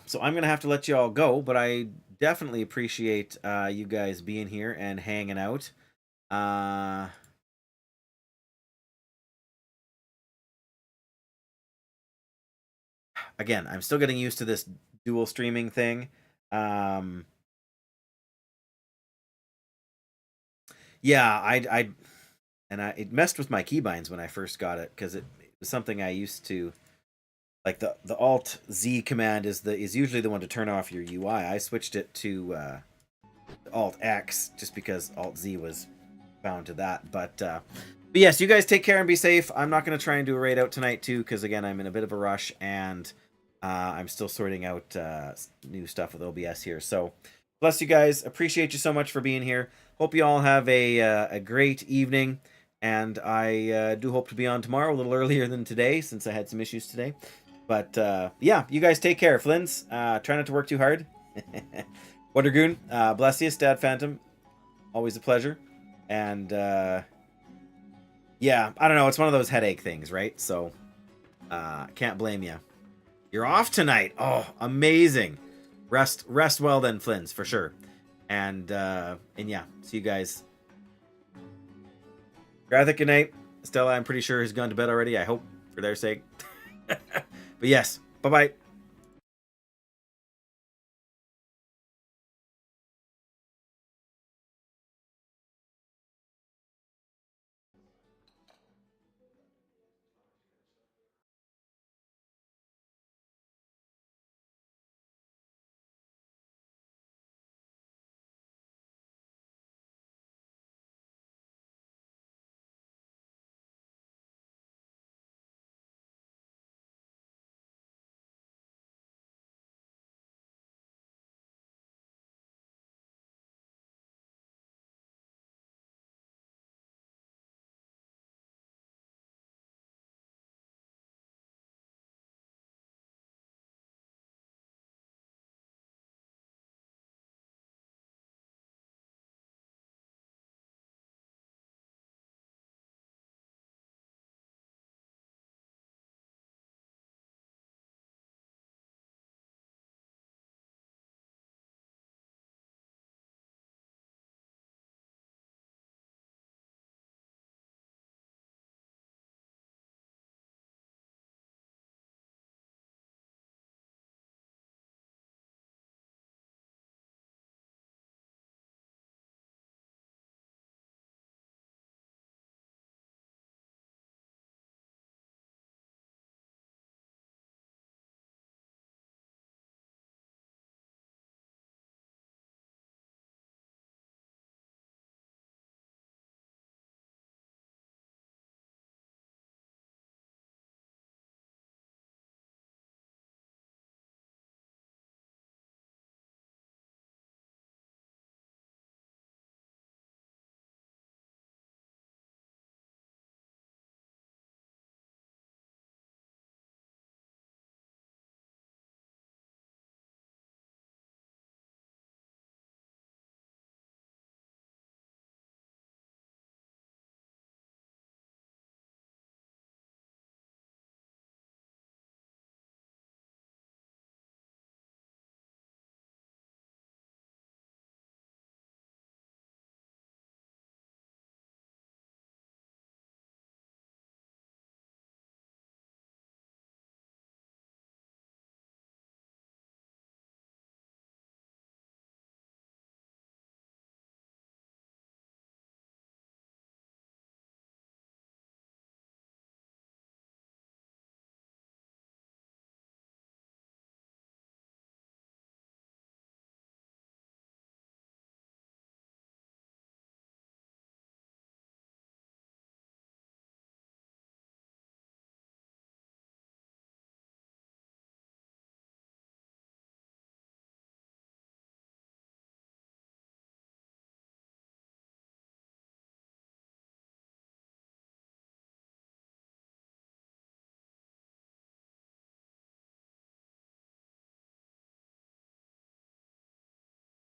Speaker 1: so I'm going to have to let you all go, but I definitely appreciate you guys being here and hanging out. Again, I'm still getting used to this dual streaming thing. Yeah, it messed with my keybinds when I first got it because it was something I used to like. The Alt Z command is usually the one to turn off your UI. I switched it to Alt X just because Alt Z was bound to that. But yes, you guys take care and be safe. I'm not going to try and do a raid out tonight too because again I'm in a bit of a rush and I'm still sorting out new stuff with OBS here. So bless you guys. Appreciate you so much for being here. Hope you all have a great evening. And I do hope to be on tomorrow a little earlier than today since I had some issues today. But yeah, you guys take care. Flins, try not to work too hard. Wondergoon, bless you. Stad Phantom, always a pleasure. And yeah, I don't know. It's one of those headache things, right? So can't blame you. You're off tonight. Oh, amazing. Rest well then, Flins, for sure. And yeah, see you guys. Grathic, good night. Stella, I'm pretty sure has gone to bed already. I hope for their sake. But yes, bye-bye.